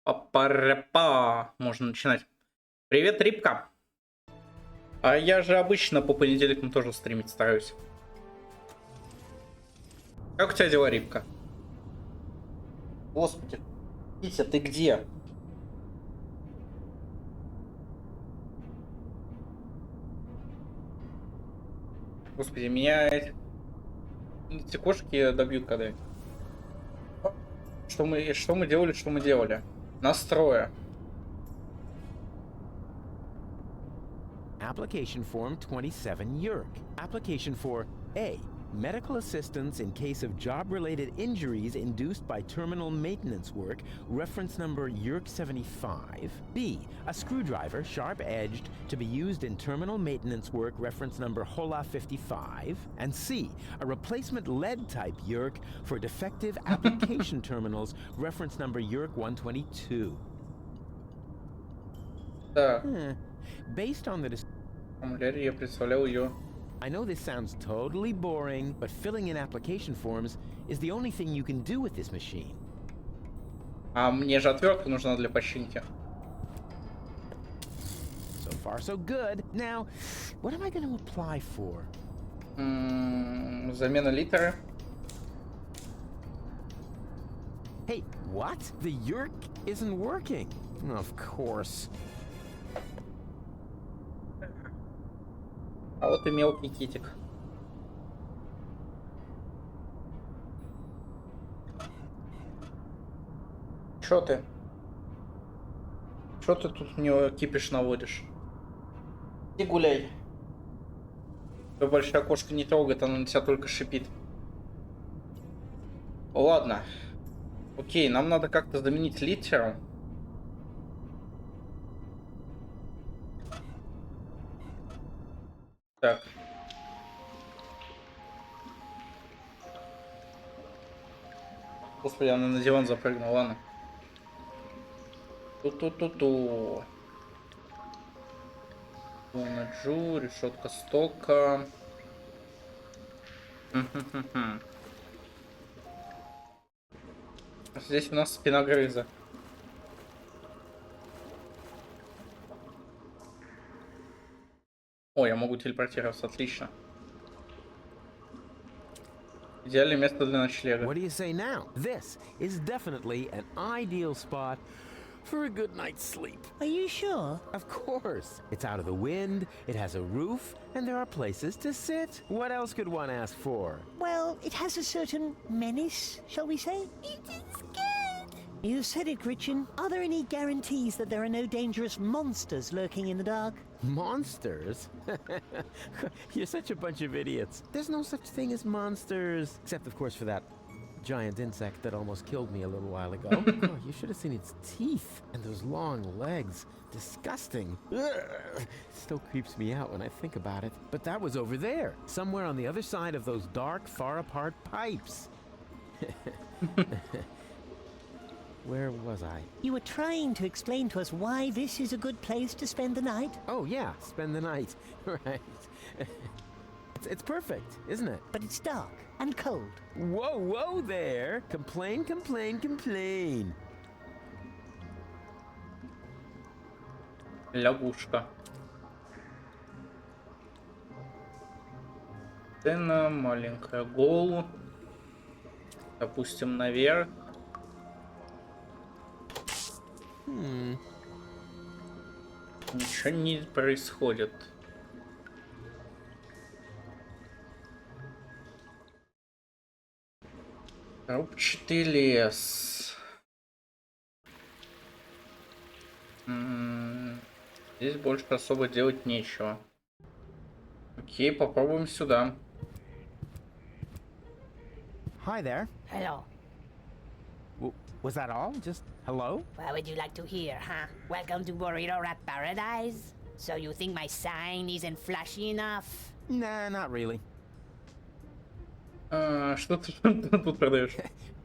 Папарапа. Можно начинать. Привет, Рибка. А я же обычно по понедельникам тоже стримить стараюсь. Как у тебя дела, Рибка? Господи. Витя, ты где? Господи, меня эти кошки добьют когда-нибудь. Что мы делали? Настроя. Application Form 27 Yerk. Application for A. Medical assistance in case of job-related injuries induced by terminal maintenance work, reference number Yerk 75. B. A screwdriver, sharp-edged, to be used in terminal maintenance work, reference number HOLA 55. And C. A replacement lead-type Yerk for defective application terminals, reference number Yerk 122. Based on the Я представлял ее. I know this sounds totally boring, but filling in application forms is the only thing you can do with this machine. А мне же отвертка нужна для починки. So far, so good. Now, what am I going to apply for? Замена литера. Hey, what? The Yerk isn't working. Of course. А вот и мелкий китик. Чё ты? Чё ты тут мне кипиш наводишь? Иди гуляй. Твоя большая кошка не трогает, она на тебя только шипит. Ладно. Окей, нам надо как-то заменить литеру. Так. Господи, она на диван запрыгнула, ладно. Ту-ту-ту-ту. Джу, решетка стока. Здесь у нас спиногрыза. О, я могу телепортироваться, отлично. Идеальное место для ночлега. What do you say now? This is definitely an ideal spot for a good night's sleep. Are you sure? Of course. It's out of the wind, it has a roof, and there are places to sit. What else could one ask for? Well, it has a certain menace, shall we say? It is good. You said it, Gretchen. Are there any guarantees that there are no dangerous monsters lurking in the dark? Monsters? You're such a bunch of idiots. There's no such thing as monsters. Except, of course, for that giant insect that almost killed me a little while ago. Oh, you should have seen its teeth and those long legs. Disgusting. Ugh. Still creeps me out when I think about it. But that was over there, somewhere on the other side of those dark, far-apart pipes. Where was I? You were trying to explain to us why this is a good place to spend the night. Oh, yeah, spend the night. Right. It's perfect, isn't it? But it's dark and cold. Whoa, whoa there! Complain, complain, complain. Лягушка. Цена маленькая. Голову. Допустим, наверх. Ничего не происходит. Рубчатый лес. Здесь больше особо делать нечего. Окей, попробуем сюда. Hi there. Hello. Was that all? Just hello? What would you like to hear, huh? Welcome to Burrito Wrap Paradise? So you think my sign isn't flashy enough? Nah, not really. Что ты тут продаешь?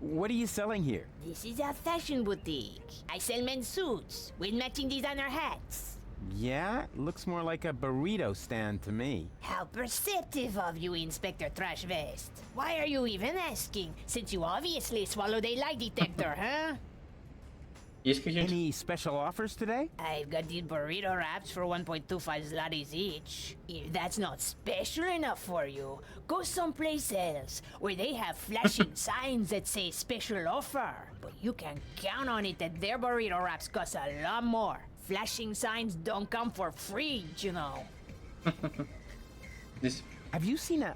What are you selling here? This is a fashion boutique. I sell men's suits with matching designer hats. Yeah, looks more like a burrito stand to me. How perceptive of you, Inspector Trash Vest. Why are you even asking, since you obviously swallowed a lie detector, huh? Есть какие-нибудь? Any special offers today? I've got these burrito wraps for 1.25 zlotys each. If that's not special enough for you, go someplace else where they have flashing signs that say special offer. But you can count on it that their burrito wraps cost a lot more. Flashing signs don't come for free, you know. Здесь. Have you seen a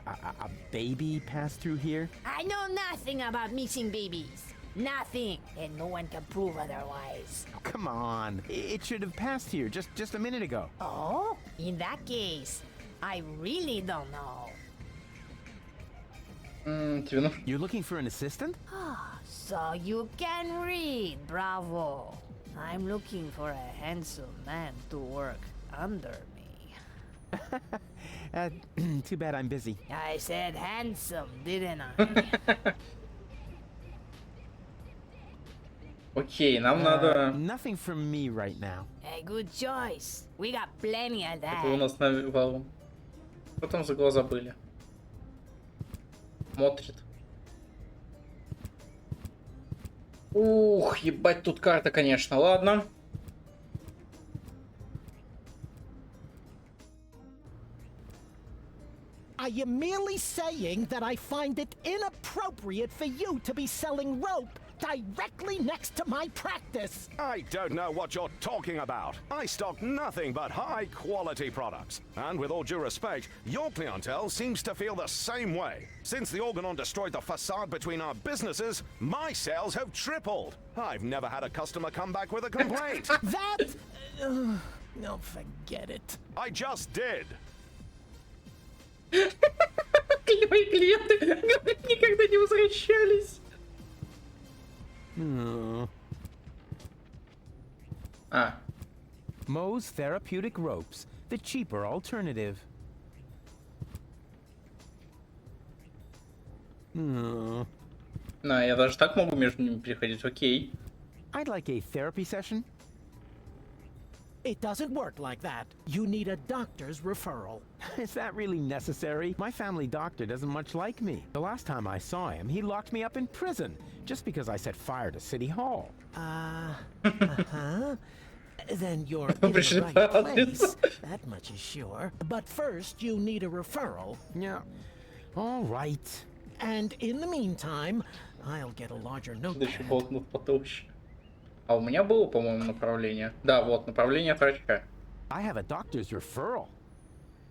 baby pass through here? I know nothing about missing babies. Nothing, and no one can prove otherwise. Oh, come on. It should have passed here just a minute ago. Oh? In that case, I really don't know. Тебе нужно? You're looking for an assistant? So you can read, bravo. I'm looking for a handsome man to work under me. Too bad I'm busy. I said handsome, didn't I? Окей, нам надо... Nothing from me right now. A good choice. We got plenty of Это у that. нас на валу. Что там за глаза были? Смотрит. Ух, ебать, тут карта, конечно. Ладно. Are you merely saying that I find it inappropriate for you to be selling rope directly next to my practice? I don't know what you're talking about. I stock nothing but high-quality products. And with all due respect, your clientele seems to feel the same way. Since the Organon destroyed the facade between our businesses, my sales have tripled. I've never had a customer come back with a complaint. That... no, forget it. I just did. Мои клиенты никогда не возвращались. Moe's Therapeutic Ropes, the cheaper alternative. На, я даже так могу между ними переходить, окей. I'd like a therapy session. It doesn't work like that. You need a doctor's referral. Is that really necessary? My family doctor doesn't much like me. The last time I saw him, he locked me up in prison just because I set fire to City Hall. Uh-huh. Then you're in the right place. That much is sure. But first, you need a referral. Yeah. All right. And in the meantime, I'll get a larger Да еще notepad. болтнул потолще. А у меня было, по-моему, направление. Да, вот, направление от врача. I have a doctor's referral.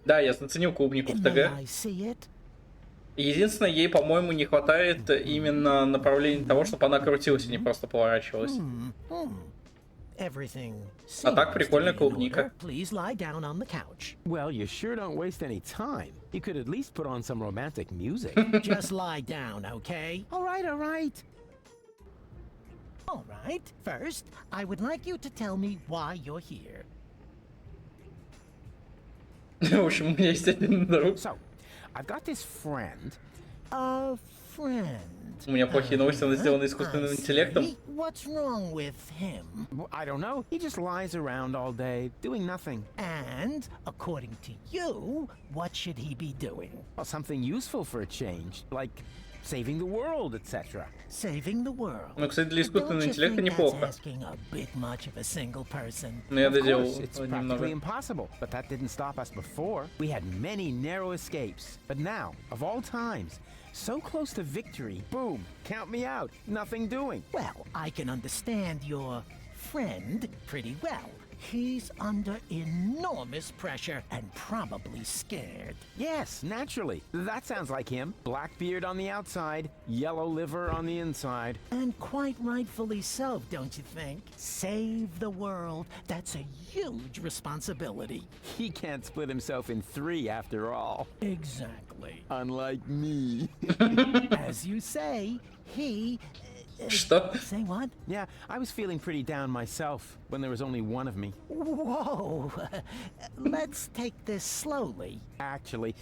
Да, я заценил клубнику в May ТГ. I see it? Единственное, ей, по-моему, не хватает именно направления того, чтобы она крутилась, а не просто поворачивалась. Everything А так seems to прикольная be in клубника. order. Please lie down on the couch. Well, you sure don't waste any time. You could at least put on some romantic music. Just lie down, okay? All right, all right. All right. First, I would like you to tell me why you're here. В общем, у меня есть один друг. So, I've got this friend. A friend. У меня плохие новости, он сделан I искусственным see. интеллектом. What's wrong with him? Well, I don't know. He just lies around all day, doing nothing. And, according to you, what should he be doing? Well, something useful for a change, like saving the world, etc. Saving the world. Ну, кстати, для Don't искусственного you интеллекта think that's неплохо. asking a bit much of a single person? Но я Of доделал course, it's немного. practically impossible, but that didn't stop us before. We had many narrow escapes, but now, of all times, so close to victory, boom, count me out, nothing doing. Well, I can understand your friend pretty well. He's under enormous pressure and probably scared. Yes, naturally. That sounds like him. Black beard on the outside, yellow liver on the inside. And quite rightfully so, don't you think? Save the world. That's a huge responsibility. He can't split himself in three after all. Exactly. Unlike me. As you say, he... Что? Say what? Yeah, I was feeling pretty down myself when there was only one of me. Whoa. Let's take this slowly. Actually,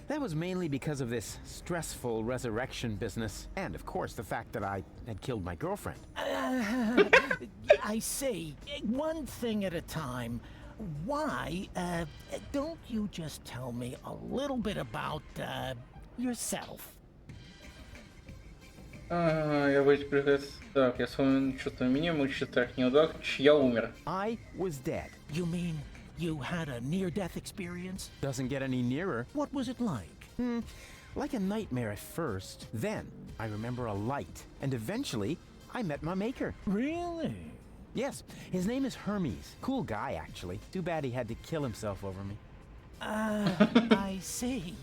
that was mainly because of this stressful resurrection business. And of course, the fact that I had killed my girlfriend. I see. One thing at a time. Why, don't you just tell me a little bit about, yourself? Я боюсь приготовиться. Так, я своим чувством меня мучит страх неудач. Я умер. I was dead. You mean you had a near-death experience? Doesn't get any nearer. What was it like? Like a nightmare at first. Then, I remember a light. And eventually, I met my maker. Really? Yes, his name is Hermes. Cool guy, actually. Too bad he had to kill himself over me. I see.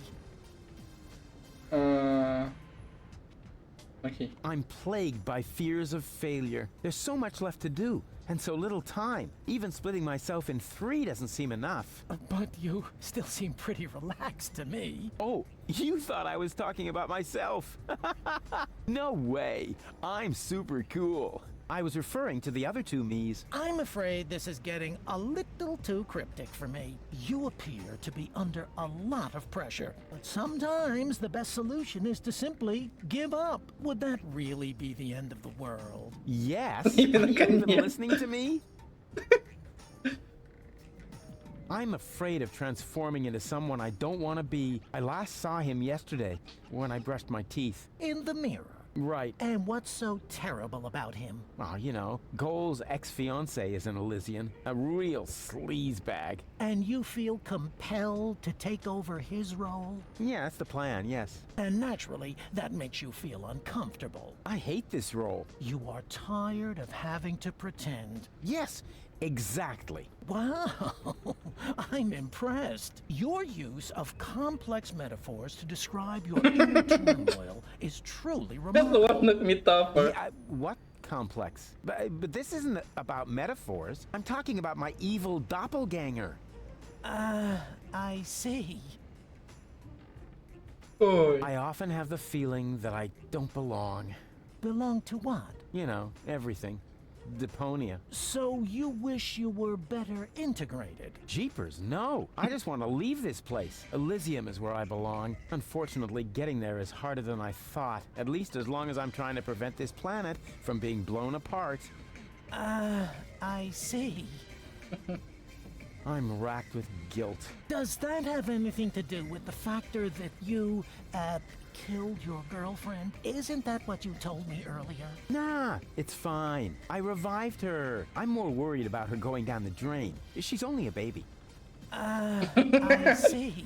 Окей. I'm plagued by fears of failure. There's so much left to do, and so little time. Even splitting myself in three doesn't seem enough. But you still seem pretty relaxed to me. Oh, you thought I was talking about myself. No way. I'm super cool. I was referring to the other two me's. I'm afraid this is getting a little too cryptic for me. You appear to be under a lot of pressure, but sometimes the best solution is to simply give up. Would that really be the end of the world? Yes? Are you even Наконец. listening to me? I'm afraid of transforming into someone I don't want to be. I last saw him yesterday when I brushed my teeth. In the mirror. Right. And what's so terrible about him? Oh, you know, Goal's ex-fiancée is an Elysian. A real sleazebag. And you feel compelled to take over his role? Yeah, that's the plan, yes. And naturally, that makes you feel uncomfortable. I hate this role. You are tired of having to pretend. Yes, exactly. Wow, I'm impressed. Your use of complex metaphors to describe your inner turmoil is truly remarkable. Ладно, метафора. Yeah, what complex? But this isn't about metaphors. I'm talking about my evil doppelganger. I see. Ой. I often have the feeling that I don't belong. Belong to what? You know, everything. Deponia. So you wish you were better integrated? Jeepers, no. I just want to leave this place. Elysium is where I belong. Unfortunately, getting there is harder than I thought. At least as long as I'm trying to prevent this planet from being blown apart. I see. I'm racked with guilt. Does that have anything to do with the factor that you, killed your girlfriend? Isn't that what you told me earlier? Nah, it's fine. I revived her. I'm more worried about her going down the drain. She's only a baby. I see.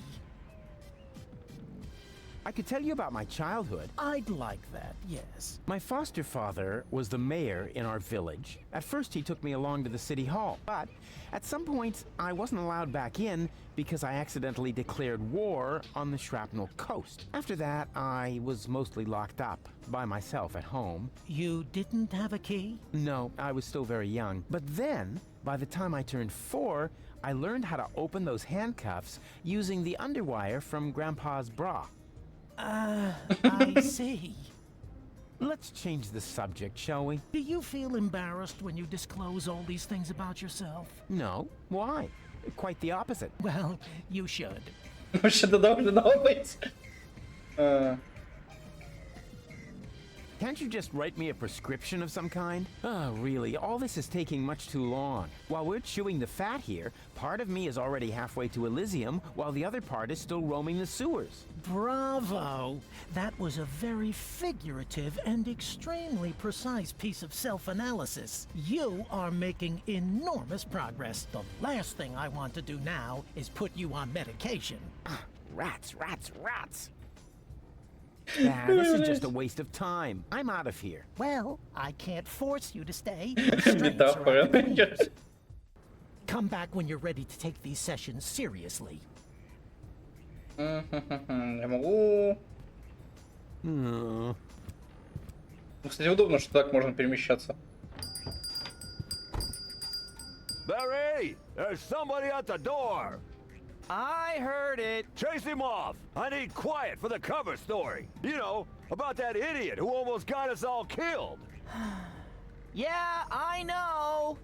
I could tell you about my childhood. I'd like that, yes. My foster father was the mayor in our village. At first he took me along to the city hall, but at some points I wasn't allowed back in because I accidentally declared war on the Shrapnel Coast. After that, I was mostly locked up by myself at home. You didn't have a key? No, I was still very young. But then, by the time I turned 4, I learned how to open those handcuffs using the underwire from Grandpa's bra. I see. Let's change the subject, shall we? Do you feel embarrassed when you disclose all these things about yourself? No. Why? Quite the opposite. Well, you should. Вообще-то должно быть. Can't you just write me a prescription of some kind? Oh, really, all this is taking much too long. While we're chewing the fat here, part of me is already halfway to Elysium, while the other part is still roaming the sewers. Bravo! That was a very figurative and extremely precise piece of self-analysis. You are making enormous progress. The last thing I want to do now is put you on medication. Rats, rats, rats! Yeah, this is just a waste of time. I'm out of here. Well, I can't force you to stay. Метафора. Come back when you're ready to take these sessions seriously. Я могу... Oh. Кстати, удобно, что так можно перемещаться. Barry, there's somebody at the door. I heard it. Chase him off. I need quiet for the cover story. You know, about that idiot who almost got us all killed. Yeah, I know.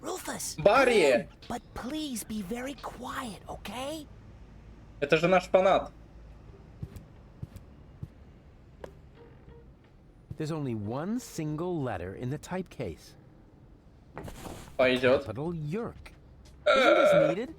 Rufus! Барри! But please be very quiet, okay? Это же наш фанат. There's only one single letter in the typecase. Пойдет. Capital Yerk. Isn't this needed?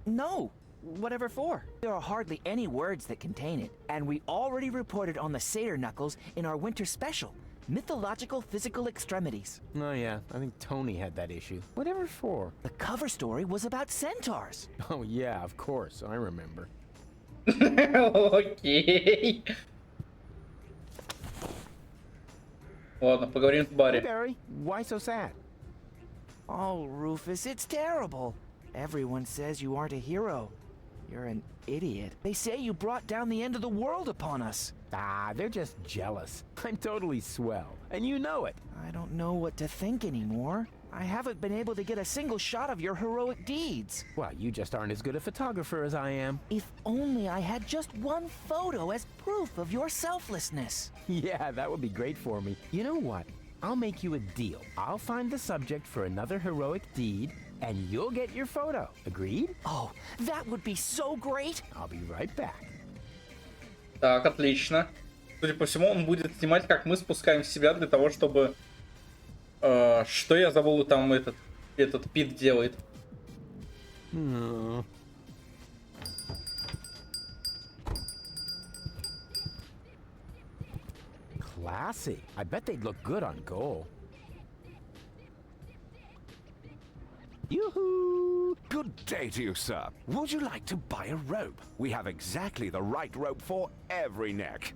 No. Whatever for? There are hardly any words that contain it, and we already reported on the Satyr Knuckles in our winter special. Mythological physical extremities. Oh yeah, I think Tony had that issue. Whatever for? The cover story was about centaurs. Oh yeah, of course, I remember. Окей. Ладно, поговорим с Hey Барри. Barry, why so sad? Oh, Rufus, it's terrible. Everyone says you aren't a hero. You're an idiot. They say you brought down the end of the world upon us. Ah, they're just jealous. I'm totally swell, and you know it. I don't know what to think anymore. I haven't been able to get a single shot of your heroic deeds. Well, you just aren't as good a photographer as I am. If only I had just one photo as proof of your selflessness. Yeah, that would be great for me. You know what? I'll make you a deal. I'll find the subject for another heroic deed, and you'll get your photo. Agreed? Oh, that would be so great. I'll be right back. Так, отлично. Судя по всему, он будет снимать, как мы спускаем себя для того, чтобы... что я забыл, там этот Пит делает. Classy. I bet they'd look good on goal. Yoo-hoo! Good day to you, sir. Would you like to buy a rope? We have exactly the right rope for every neck.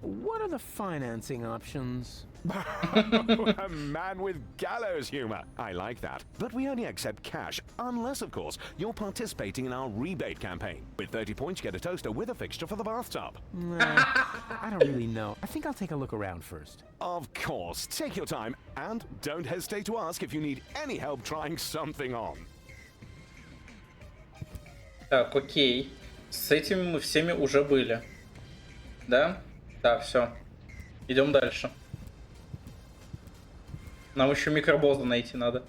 What are the financing options? A man with gallows humor. I like that. But we only accept cash, unless, of course, you're participating in our rebate campaign. With 30 points, get a toaster with a fixture for the bathtub. I don't really know. I think I'll take a look around first. Of course. Take your time, and don't hesitate to ask if you need any help trying something on. Так, окей. С этими мы всеми уже были. Да? Да, все. Идем дальше. Нам еще микробоза найти надо.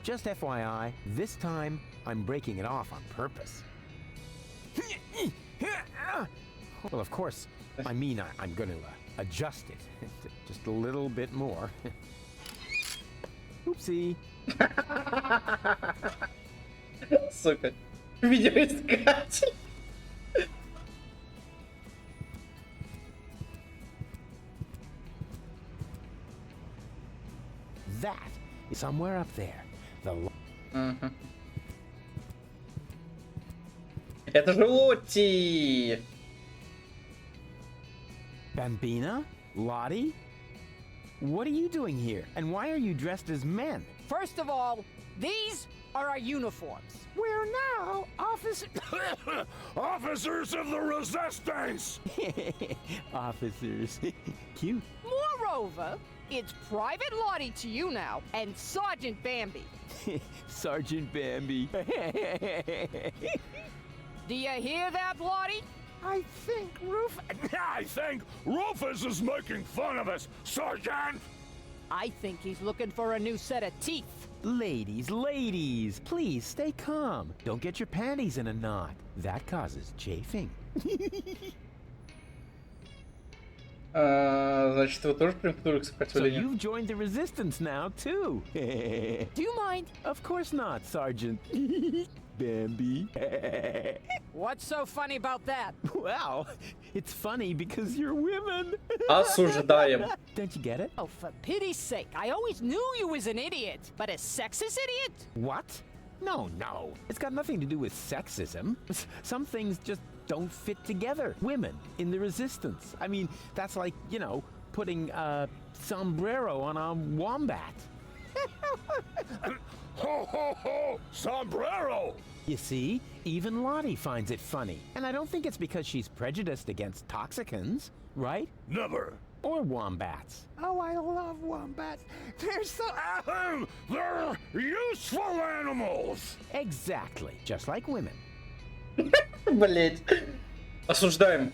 Just FYI, this time I'm breaking it off on purpose. Well, of course, I mean I'm going to adjust it just a little bit more. Oopsie. Сука. Видеоискатель. That is somewhere up there. Это же Лотти! Bambina? Lottie? What are you doing here? And why are you dressed as men? First of all, these are our uniforms. We're now officers Officers of the Resistance! Officers. Cute. Moreover, it's Private Lottie to you now, and Sergeant Bambi. Sergeant Bambi. Do you hear that, Lottie? I think Rufus is making fun of us, Sergeant! I think he's looking for a new set of teeth. Ladies, please stay calm. Don't get your panties in a knot. That causes chafing. Значит, вы тоже примкнули к So сопротивлению? you've joined the resistance now, too. Do you mind? Of course not, Sergeant. Bambi. What's so funny about that? Well, it's funny because you're women. Осуждаем. Don't you get it? Oh, for pity's sake, I always knew you was an idiot. But a sexist idiot? What? No. It's got nothing to do with sexism. Some things just don't fit together. Women in the resistance. I mean, that's like, you know, putting a sombrero on a wombat. Ho ho ho! Sombrero! You see, even Lottie finds it funny. And I don't think it's because she's prejudiced against toxicants, right? Never. Or wombats. Oh, I love wombats. They're so... They're useful animals! Exactly. Just like women. Блять. Осуждаем.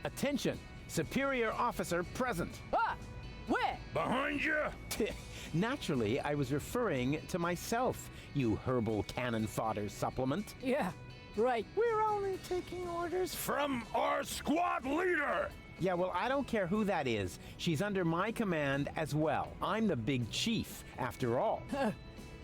Attention! Superior officer present. Ah! Where? Behind you? Naturally, I was referring to myself, you herbal cannon fodder supplement. Yeah, right. We're only taking orders from our squad leader! Yeah, well, I don't care who that is. She's under my command as well. I'm the big chief, after all.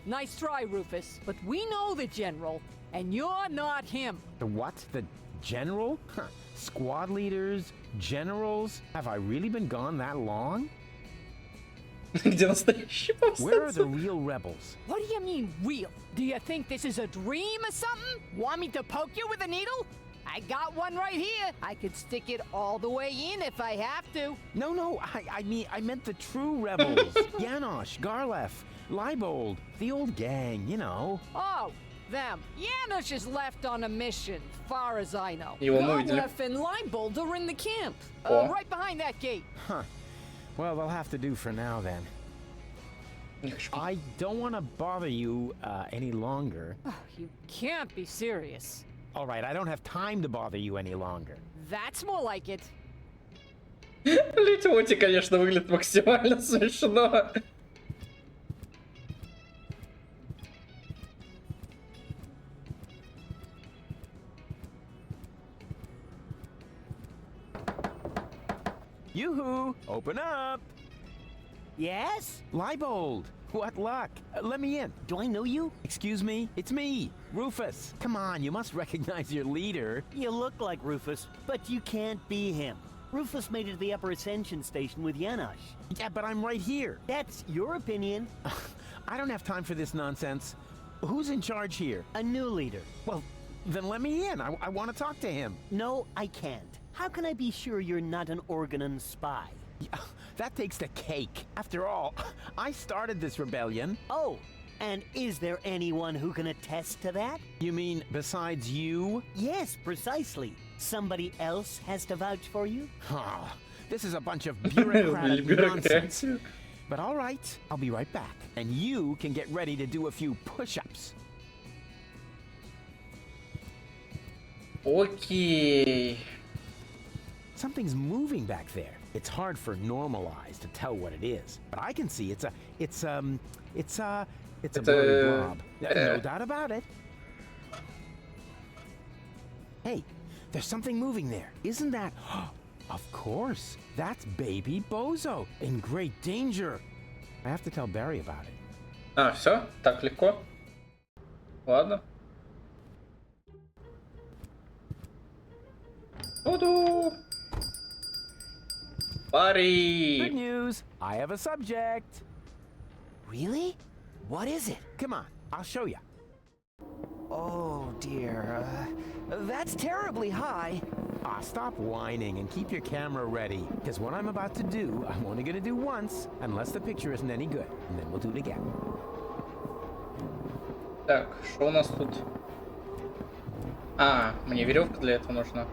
Nice try, Rufus. But we know the General, and you're not him. The what? The general? Huh. Squad leaders? Generals? Have I really been gone that long? Где настоящие Where are the повстанцы? real rebels? What do you mean, real? Do you think this is a dream or something? Want me to poke you with a needle? I got one right here. I could stick it all the way in if I have to. No, I meant the true rebels. Janosch, Garlef, Leibold, the old gang, you know. Oh, them. Janusz is left on a mission, far as I know. Его мы видели. Garlef and Leibold are in the camp. О. Right behind that gate. Huh. Well, they'll have to do for now then. Не хочу. I don't want to bother you any longer. Oh, you can't be serious. All right, I don't have time to bother you any longer. That's more like it. Летиоти, конечно, выглядит максимально смешно. Yoo-hoo! Open up! Yes? Leibold! What luck? Let me in. Do I know you? Excuse me? It's me, Rufus. Come on, you must recognize your leader. You look like Rufus, but you can't be him. Rufus made it to the upper ascension station with Janosch. Yeah, but I'm right here. That's your opinion. I don't have time for this nonsense. Who's in charge here? A new leader. Well, then let me in. I want to talk to him. No, I can't. How can I be sure you're not an Organon spy? Yeah, that takes the cake. After all, I started this rebellion. Oh, and is there anyone who can attest to that? You mean besides you? Yes, precisely. Somebody else has to vouch for you? Oh, this is a bunch of bureaucratic nonsense. Бюрократия. But all right, I'll be right back. And you can get ready to do a few push-ups. Окей. Something's moving back there. It's hard for normal eyes to tell what it is, but I can see it's a blurry blob. No doubt about it. Hey, there's something moving there. Isn't that? Of course, that's baby Bozo in great danger. I have to tell Barry about it. А, все? Так легко? Ладно. Буду. Good Пари. news. I have a subject. Really? What is it? Come on, I'll show you. Oh dear. That's terribly high. Ah, stop whining and keep your camera ready. Because what I'm about to do, I'm only going to do once, unless the picture isn't any good. And then we'll do it again. Так, что у нас тут? А, мне веревка для этого нужна.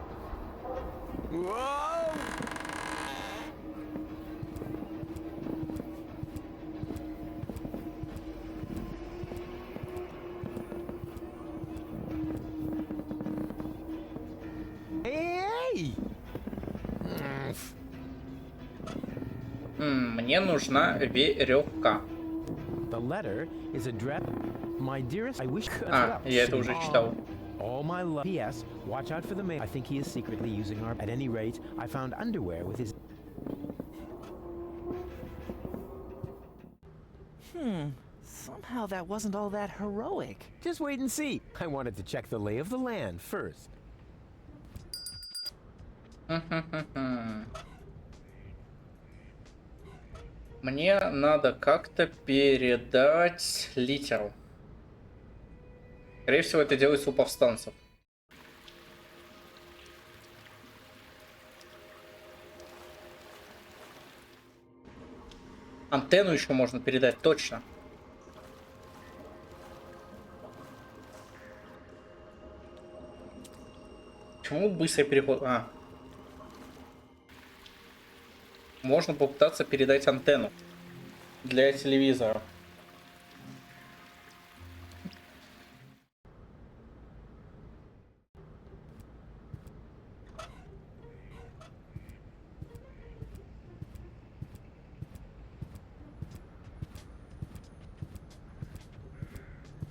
Hey! Мне нужна веревка. The letter is addressed, my dearest. I wish. А, я это уже читал. All my love. P.S. Watch out for the mail. I think he is secretly using our. At any rate, I found underwear with his. Somehow that wasn't all that heroic. Just wait and see. I wanted to check the lay of the land first. Мне надо как-то передать литеру. Скорее всего, это делается у повстанцев. Антенну еще можно передать, точно. Почему быстрый переход? Можно попытаться передать антенну для телевизора.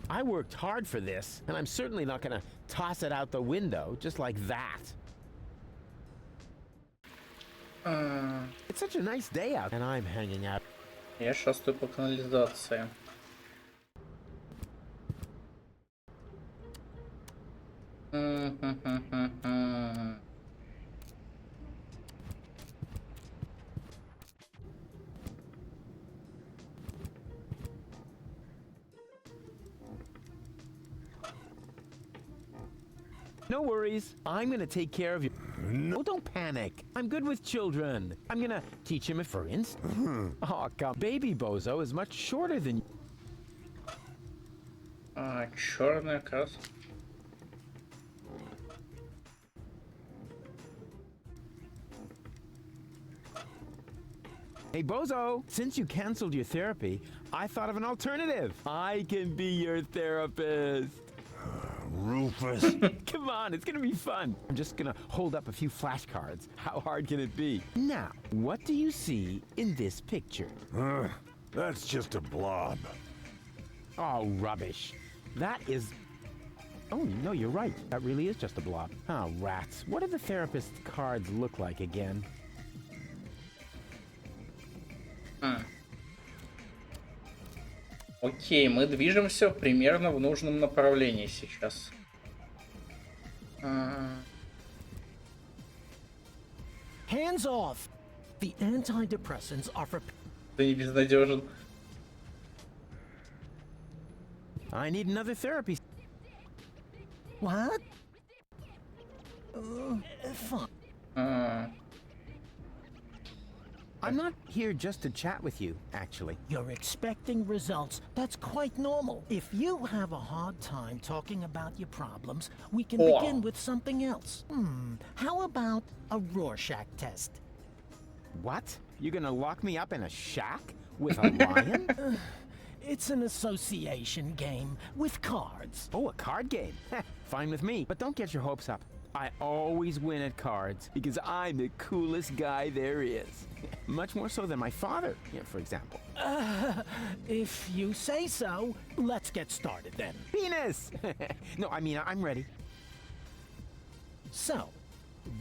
I worked hard for this, and I'm certainly not gonna toss it out the window just like that. It's such a nice day out, and I'm hanging out. Я шастаю по канализации. No worries. I'm gonna take care of you. No, don't panic. I'm good with children. I'm gonna teach him, for instance. Oh, come. Baby Bozo is much shorter than you. Черная краса. Hey, Bozo, since you canceled your therapy, I thought of an alternative. I can be your therapist. Rufus. Come on, it's gonna be fun. I'm just gonna hold up a few flashcards. How hard can it be? Now, what do you see in this picture? That's just a blob. Oh, rubbish. That is... Oh, no, you're right. That really is just a blob. Oh, rats. What do the therapist's cards look like again? Окей, мы движемся примерно в нужном направлении сейчас. Hands off! The antidepressants are for... Ты не безнадежен. I need another therapy. What? Fine. I'm not here just to chat with you, actually. You're expecting results. That's quite normal. If you have a hard time talking about your problems, we can begin with something else. How about a Rorschach test? What? You're gonna lock me up in a shack with a lion? It's an association game with cards. Oh, a card game. Fine with me, but don't get your hopes up. I always win at cards because I'm the coolest guy there is. Much more so than my father, for example. If you say so, let's get started then. Penis! No, I mean, I'm ready. So,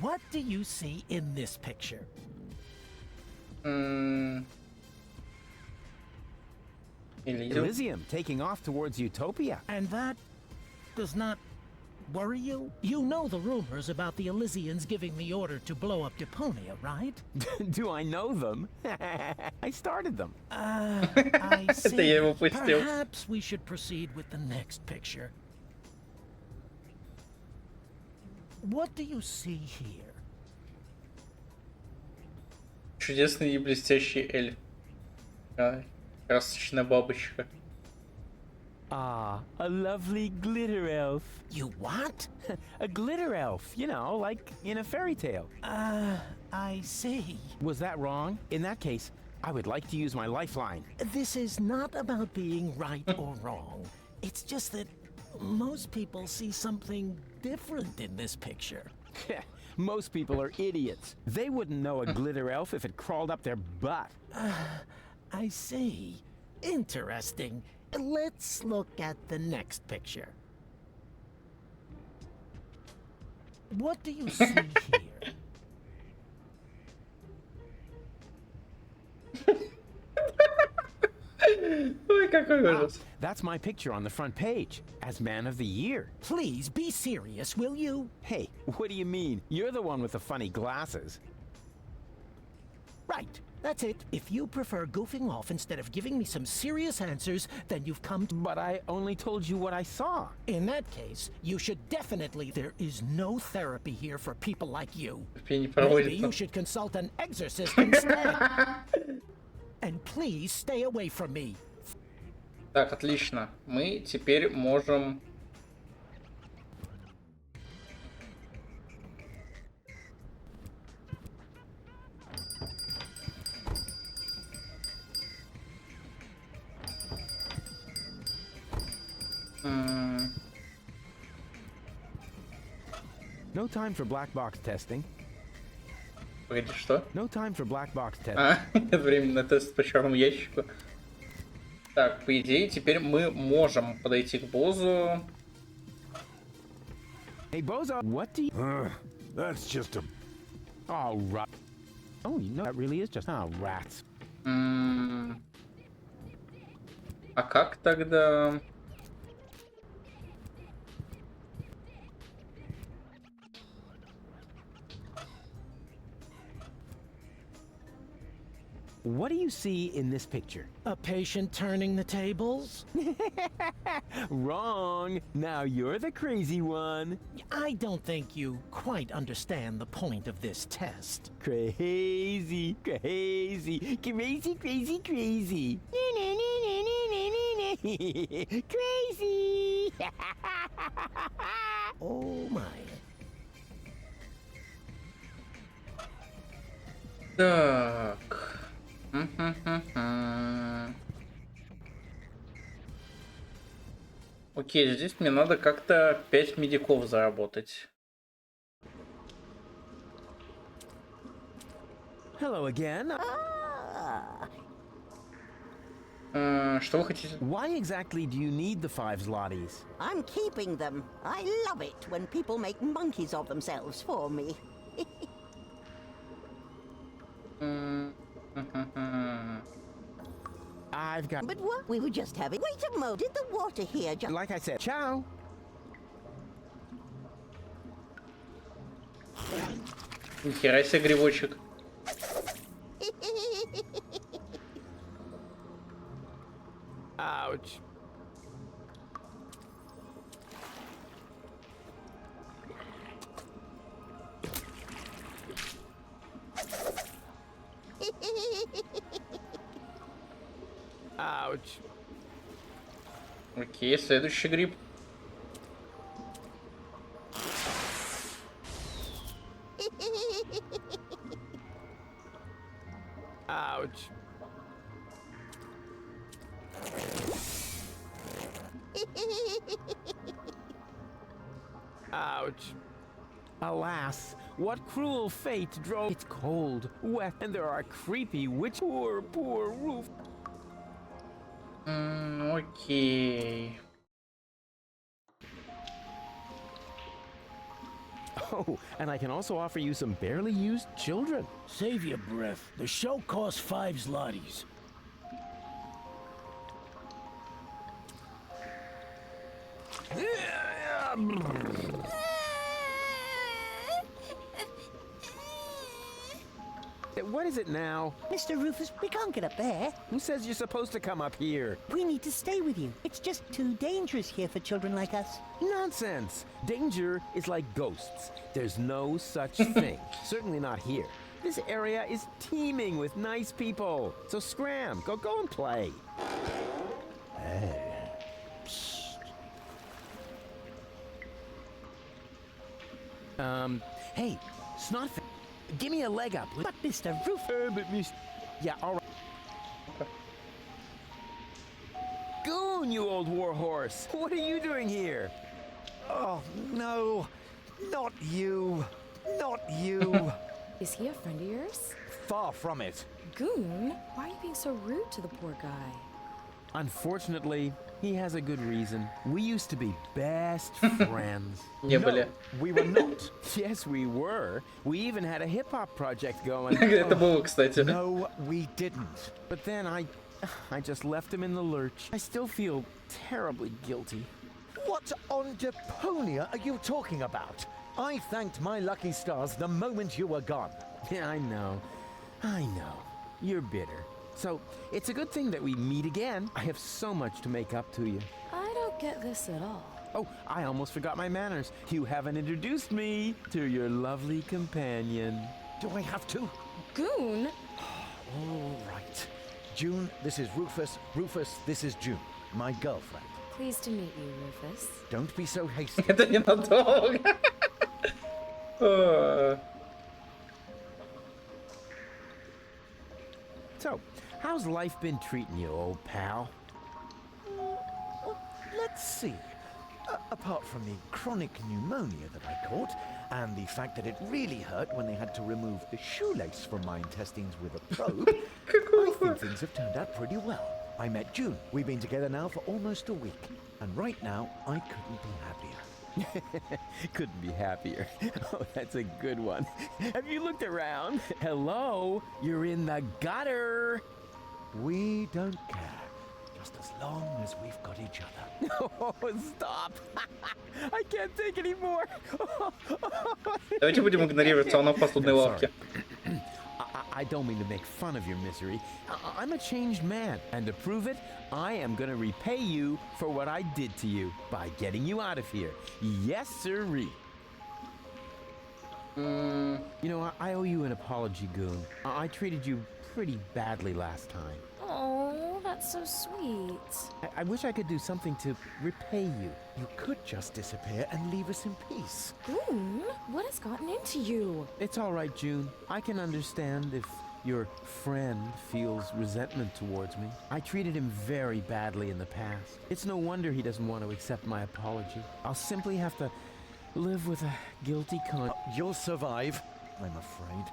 what do you see in this picture? Elysium taking off towards Utopia. And that does not worry you? You know the rumors about the Elysians giving the order to blow up Deponia, right? Do I know them? I started them. I see. Perhaps we should proceed with the next picture. What do you see here? Чудесный и блестящий эльф. Красочная бабочка. Ah, a lovely glitter elf. You what? A glitter elf, you know, like in a fairy tale. I see. Was that wrong? In that case, I would like to use my lifeline. This is not about being right or wrong. It's just that most people see something different in this picture. Most people are idiots. They wouldn't know a glitter elf if it crawled up their butt. I see. Interesting. Let's look at the next picture. What do you see here? Ой, какой ужас. That's my picture on the front page as Man of the Year. Please be serious, will you? Hey, what do you mean? You're the one with the funny glasses. Right. That's it. If you prefer goofing off instead of giving me some serious answers, then you've come to... But I only told you what I saw. In that case, you should definitely... There is no therapy here for people like you. Maybe you should consult an exorcist instead. and please stay away from me. Так, отлично. Мы теперь можем... No time for black box testing. Погоди, что? No time for black box testing. А, нет времени на тест по черному ящику. Так, по идее, теперь мы можем подойти к боссу. Hey, Bozo, what do you... That's just a... Oh, right. Oh, you know, that really is just... Oh, rats. А как тогда... What do you see in this picture? A patient turning the tables? Wrong. Now you're the crazy one. I don't think you quite understand the point of this test. Crazy, crazy, crazy, crazy, crazy. Crazy. Oh my. Так. Окей, здесь мне надо как-то 5 медиков заработать. Hello again. Что вы хотите? Why exactly do you need the 5 zlotys? I'm keeping them. I love it when people make monkeys of themselves for me. I've got... But what? We were just having... Wait a moment. Did the water here just... Like I said, ciao. Нихера себе грибочек. Ouch. Ouch. Окей, следующий гриб. Ouch. Ouch. Alas, what cruel fate drove... It's cold, wet, and there are creepy witch... Poor, poor roof. Окей. Oh, and I can also offer you some barely used children. Save your breath. The show costs 5 zlotys. What is it now? Mr. Rufus, we can't get up there. Who says you're supposed to come up here? We need to stay with you. It's just too dangerous here for children like us. Nonsense! Danger is like ghosts. There's no such thing. Certainly not here. This area is teeming with nice people. So scram, go and play. Hey, Snotfin, give me a leg up. But Mr. Rufus... Yeah, all right. Goon, you old warhorse! What are you doing here? Oh, no. Not you. Not you. Is he a friend of yours? Far from it. Goon, why are you being so rude to the poor guy? Unfortunately, he has a good reason. We used to be best friends. Не были. We were not. Yes, we were. We even had a hip-hop project going. Это было, кстати. No, we didn't. But then I just left him in the lurch. I still feel terribly guilty. What on Deponia are you talking about? I thanked my lucky stars the moment you were gone. Yeah, I know. You're bitter. So, it's a good thing that we meet again. I have so much to make up to you. I don't get this at all. Oh, I almost forgot my manners. You haven't introduced me to your lovely companion. Do I have to? Goon? All right. June, this is Rufus. Rufus, this is June, my girlfriend. Pleased to meet you, Rufus. Don't be so hasty. Это ненадолго. So, how's life been treating you, old pal? Well, let's see. Apart from the chronic pneumonia that I caught, and the fact that it really hurt when they had to remove the shoelace from my intestines with a probe, I think things have turned out pretty well. I met June. We've been together now for almost a week, and right now, I couldn't be happier. Couldn't be happier. Oh, that's a good one. Have you looked around? Hello? You're in the gutter. We don't care, just as long as we've got each other. Oh, stop. I can't take any more. Давайте будем игнорировать слона в посудной лавке. I don't mean to make fun of your misery. I'm a changed man, and to prove it, I am going to repay you for what I did to you by getting you out of here. Yes, sirree. You know, I owe you an apology, Goon. I treated you pretty badly last time. Oh, that's so sweet. I wish I could do something to repay you. You could just disappear and leave us in peace. Goon, what has gotten into you? It's all right, June. I can understand if your friend feels resentment towards me. I treated him very badly in the past. It's no wonder he doesn't want to accept my apology. I'll simply have to live with a guilty conscience. You'll survive, I'm afraid.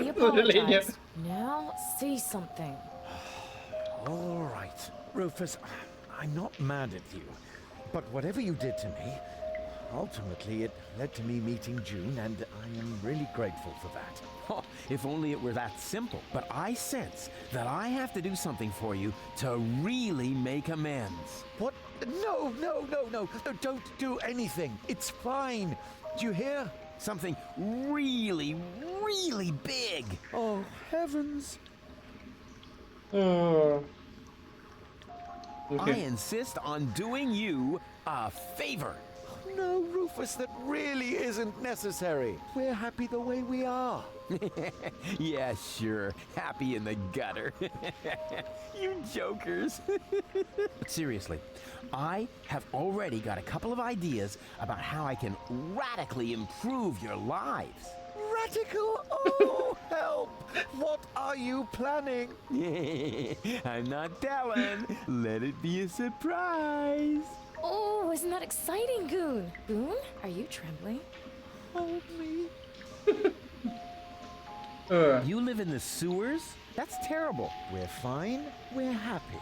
He apologized. Now say something. All right. Rufus, I'm not mad at you. But whatever you did to me, ultimately it led to me meeting June, and I am really grateful for that. Oh, if only it were that simple. But I sense that I have to do something for you to really make amends. What? No, no, no, no. No, don't do anything. It's fine. Do you hear? Something really, really big. Oh, heavens. I insist on doing you a favor. No, Rufus, that really isn't necessary. We're happy the way we are. Yeah, sure. Happy in the gutter. You jokers. But seriously, I have already got a couple of ideas about how I can radically improve your lives. Radical? Oh, help! What are you planning? I'm not telling. Let it be a surprise. Oh, isn't that exciting, Goon? Goon, are you trembling? Hold me. You live in the sewers? That's terrible. We're fine. We're happy.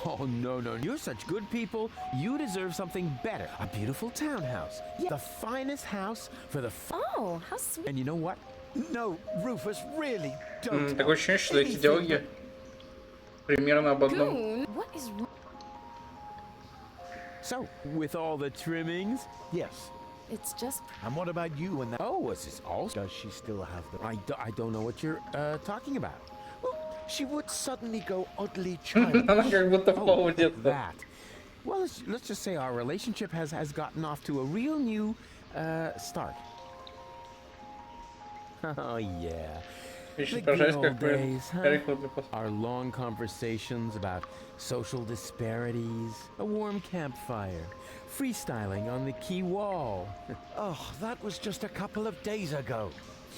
Oh, no, no. You're such good people. You deserve something better. A beautiful townhouse. Yeah. The finest house for the... Oh, how sweet. And you know what? No, Rufus, really, don't. Такое ощущение, что эти диалоги примерно об одном. Goon, what is wrong? So, with all the trimmings? Yes. It's just... And what about you and that? Oh, was this all? Does she still have the... I don't know what you're talking about. Well, she would suddenly go oddly childish. Она как будто в Oh, детство. that. Well, let's just say our relationship has gotten off to a real new start. Oh, yeah. Еще The good поражаюсь, old как days, huh? мы... Our long conversations about social disparities, a warm campfire, freestyling on the quay wall. Oh, that was just a couple of days ago.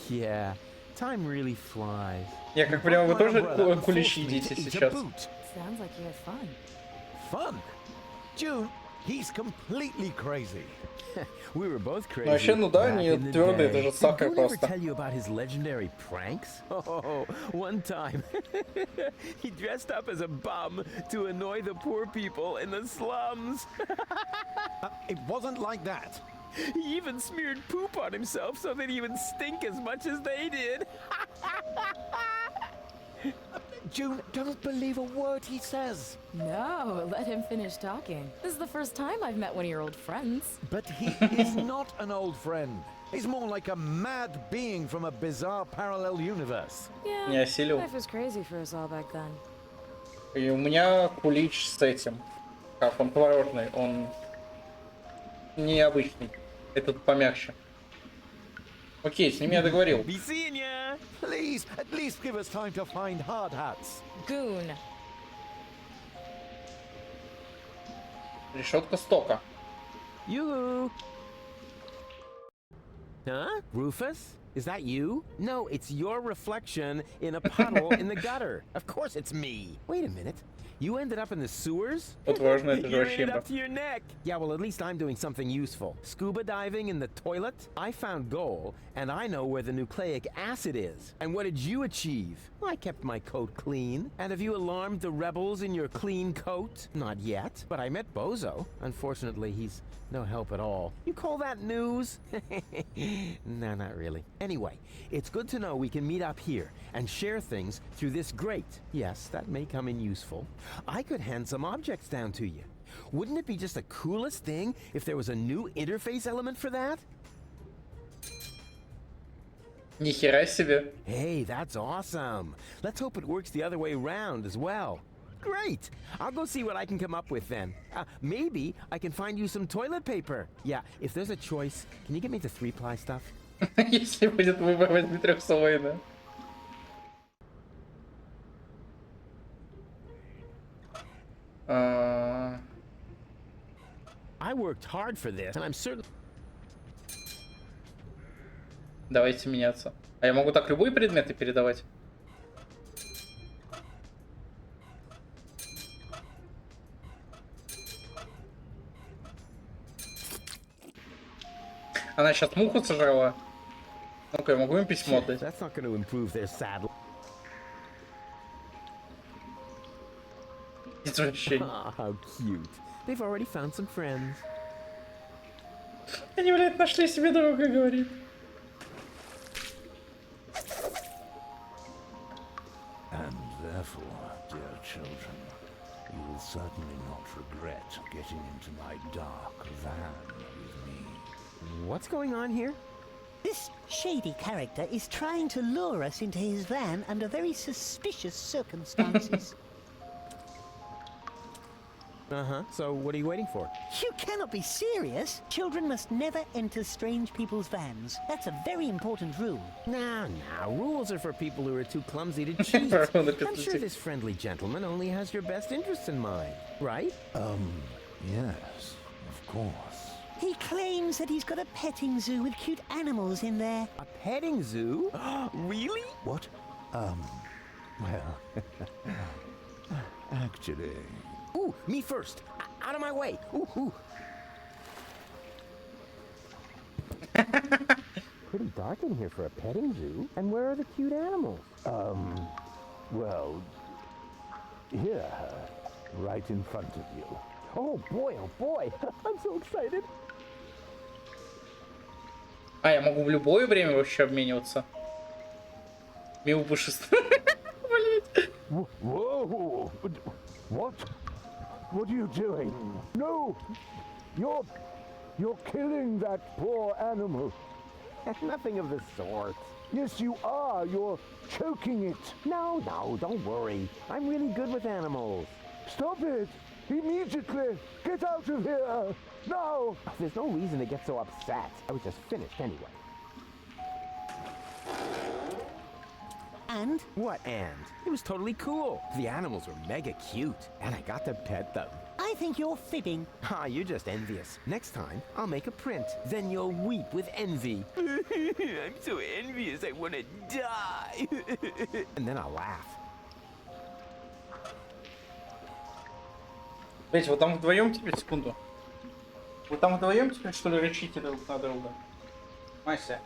Yeah, time really flies. Я как понял, вы тоже куличи едите сейчас? Sounds like you had fun. Fun? June, he's completely crazy. We were both crazy. Вообще, ну да, back они in the твердые, day. это же сахар Did Goon ever просто. tell you about his legendary pranks? Oh, one time he dressed up as a bum to annoy the poor people in the slums. It wasn't like that. He even smeared poop on himself so that he would stink as much as they did. June, don't believe a word he says. No, let him finish talking. This is the first time I've met one of your old friends. But he is not an old friend. He's more like a mad being from a bizarre parallel universe. Yeah, Не осилил. life was crazy for us all back then. И у меня кулич с этим. Как он творожный, он необычный. Этот помягче. Окей, с ними я договорил. Be seeing ya. Please, at least give us time to find hard hats. Goon. Решетка стока. You. Huh? Rufus? Is that you? No, it's your reflection in a puddle in the gutter. Of course it's me. Wait a minute. You ended up in the sewers? Вот важно, это же You're вообще in it up to your neck. Yeah, well, at least I'm doing something useful. Scuba diving in the toilet? I found gold, and I know where the nucleic acid is. And what did you achieve? I kept my coat clean. And have you alarmed the rebels in your clean coat? Not yet, but I met Bozo. Unfortunately, he's no help at all. You call that news? No, not really. Anyway, it's good to know we can meet up here and share things through this grate. Yes, that may come in useful. I could hand some objects down to you. Wouldn't it be just the coolest thing if there was a new interface element for that? Ни хера себе. Hey, that's awesome. Let's hope it works the other way around as well. Great! I'll go see what I can come up with then. Maybe I can find you some toilet paper. Yeah, if there's a choice, can you get me the 3-ply stuff? Если будет выбор, возьми 300-й, да. I worked hard for this, and I'm certain... Давайте меняться. А я могу так любые предметы передавать? Она сейчас муху сожрала. Ну-ка, я могу им письмо отдать? That's not going to improve their sad... Извращение. Ah, how cute. They've already found some friends. Они, блядь, нашли себе друга, говорит. And therefore, dear children, you will certainly not regret getting into my dark van with me. What's going on here? This shady character is trying to lure us into his van under very suspicious circumstances. Uh-huh. So what are you waiting for? You cannot be serious. Children must never enter strange people's vans. That's a very important rule. Nah, rules are for people who are too clumsy to cheat. I'm sure this friendly gentleman only has your best interests in mind, right? Yes, of course. He claims that he's got a petting zoo with cute animals in there. A petting zoo? Really? What? Well, actually... Ooh, me first. Out of my way. Ooh. Pretty dark in here for a petting zoo. And where are the cute animals? Well, here, right in front of you. Oh boy. I'm so excited. А, я могу в любое время вообще обмениваться. Мимо пушистого. Блять. Whoa! What? What are you doing? No! You're killing that poor animal. Nothing of the sort. Yes, you are. You're choking it. No, don't worry. I'm really good with animals. Stop it! Immediately! Get out of here! Now! There's no reason to get so upset. I was just finished anyway. And? What and? It was totally cool. The animals were mega cute, and I got to pet them. I think you're fibbing. You're just envious. Next time, I'll make a print. Then you'll weep with envy. I'm so envious, I want to die. And then I'll laugh. Блять, вот там вдвоем теперь, секунду. Вы там вдвоем теперь, что ли, рычите друг на друга? Мася.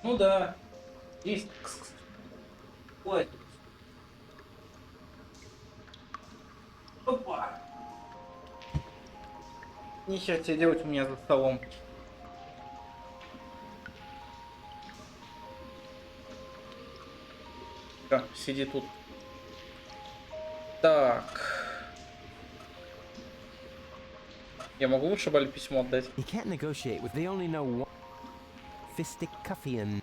Ну да. Есть. Ой. Опа. Нихера тебе делать у меня за столом. Да, сиди тут. Так. Я могу вышибали письмо отдать? You can't negotiate with. They only know one. Fisticuffian.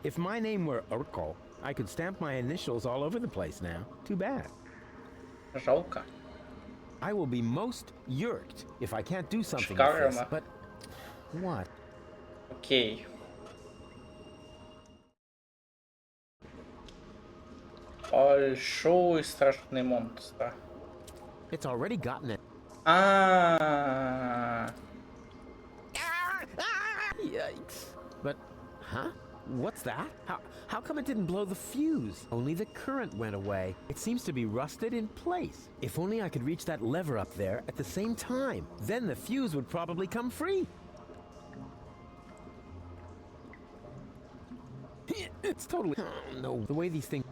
If my name were Urkel, I could stamp my initials all over the place now. Too bad. Жалко. I will be most yerked if I can't do something with this. Шикарно. But what? Окей. Большой страшный монстр. It's already gotten it. Yikes. But, huh? What's that? How come it didn't blow the fuse? Only the current went away. It seems to be rusted in place. If only I could reach that lever up there at the same time. Then the fuse would probably come free. It's totally... Oh, no. The way these things...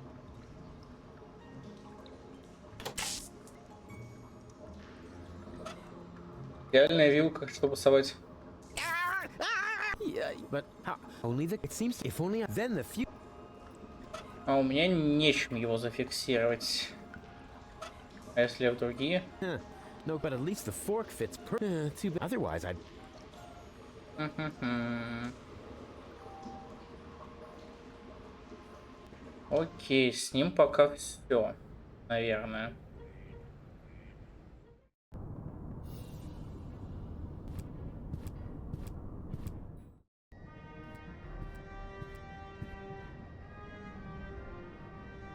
Идеальная вилка, чтобы совать. Yeah, but how? Only the... It seems... If only... Then the fuse... А у меня нечем его зафиксировать. А если в другие? No, but at least the fork fits too bad. Otherwise, I'd... Окей, с ним пока все, наверное.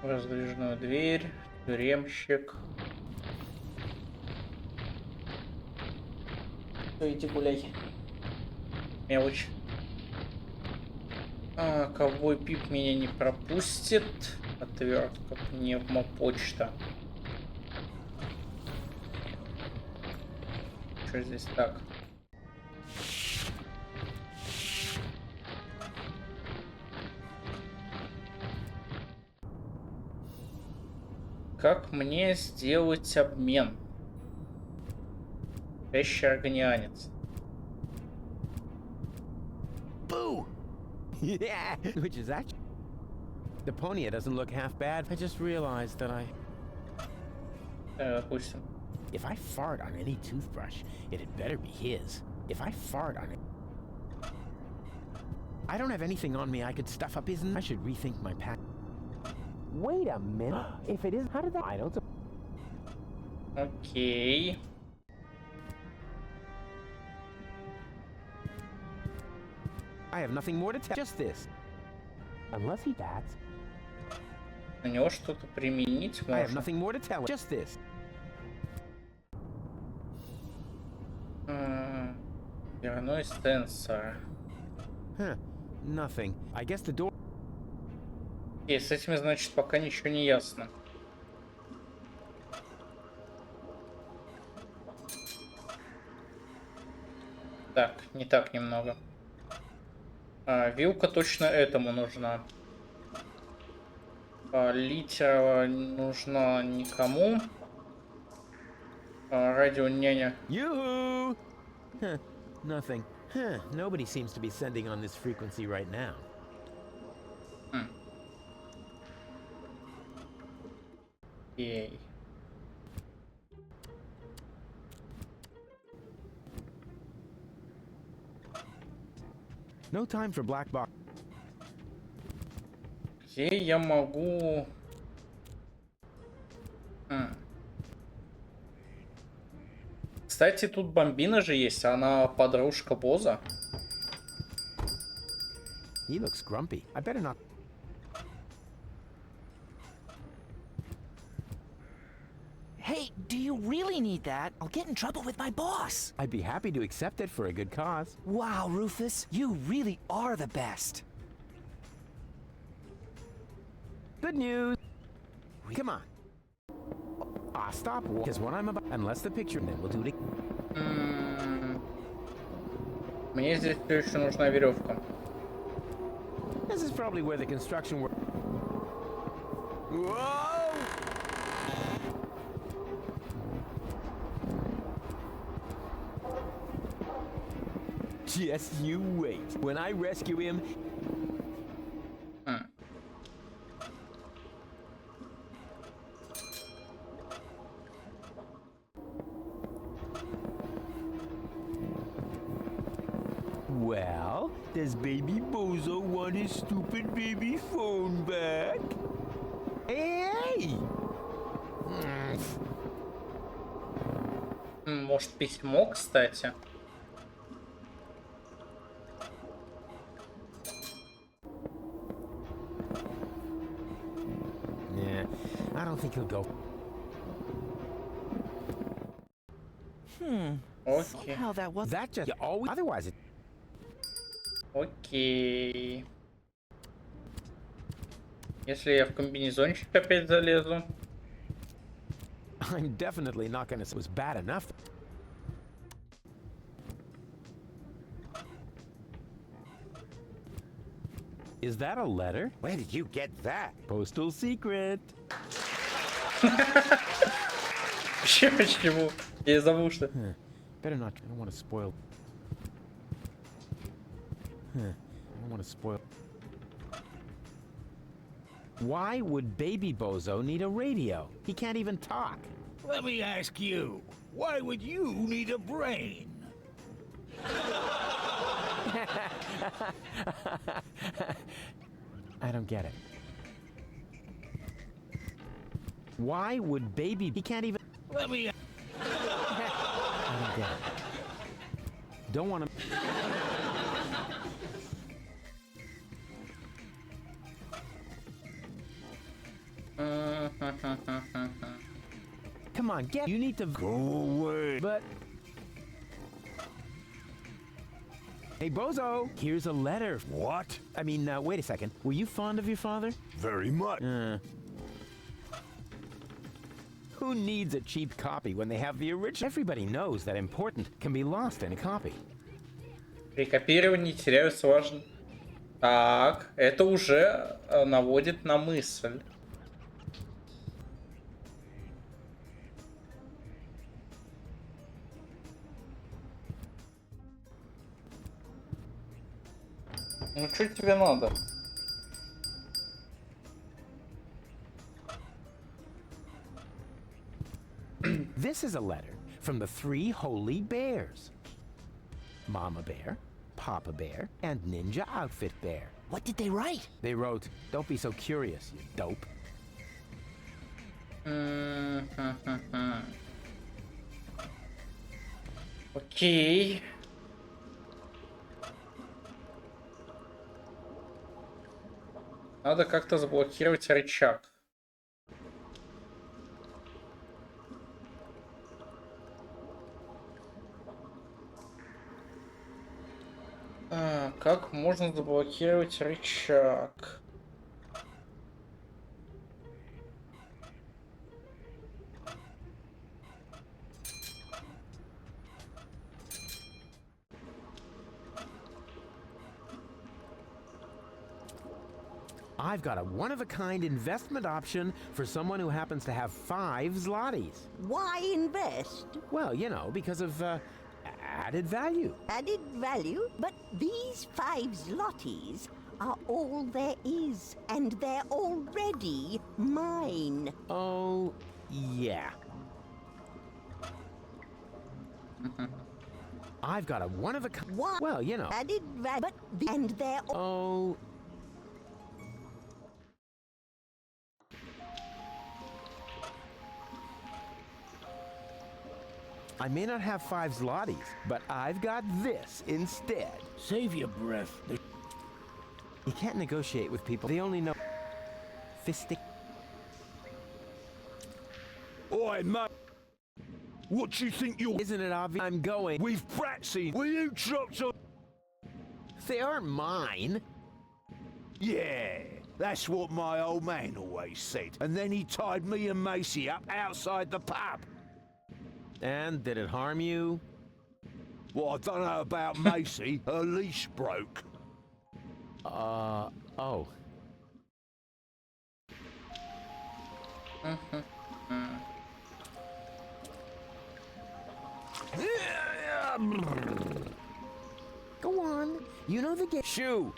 Раздвижную дверь, тюремщик. Иди гуляй. Мелочь. Ковбой Пип меня не пропустит. Отвертка, пневмопочта. Что здесь так? Как мне сделать обмен? Пещер-огнянец. Boo! Yeah, which is actually... Deponia doesn't look half bad. I just realized that I... Допустим. If I fart on any toothbrush, it had better be his. If I fart on it... I don't have anything on me I could stuff up his... I should rethink my pack. Wait a minute. If it is... How did that... I don't... Окей. I have nothing more to tell. Just this. Unless he bats. На него что-то применить I have можно. nothing more to tell. Just this. Дверной сенсор. Huh. Nothing. I guess the door... И с этими, значит, пока ничего не ясно. Так, не так немного. Вилка точно этому нужна. Литера нужна никому. Радио няня. Yoo-hoo! Huh. Nothing. Huh. Nobody seems to be sending on this frequency right now. Окей. No time for black box. Где я могу... Кстати, тут Бомбина же есть, она подружка Боза. He looks grumpy. I better not... Hey, do you really need that? I'll get in trouble with my boss. I'd be happy to accept it for a good cause. Wow, Rufus, you really are the best. Good news. Come on. Stop. Because what I'm about... Unless the picture... Then we'll do it. Мне здесь все еще нужна веревка. This is probably where the construction work... Whoa! Just you wait. When I rescue him... Well, does baby Bozo want his stupid baby phone back? Hey! Может, письмо, кстати. Yeah, I don't think he'll go. Окей. Somehow that was. That just always. Otherwise, it. Окей. Если я в комбинезончик опять залезу. I'm definitely not gonna say it was bad enough. Is that a letter? Where did you get that? Postal secret. Почему? Я забыл, что... Better not. I don't want to spoil. I don't want to spoil. Why would Baby Bozo need a radio? He can't even talk. Let me ask you, why would you need a brain? I don't get it. Why would Baby... He can't even... Let me... I don't get it. Don't want to... Come on, get... You need to... Go away. But... Hey, Bozo! Here's a letter. What? I mean, wait a second. Were you fond of your father? Very much. Who needs a cheap copy when they have the original? Everybody knows that important can be lost in a copy. При копировании теряются важные... Так, это уже наводит на мысль. Ну, что тебе надо? This is a letter from the 3 holy bears. Mama Bear, Papa Bear, and Ninja Outfit Bear. What did they write? They wrote, "Don't be so curious, you dope." Окей. Надо как-то заблокировать рычаг. Как можно заблокировать рычаг? I've got a one-of-a-kind investment option for someone who happens to have 5 zlotys. Why invest? Well, you know, because of added value. Added value? But these 5 zlotys are all there is, and they're already mine. Oh, yeah. I've got a one-of-a-kind... Well, you know... Added value, but and they're... Oh... I may not have 5 zlotys, but I've got this instead. Save your breath. You can't negotiate with people. They only know... Fistic... Oi, mate. What do you think you're... Isn't it obvious I'm going... We've Bratsy. Will you drop some... They aren't mine. Yeah, that's what my old man always said. And then he tied me and Macy up outside the pub. And did it harm you? Well, I don't know about Macy. Her leash broke. Oh. Go on. You know the game. Shoot.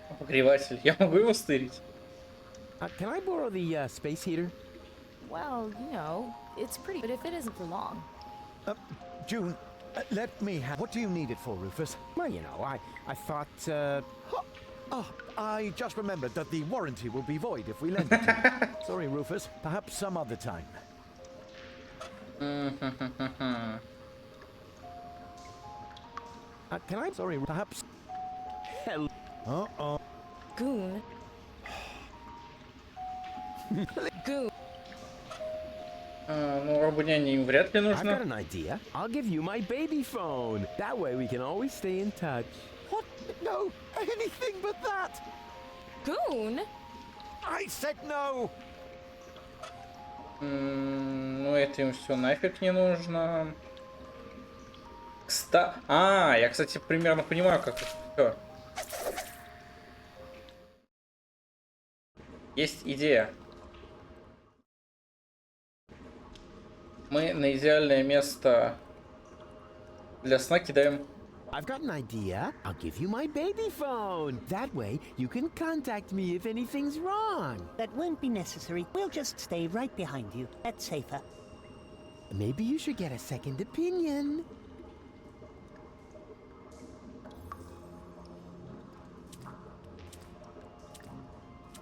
Обогреватель. Я могу его стырить? Can I borrow the space heater? Well, you know, it's pretty, but if it isn't for long. June, let me have... What do you need it for, Rufus? Well, you know, I thought, Oh, I just remembered that the warranty will be void if we lend it to you. Sorry, Rufus. Perhaps some other time. Can I? Sorry, perhaps. Hell. Goon. Goon. Ну, рабыня им вряд ли I've got нужно. an idea. I'll give you my baby phone. That way we can always stay in touch. What? No, anything but that! Goon? I said no! Ну, это им все нафиг не нужно. Я, кстати, примерно понимаю, как это всё. Есть идея. Мы на идеальное место для сна кидаем. I've got an idea. I'll give you my baby phone. That way you can contact me if anything's wrong. That won't be necessary. We'll just stay right behind you. That's safer. Maybe you should get a second opinion.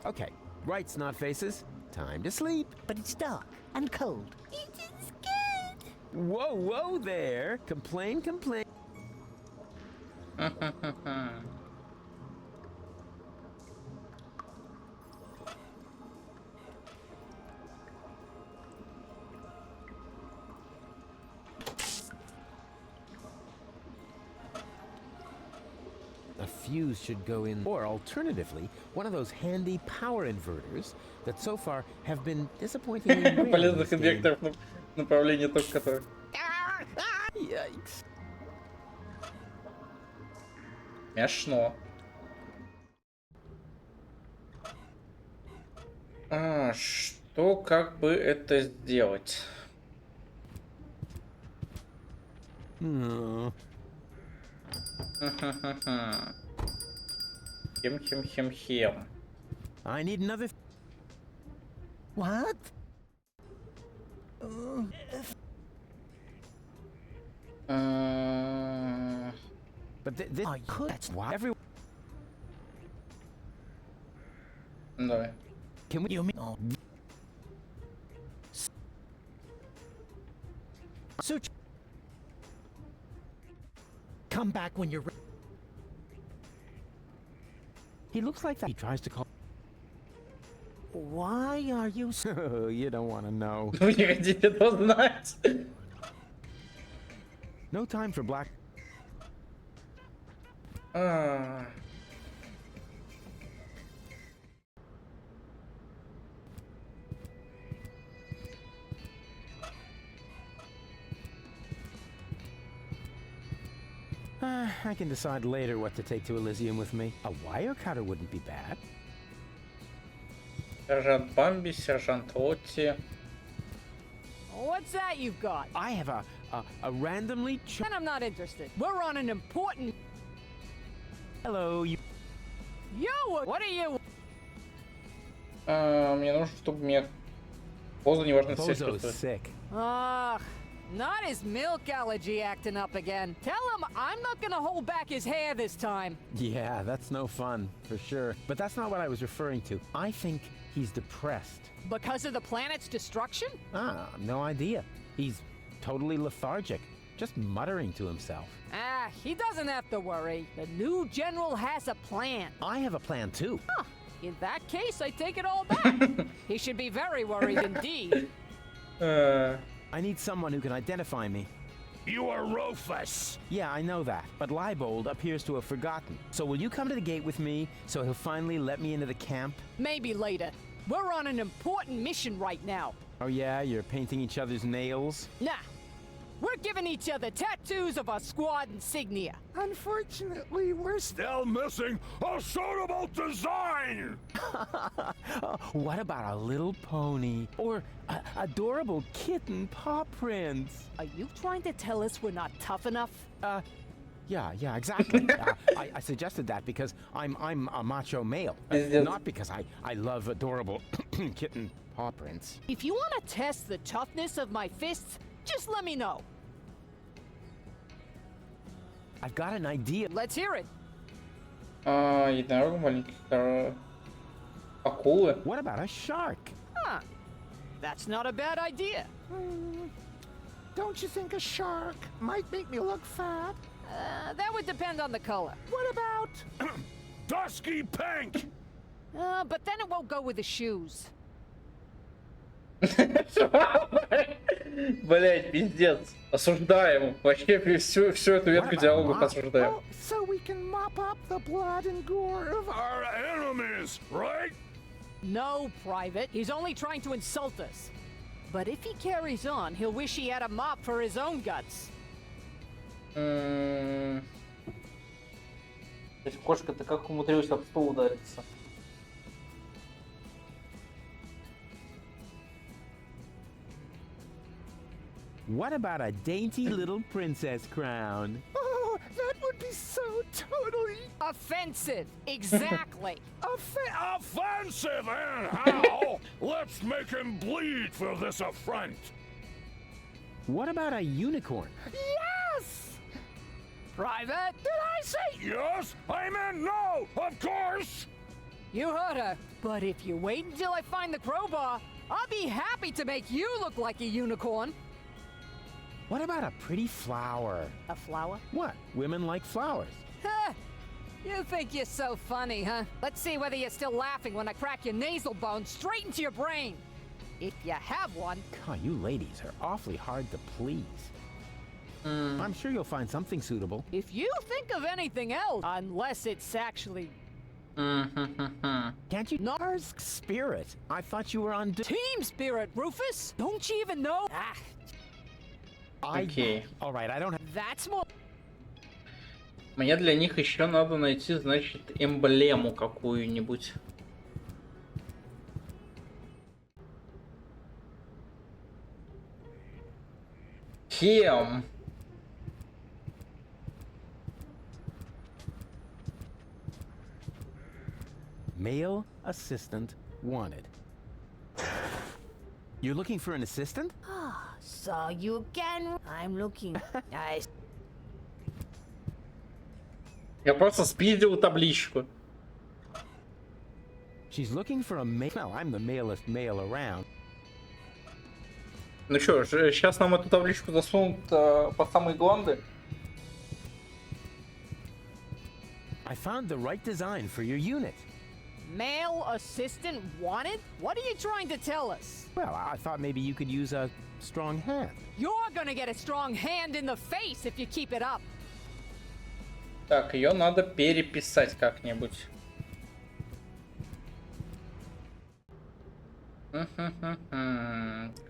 Okay, right, snot faces. Time to sleep. But it's dark and cold. Eaton's scared. Whoa, whoa there. Complain. A fuse should go in, or alternatively, one of those handy power inverters that so far have been disappointingly rare in Полезных this game. инъекторов направления только которые. Yikes. Смешно. Что как бы это сделать? Хем. I need another. What? But this I could. That's why every. Давай. Can we? You mean? Oh. Search. Come back when you're ready. He looks like that. He tries to call. Why are you so... You don't want to know. Вы не хотите это знать. No time for black. I can decide later what to take to Elysium with me. A wire cutter wouldn't be bad. Сержант Бамби, сержант Отти. What's that you've got? I have a randomly And I'm not interested. We're on an important... Hello, you... Yo, what are you... Мне нужно, чтобы мне позу неважно все Bozo's sick. Ugh, not his milk allergy acting up again. Tell him I'm not gonna hold back his hair this time. Yeah, that's no fun, for sure. But that's not what I was referring to. I think he's depressed. Because of the planet's destruction? No idea. He's totally lethargic, just muttering to himself. He doesn't have to worry. The new general has a plan. I have a plan too. Huh. In that case, I take it all back. He should be very worried indeed. I need someone who can identify me. You are Rufus. Yeah, I know that, but Leibold appears to have forgotten. So will you come to the gate with me so he'll finally let me into the camp? Maybe later. We're on an important mission right now. Oh yeah, you're painting each other's nails? Nah. We're giving each other tattoos of our squad insignia. Unfortunately, we're still missing a suitable design. What about a little pony? Or adorable kitten paw prints? Are you trying to tell us we're not tough enough? Yeah, exactly. I suggested that because I'm a macho male, not because I love adorable kitten paw prints. If you want to test the toughness of my fists, just let me know. I've got an idea. Let's hear it. Единорог, маленький акулы. What about a shark? Huh. That's not a bad idea. Don't you think a shark might make me look fat? That would depend on the color. What about Dusky pink! But then it won't go with the shoes. Блять, пиздец. Осуждаем. Вообще всю эту ветку диалогов осуждаем. So we can mop up the blood and gore of Our enemies, right? No, Private. He's only trying to insult us. But if he carries on, he'll wish he had a mop for his own guts. Кошка-то как умудрилась об стол удариться? What about a dainty little princess crown? Oh, that would be so totally offensive. Exactly. Offensive, and how? Let's make him bleed for this affront. What about a unicorn? Yes! Private? Did I say yes? I meant no, of course. You heard her. But if you wait until I find the crowbar, I'll be happy to make you look like a unicorn. What about a pretty flower? A flower? What? Women like flowers. Ha! You think you're so funny, huh? Let's see whether you're still laughing when I crack your nasal bone straight into your brain. If you have one. God, you ladies are awfully hard to please. I'm sure you'll find something suitable. If you think of anything else, unless it's actually... Can't you? Nars Spirit. I thought you were on Team Spirit, Rufus. Don't you even know? Окей. All right, I don't have... That's more... Мне для них еще надо найти, значит, эмблему какую-нибудь. Кем? Male assistant wanted. You're looking for an assistant? So you can... I'm looking... Я просто спиздил табличку. She's looking for a male... No, I'm the malest male around. Ну что, сейчас нам эту табличку засунут по самые гланды. I found the right design for your unit. Male assistant wanted? What are you trying to tell us? Well, I thought maybe you could use a strong hand. You're gonna get a strong hand in the face if you keep it up. Так, ее надо переписать как-нибудь.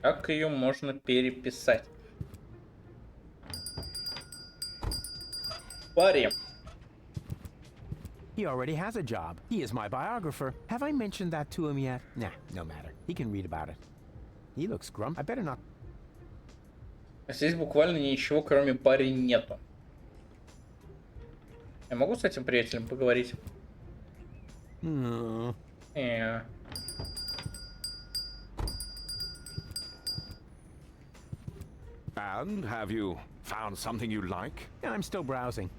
Как ее можно переписать? Парень. He already has a job. He is my biographer. Have I mentioned that to him yet? Nah, no matter. He can read about it. He looks grumpy. I better not. Здесь буквально ничего, кроме парень, нету. Я могу с этим приятелем поговорить? And have you found something you like? I'm still browsing.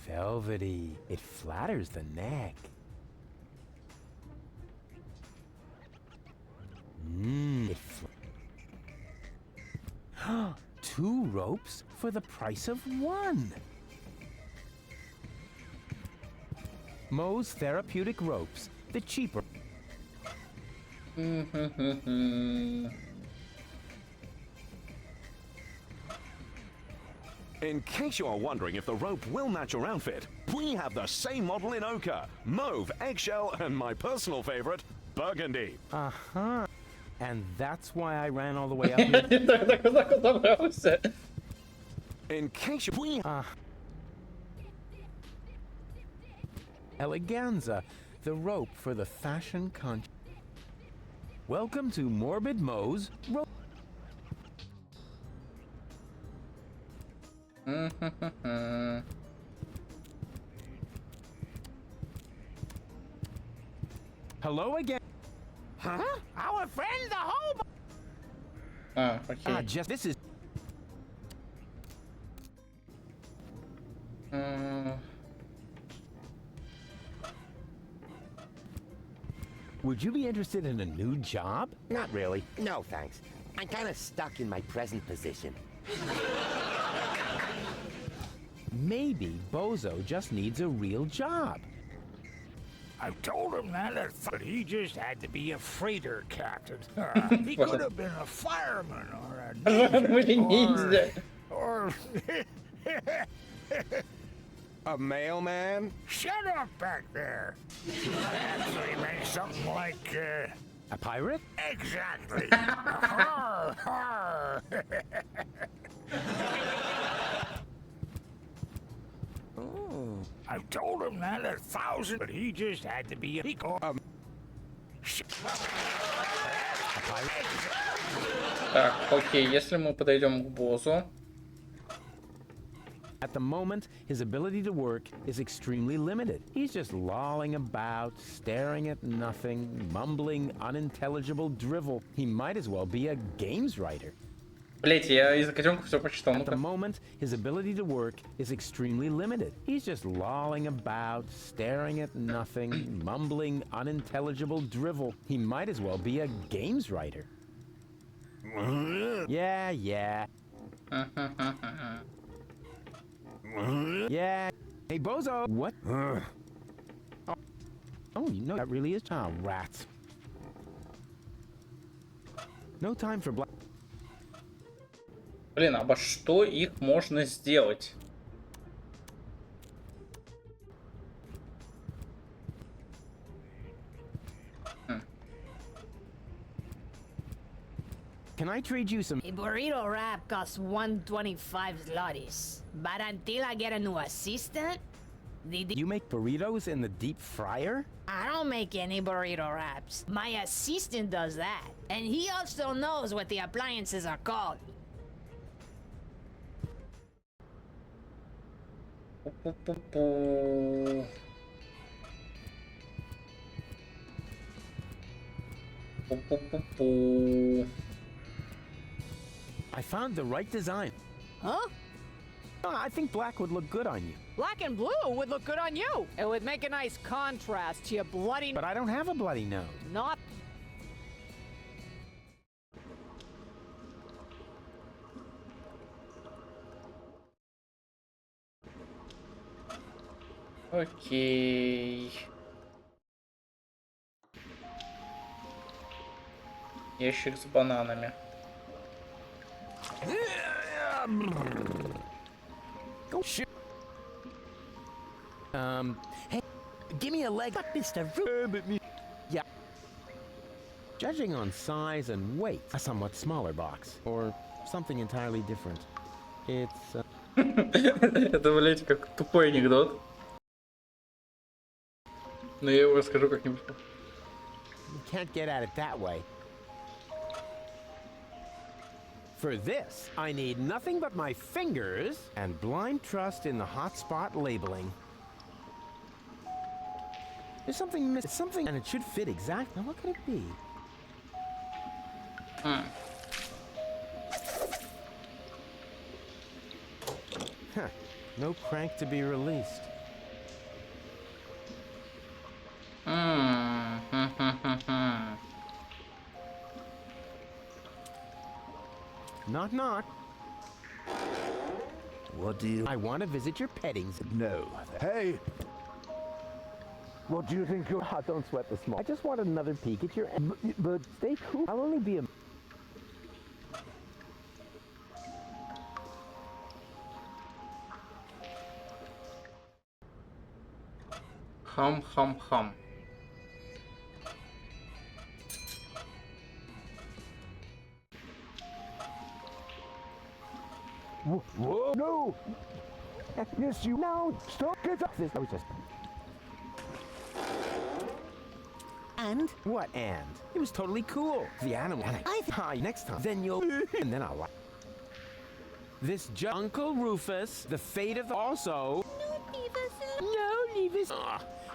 Velvety. It flatters the neck. Two ropes for the price of one. Moe's Therapeutic Ropes, the cheaper. In case you are wondering if the rope will match your outfit, we have the same model in ochre, mauve, eggshell, and my personal favorite, burgundy. Uh-huh. And that's why I ran all the way up here. In case you... Eleganza, the rope for the fashion conscious. Welcome to Morbid Moe's Rope. Hello again. Huh? Our friend the hobo. Okay. Just this is. Would you be interested in a new job? Not really. No, thanks. I'm kind of stuck in my present position. Maybe Bozo just needs a real job. I told him that, but he just had to be a freighter captain. He could have been a fireman or a ninja, or A mailman? Shut up back there. Actually meant something like, A pirate? Exactly. Har, har. I told him that 1,000, but he just had to be a Так, окей, если мы подойдем к боссу. At the moment, his ability to work is extremely limited. He's just lolling about, staring at nothing, mumbling unintelligible drivel. He might as well be a games writer. Блять, я из-за котенка все прочитал. At the moment, his ability to work is extremely limited. He's just lolling about, staring at nothing, mumbling unintelligible drivel. He might as well be a games writer. Yeah. Yeah. Hey, Bozo! What? Oh, you know that really is child rats. No time for black. Блин, обо что их можно сделать? Can I trade you some? A burrito wrap costs 125 zlotys. But until I get a new assistant, You make burritos in the deep fryer? I don't make any burrito wraps. My assistant does that. And he also knows what the appliances are called. I found the right design. Huh? I think black would look good on you. Black and blue would look good on you. It would make a nice contrast to your bloody... But I don't have a bloody nose. Not... Окей. Ящик с бананами. Hey, give me a leg. But Mr. Ru- Yeah. Judging on size and weight, a somewhat smaller box, or something entirely different. It's. Это, блять, как тупой анекдот. Но я его расскажу как-нибудь. You can't get at it that way. For this, I need nothing but my fingers and blind trust in the hotspot labeling. There's something missing. Something, and it should fit exactly. Now, what could it be? Huh. No crank to be released. Knock, knock. What do you... I want to visit your pettings. No. Hey! What do you think you're... don't sweat the small. I just wanted another peek at your... But stay cool. I'll only be a... Хам-хам-хам. Whoa, no! Yes, you... No! Stop! Get off this! I was just... And? What and? It was totally cool. The animal. Hi, next time. Then you'll... and then I'll... This Uncle Rufus, the fate of the... Also... No, Levis.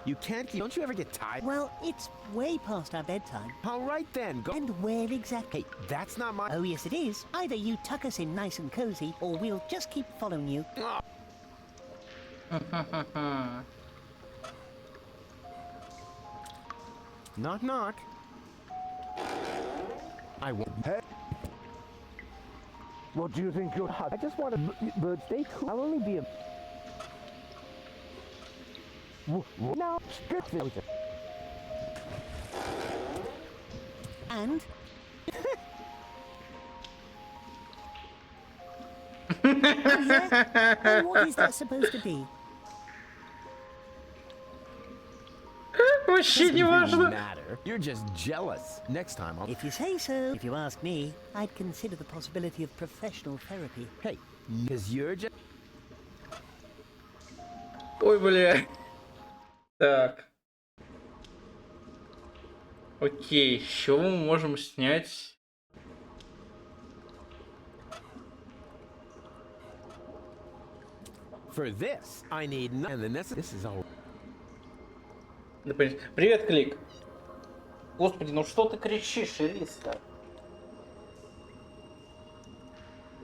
You can't... Don't you ever get tired? Well, it's way past our bedtime. All right, then. Go... And where exactly? Hey, that's not my... Oh, yes, it is. Either you tuck us in nice and cozy, or we'll just keep following you. Knock, knock. I won't. Hey. What do you think you're... I just want to... But stay cool. I'll only be a... No, And? And what is that supposed to be? Doesn't really matter. You're just jealous. Next time I'll... If you say so. If you ask me, I'd consider the possibility of professional therapy. Hey, because you're just... Ой, бля. Так. Окей, с чего мы можем снять? For this, I need... And the necessary... This is all... Привет, Клик. Господи, ну что ты кричишь, Ириска?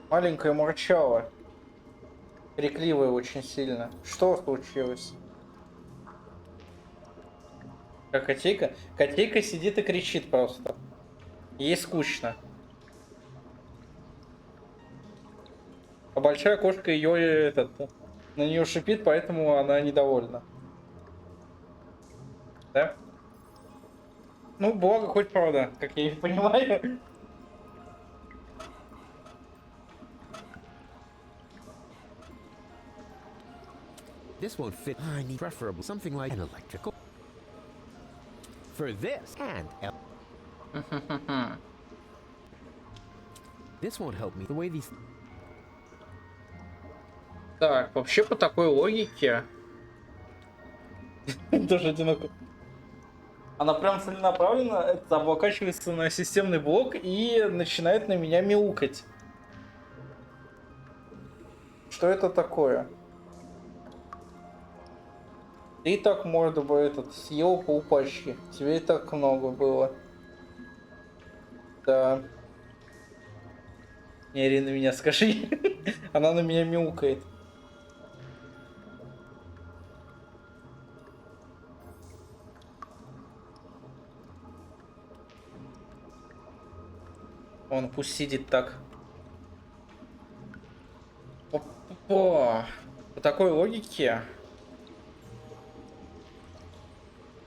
Маленькая мурчала. Крикливая очень сильно. Что случилось? Как котейка? Котейка сидит и кричит просто. Ей скучно. А большая кошка ее на нее шипит, поэтому она недовольна. Да? Ну, благо хоть правда, как я и понимаю. This won't fit. I need preferable something like an electrical. For this and this won't help me. The way these. Так, вообще по такой логике тоже одиноко. Она прям целенаправленно облокачивается на системный блок и начинает на меня мяукать. Что это такое? Ты и так морду бы съел полпачки. Тебе и так много было. Да. Не ори на меня, скажи. Она на меня мяукает. Он пусть сидит так. По такой логике.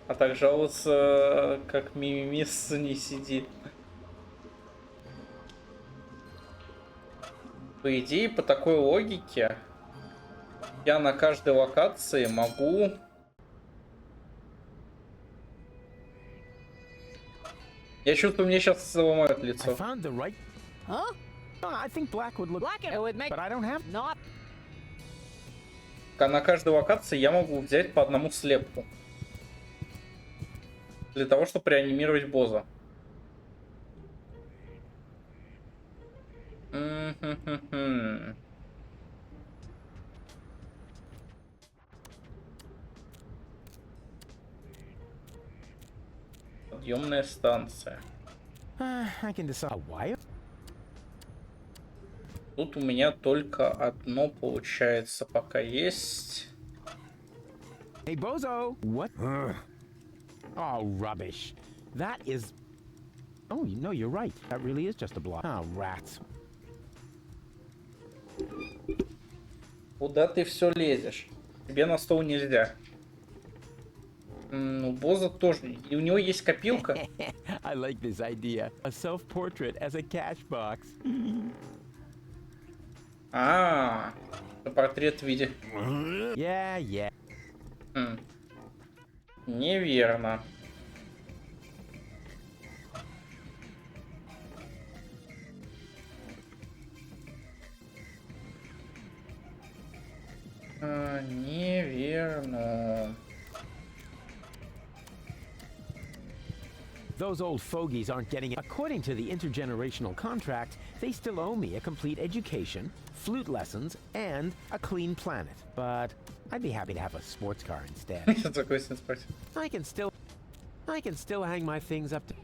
А так жаловаться, как Мимимис не сидит. По идее, по такой логике, я на каждой локации могу... Я чувствую, мне сейчас сломают лицо. На каждой локации я могу взять по одному слепку. Для того, чтобы реанимировать босса. Подъемная станция. Тут у меня только одно получается пока есть. Hey, Bozo! What? Oh, rubbish. That is... Oh, no, you're right. That really is just a block. Oh, rats. Куда ты все лезешь? Тебе на стол нельзя. Ну, Боза тоже. И у него есть копилка. I like this idea. A self-portrait as a cash box. Портрет в виде. Yeah. Неверно. Неверно. Those old fogies aren't getting it. According to the intergenerational contract, they still owe me a complete education, flute lessons, and a clean planet. But I'd be happy to have a sports car instead. I can still hang my things up to...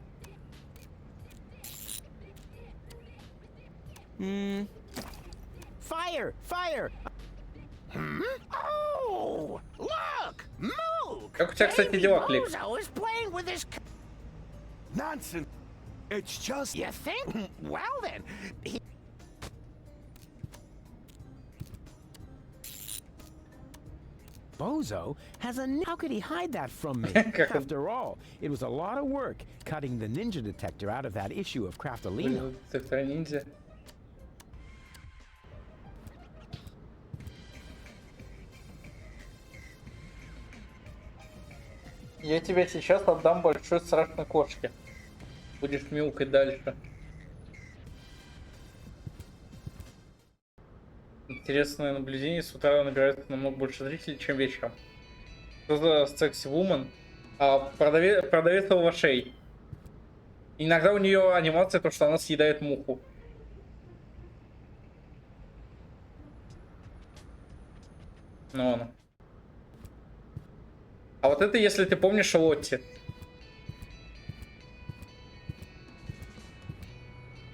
Fire! Oh! Look! Move! Как у тебя, кстати, дела, Клик? Nonsense. It's just... You think? Well then. Bozo has a... How could he hide that from me? After all, it was a lot of work cutting the ninja detector out of that issue of Craftolino. Детектор ниндзя. Я тебя сейчас отдам большой страшной кошке. Будешь мяукать дальше. Интересное наблюдение. С утра набирается намного больше зрителей, чем вечером. Что за секси-вумен? Продавец овощей. Иногда у нее анимация, то что она съедает муху. Ну ладно. А вот это, если ты помнишь, Лотти.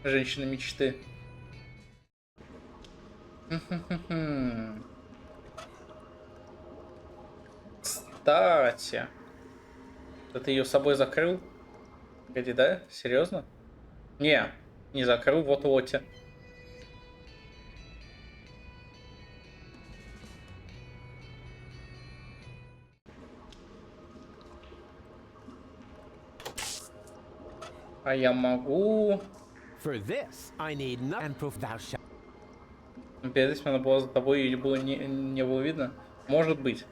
Женщина мечты. Кстати. Ты ее с собой закрыл? Погоди, да? Серьезно? Не закрыл, вот Лотти. А я могу... Перед этим она была за тобой, ее было не было видно? Может быть.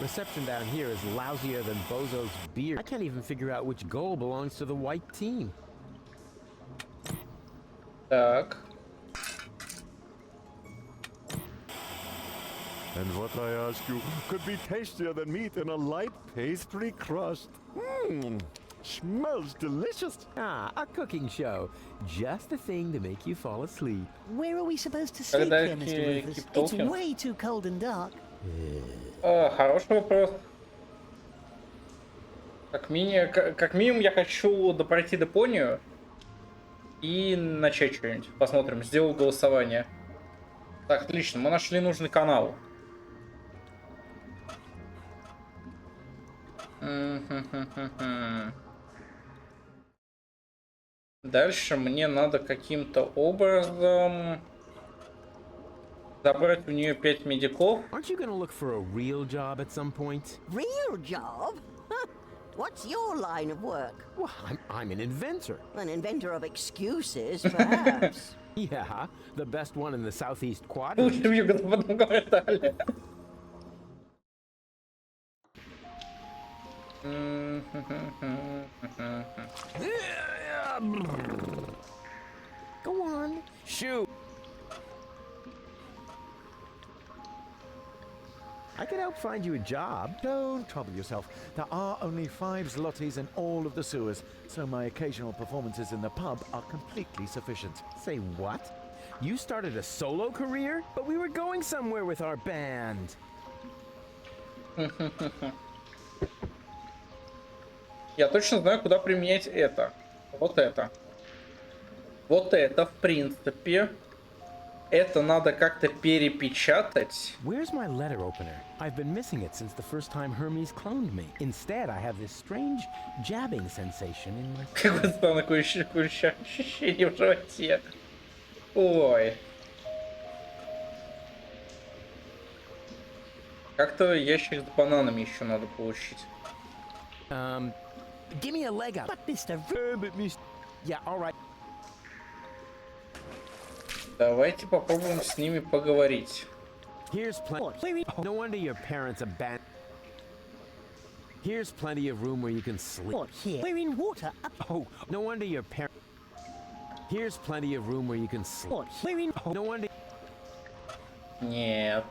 Reception down here is lousier than Bozo's beer. I can't even figure out which goal belongs to the white team. Так. And what I ask you could be tastier than meat in a light pastry crust. Smells delicious. Ah, a cooking show. Just the thing to make you fall asleep. Where are we supposed to sleep here, Mr. Rufus? It's way too cold and dark. Хороший вопрос. Как минимум я хочу пройти Депонию и начать что-нибудь. Посмотрим. Сделаю голосование. Так, отлично. Мы нашли нужный канал. Дальше мне надо каким-то образом забрать у нее 5 медиков. Aren't you gonna look for a real job at some point? Real job? What's your line of work? Well, I'm an inventor. An inventor of excuses, perhaps. Yeah, the best one in the southeast quadrant. Лучше в юго-западном квартале. Go on, shoot. I could help find you a job. Don't trouble yourself. There are only 5 zlotys in all of the sewers, so my occasional performances in the pub are completely sufficient. Say what? You started a solo career? But we were going somewhere with our band. Я точно знаю, куда применять это. Вот это. Вот это, в принципе. Это надо как-то перепечатать. Where's my letter opener? I've been missing it since the first time Hermes cloned me. Instead, I have this strange jabbing sensation in my... Какое странное ощущение в животе. Ой. Как-то ящик с бананами еще надо получить. Give me a leg up. But Mr. Yeah, all right. Давайте попробуем с ними поговорить. Here's plenty. No wonder your parents abandoned. Here's plenty of room where you can sleep. Here. We're in water. Oh, no wonder your parents. Here's plenty of room where you can sleep. We're in. No wonder. Нет.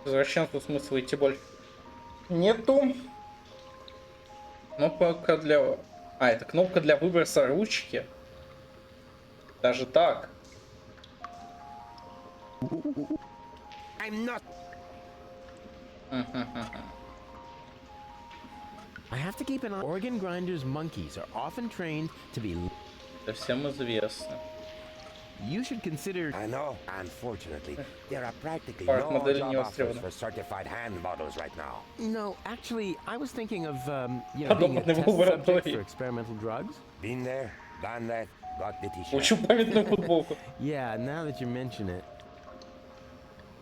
Возвращенцу смысла идти больше нету. Кнопка для... это кнопка для выброса ручки. Даже так. I'm not. I have to keep an eye. Organ grinders monkeys are often trained to be... Это всем известно. You should consider... I know. Unfortunately, there are practically Part no модели job не offers востребованы. for certified hand models right now. No, actually, I was thinking of, you know, being a Подопытный в test subject for лаборатории. experimental drugs. Been there, done that, got the t-shirt. Очень памятную футболку. Yeah, now that you mention it.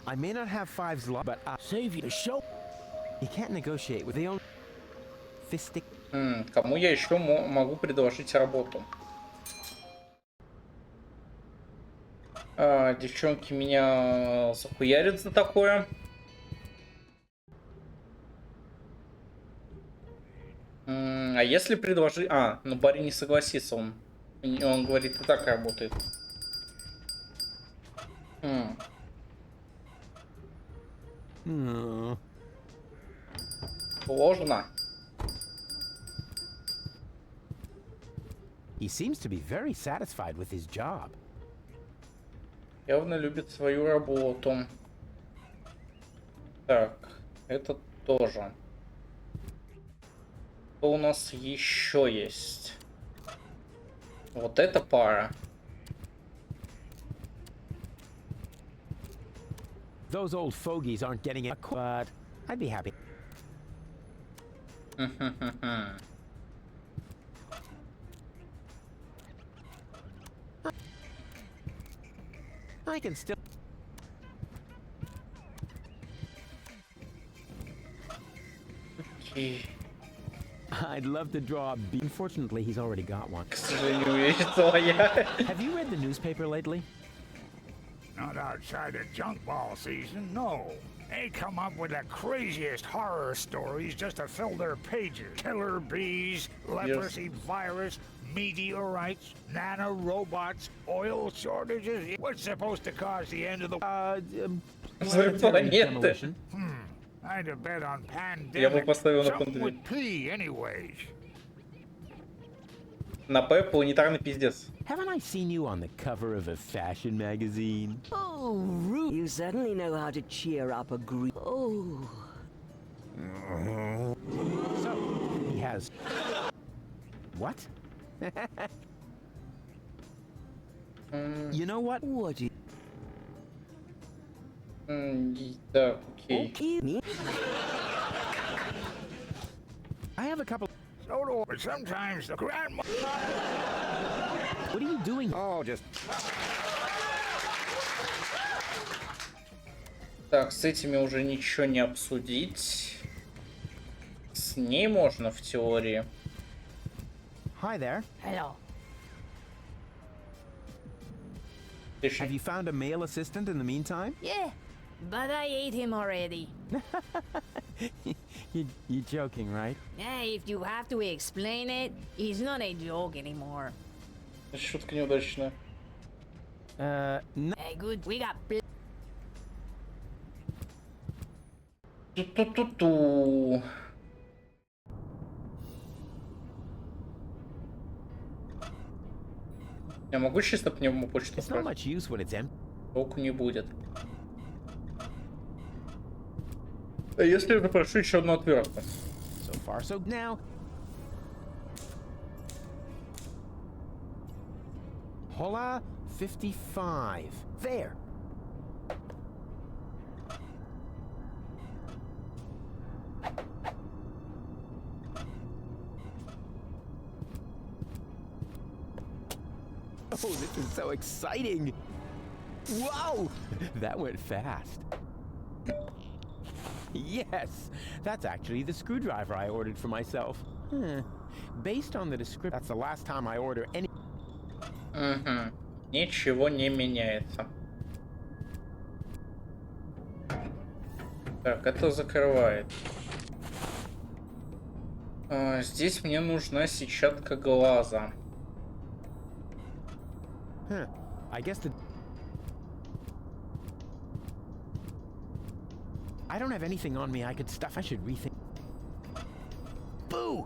I may not have fives, but Save you the show. you can't negotiate with the only fistic. Кому я еще могу предложить работу? Девчонки меня захуярят за такое. А если предложить... ну Барри не согласится, он говорит, и так работает. Сложно. He seems to be very satisfied with his job. Явно любит свою работу. Так, это тоже. Что у нас еще есть? Вот эта пара. Those old fogies aren't getting it, but I'd be happy. I can still... I'd love to draw a bee. Unfortunately, he's already got one. К сожалению, я... Have you read the newspaper lately? Not outside of junk ball season, no. They come up with the craziest horror stories just to fill their pages. Killer bees, leprosy virus, meteorites, nanorobots, oil shortages. What's supposed to cause the end of the... Планеты. I'd have bet on Я бы pandemic. поставил на Something пункт. with P, anyways. На П планетарный пиздец. Haven't I seen you on the cover of a fashion magazine? Oh, Roo. You certainly know how to cheer up a group. Oh. So, he has... What? You know what? What? Да, окей. I have a couple... So do I. Sometimes the grandma... What are you doing? Oh, just... Так, с этими уже ничего не обсудить. С ней можно в теории. Hi there. Hello. Have you found a male assistant in the meantime? Yeah, but I ate him already. You're joking, right? Yeah, if you have to explain it, it's not a joke anymore. Шутка неудачная. No. Hey, good. We got... Ту-ту-ту-ту. Я могу чисто пневмопочту It's not much use when it's empty. Толку не будет. А если я запрошу еще одну отвертку? So far, so now. Hola 55. There. Oh, this is so exciting! Wow! That went fast. Yes! That's actually the screwdriver I ordered for myself. Based on the description, that's the last time I order any... Ничего не меняется. Так, это закрывает. Здесь мне нужна сетчатка глаза. I guess the... I don't have anything on me I could stuff. I should rethink. Boo!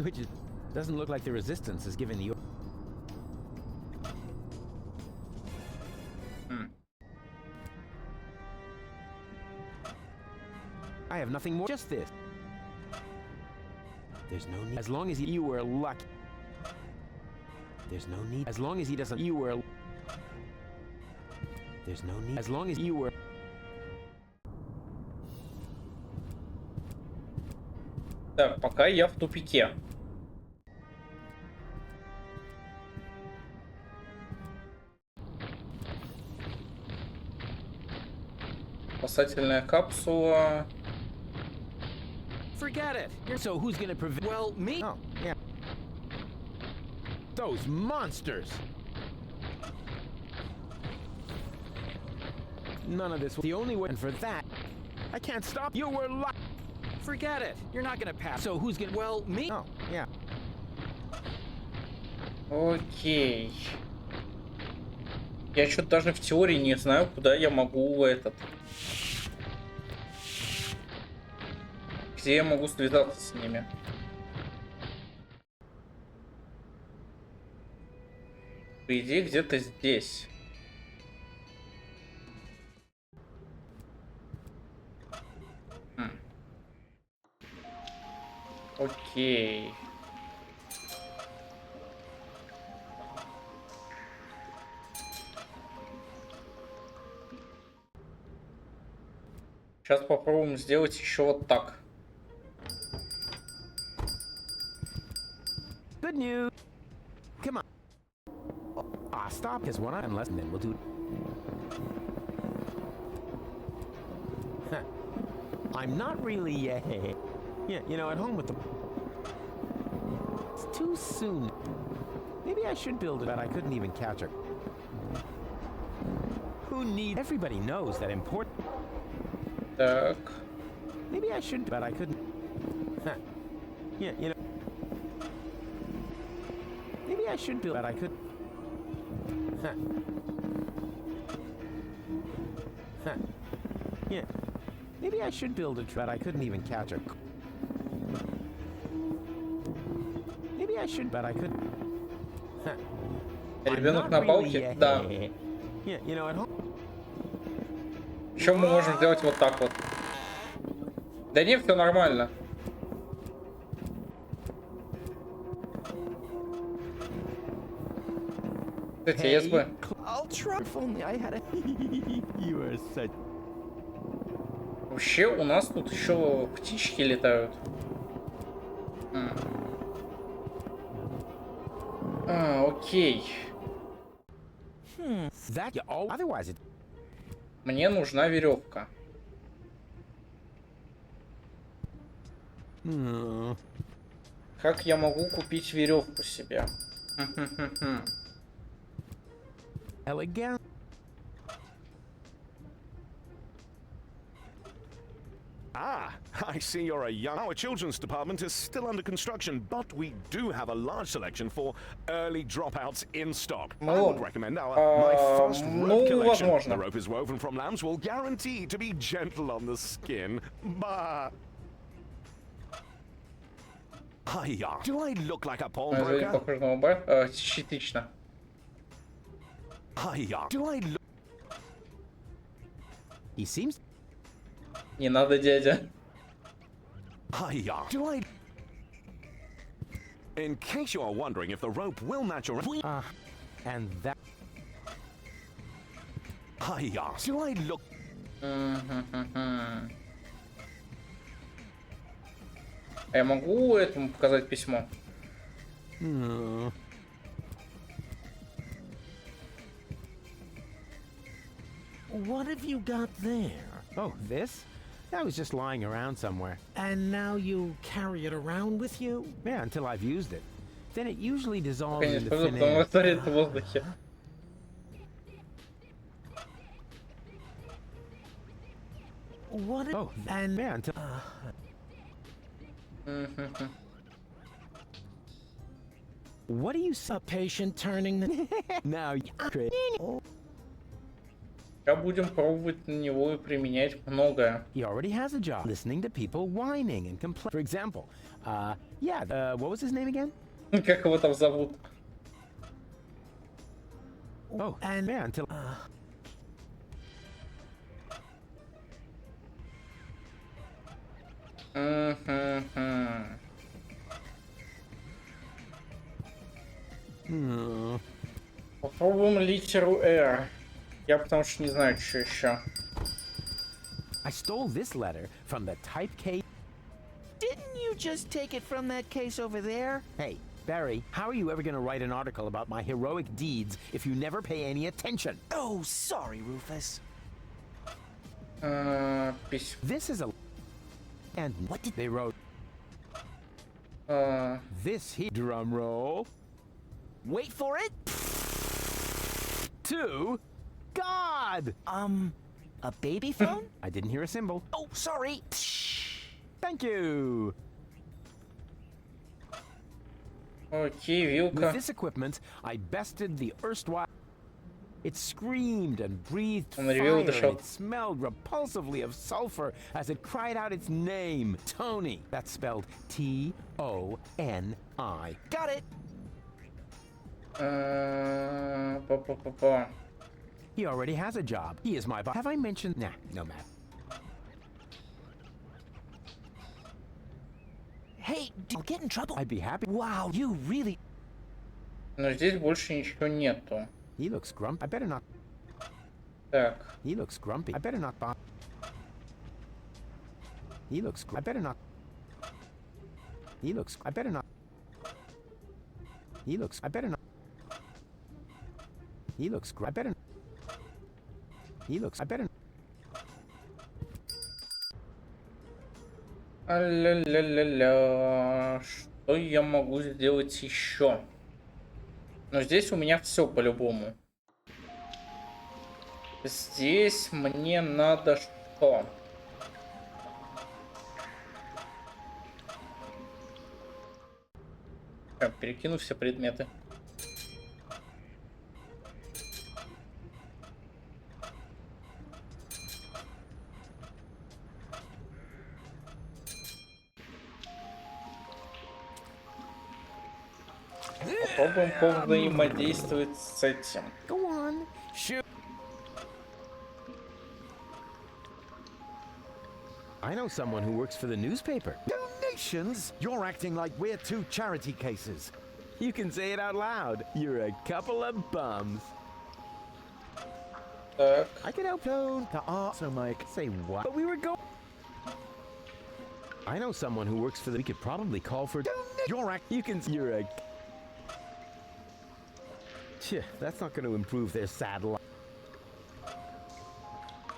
Which is... doesn't look like the resistance is given the... I have nothing more. Just this. There's no need. As long as you were lucky. There's no need. As long as he doesn't. You were. There's no need. As long as you were. Так, пока я в тупике. Спасательная капсула. Forget it. So who's gonna prevent? Well, me. Oh, yeah. Those monsters. None of this. The only way. And for that, I can't stop. You were locked. Forget it. You're not gonna pass. So who's gonna? Well, me. Oh, yeah. Окей. Я что-то даже в теории не знаю, куда я могу где я могу связаться с ними. По идее, где-то здесь. Окей. Сейчас попробуем сделать еще вот так. Good news. Come on. Ah, stop his one unless and then we'll do. Huh. I'm not really yeah, you know, at home with the. It's too soon. Maybe I should build it, but I couldn't even catch her. Who needs? Everybody knows that important. Так. Maybe I should, but I couldn't. Huh. Yeah, you know. Maybe I should build, but I could. Huh. Huh. Yeah. Maybe I should build it, but I couldn't even catch her. Maybe I should, but I couldn't. Huh. Ребенок на палке? Да. Yeah, you know, at home. Еще мы можем сделать вот так вот. Да не, все нормально. Кстати, если бы... Вообще, у нас тут еще птички летают. Окей. Мне нужна веревка. Как я могу купить веревку себе? Elegant. Ah, I see you're a young... Our children's department is still under construction, but we do have a large selection for early dropouts in stock. I would recommend my first rope collection. Возможно. The rope is woven from lambs, will guarantee to be gentle on the skin. Bah. Hiya. Do I look like a pawnbroker? Похоже на лоба. Частично. Hiya. Do I look... He seems... Не надо, дядя. Hiya. Do I... In case you are wondering if the rope will match your... and that... Hiya. Do I look... Я могу этому показать письмо? What have you got there? Oh, this? That was just lying around somewhere. And now you carry it around with you? Yeah, until I've used it. Then it usually dissolves Конечно, into thin потом air. растворится в воздухе. What? Oh, and yeah, until... What do you say? A patient turning the... Now you're Сейчас будем пробовать на него и применять многое. He already has a job listening to people whining and complaining. For example, what was his name again? Как его там зовут? Oh, and yeah, until... Попробуем литеру R. Я потому что не знаю, что еще. I stole this letter from the type case. Didn't you just take it from that case over there? Hey, Barry, how are you ever going to write an article about my heroic deeds if you never pay any attention? Oh, sorry, Rufus. This is a... And what did they wrote? This here... Drum roll. Wait for it. To... God! A baby phone? I didn't hear a symbol. Oh, sorry. Thank you. Окей, вилка. With this equipment, I bested the erstwhile... It screamed and breathed Он fire, ревел и and дышал. it smelled repulsively of sulfur as it cried out its name, Tony. That's spelled T-O-N-I. Got it. Па-па-па-па. He already has a job. He is my boss. Have I mentioned... Nah, no matter. Hey, I'll get in trouble. I'd be happy. Wow, you really... Но здесь больше ничего нету. He looks grumpy. I better not... Так. He looks grumpy. I better not buy... He looks... I better not... He looks... I better not... He looks... I better not... He looks... I better... He looks... I better... А-ля-ля-ля-ля. Что я могу сделать еще? Но здесь у меня все по-любому. Здесь мне надо что? Так, перекину все предметы. Попробуем повзаимодействовать с этим. Go on. Shoot. I know someone who works for the newspaper. Donations? You're acting like we're two charity cases. You can say it out loud. You're a couple of bums. Так. I can help Tone. The art, so Mike. Say what? But we were going... I know someone who works for the... We could probably call for... You're You can... You're a... Tch, that's not going to improve their satellite.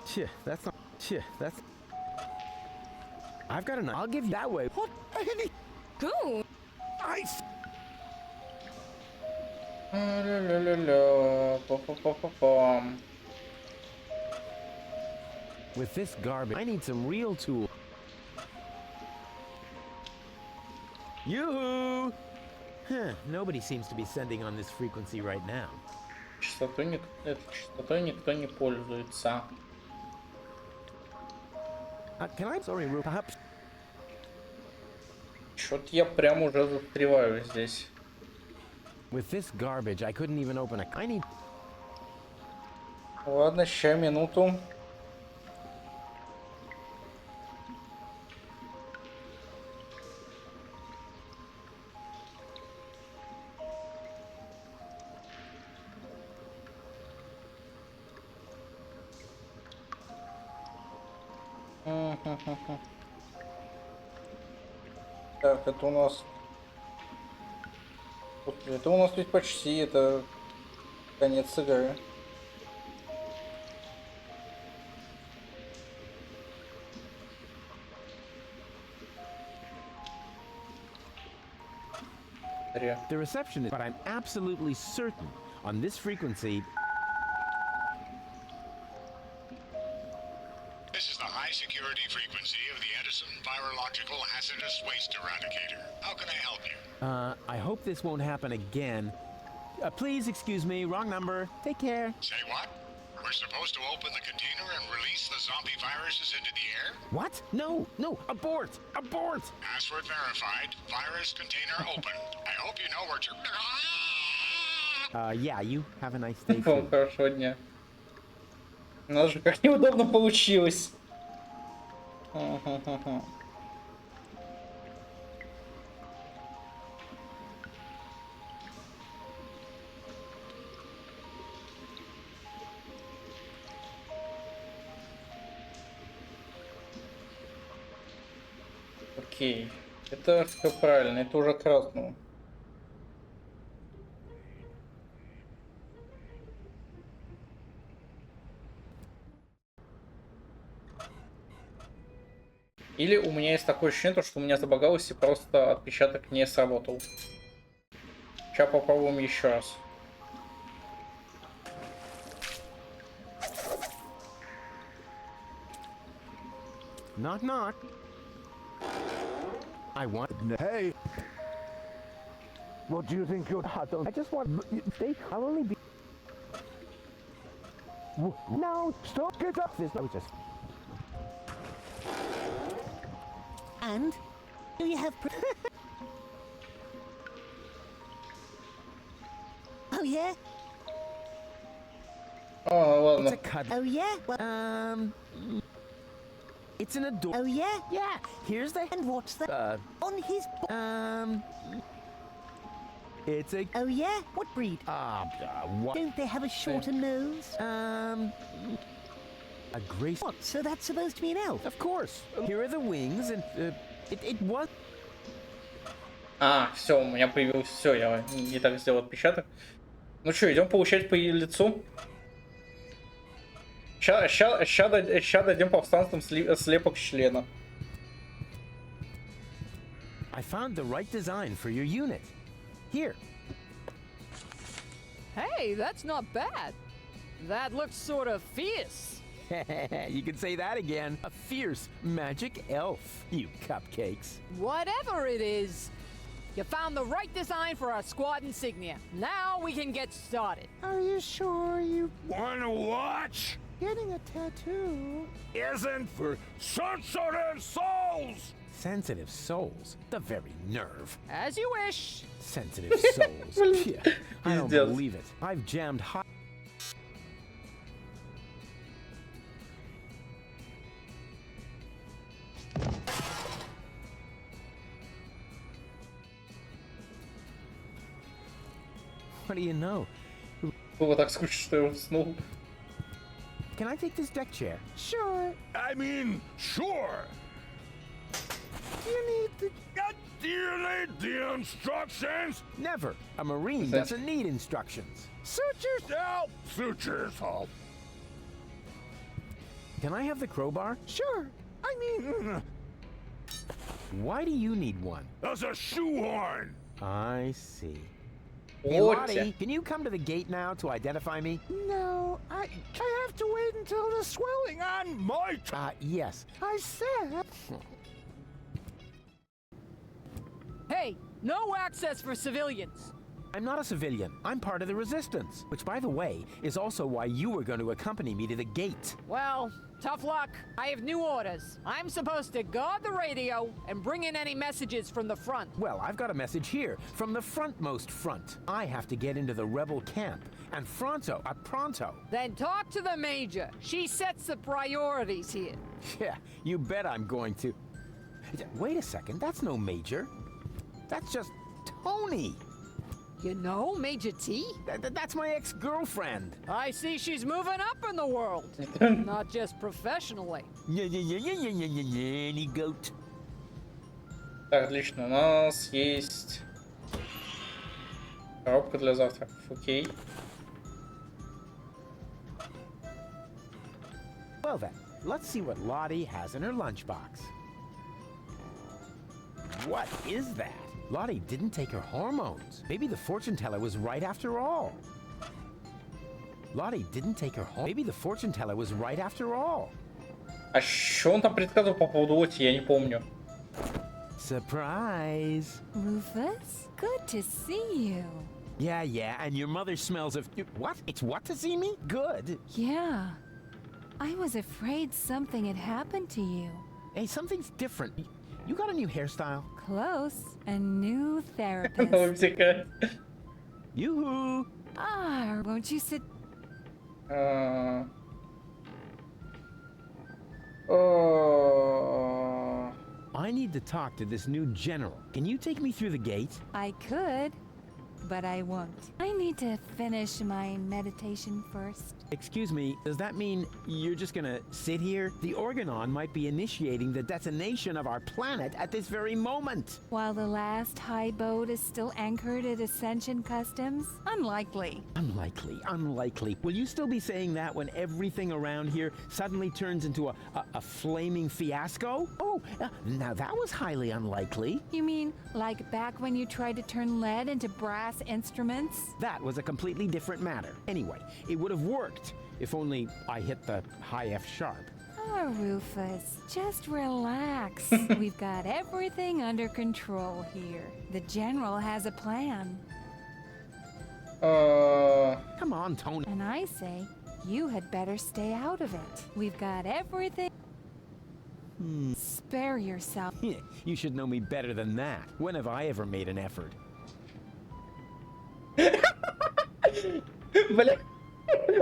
Tch, that's not... Tch, that's... I've got enough. I'll give you that way. What? Any... Who? Ice. Ля-ля-ля-ля. Па-па-па-па-пам. With this garbage, I need some real tools. Yoo-hoo! Huh, nobody seems to be sending on this frequency right now. Частотой никто не пользуется. Can I? Sorry, perhaps. Чё-то я прям уже застреваю здесь. With this garbage, I couldn't even open a... I need... Ладно, ща минуту. Так, это у нас... Это у нас ведь почти, это конец игры. The reception is... But I'm absolutely certain on this frequency... This is the high security frequency of the Edison Virological Hazardous Waste Eradicator. How can I help you? I hope this won't happen again. Please excuse me, wrong number. Take care. Say what? We're supposed to open the container and release the zombie viruses into the air? What? No, no, abort! Abort! Password verified. Virus container open. I hope you know where to... Yeah, you have a nice day. Вам хорошего дня. У нас же как неудобно получилось. Окей. Это все правильно, это уже красному. Или у меня есть такое ощущение, что у меня забагалось и просто отпечаток не сработал. Сейчас попробуем еще раз. Knock, knock. I want. Hey. What do you think you're hot on? I just want steak. I'll only be. No, stop! Get off this. I was just. And do you have? Oh yeah. Oh, ладно. It's a cut. Oh yeah. Well, It's an ador. oh yeah. Yeah. Here's the. And what's that? On his. It's a. Oh yeah. What breed? What? Don't they have a shorter nose? A grace. What? So that's supposed to be an elf? Of course. Here are the wings, and it was. А, все, у меня появился. Все, я не так сделал отпечаток. Ну что, идем получать по лицу. Ща дадим повстанцам слепок члена. I found the right design for your unit. Here. Hey, that's not bad. That looks sort of fierce. You can say that again. A fierce magic elf, you cupcakes. Whatever it is, you found the right design for our squad insignia. Now we can get started. Are you sure you Wanna watch? getting a tattoo? Isn't for sensitive souls! Sensitive souls. The very nerve. As you wish. Sensitive souls. Yeah, I don't Пиздец. believe it. I've jammed hot. What do you know? Было так скучно, что я уснул. Can I take this deck chair? Sure. I mean, sure. You need the. Do you need the instructions? Never. A Marine doesn't need instructions. Suit yourself. Suit yourself. Can I have the crowbar? Sure. I mean. Why do you need one? As a shoehorn. I see. Hey, Вот Lottie, can you come to the gate now to identify me? No, I have to wait until the swelling on My Yes. I said. Hey, no access for civilians. I'm not a civilian. I'm part of the resistance. Which, by the way, is also why you were going to accompany me to the gate. Well, tough luck. I have new orders. I'm supposed to guard the radio and bring in any messages from the front. Well, I've got a message here from the frontmost front. I have to get into the rebel camp. And pronto. Then talk to the major. She sets the priorities here. Yeah, you bet I'm going to. Wait a second, that's no major. That's just Tony. You know Major T? That's my ex-girlfriend. I see she's moving up in the world. Not just professionally. Any goat. Так, отлично. У нас есть коробка для завтраков. Окей. Well then, let's see what Lottie has in her lunchbox. What is that? Lottie didn't take her hormones. Maybe the fortune teller was right after all. Lottie didn't take her hormones. Maybe the fortune teller was right after all. А что он там предсказывал по поводу Оти, я не помню. Surprise! Rufus, good to see you. Yeah, and your mother smells of... What? It's what to see me? Good. Yeah. I was afraid something had happened to you. Hey, something's different. You got a new hairstyle? Close. A new therapist. Новосика. Yoo-hoo! Won't you sit... I need to talk to this new general. Can you take me through the gate? I could, but I won't. I need to finish my meditation first. Excuse me, does that mean you're just gonna sit here? The Organon might be initiating the detonation of our planet at this very moment. While the last high boat is still anchored at Ascension Customs? Unlikely. Unlikely. Will you still be saying that when everything around here suddenly turns into a flaming fiasco? Oh, now that was highly unlikely. You mean like back when you tried to turn lead into brass instruments? That was a completely different matter. Anyway, it would have worked if only I hit the high F sharp. Oh, Rufus, just relax. We've got everything under control here. The General has a plan. Come on, Tony. And I say, you had better stay out of it. We've got everything. Spare yourself. You should know me better than that. When have I ever made an effort? Бля.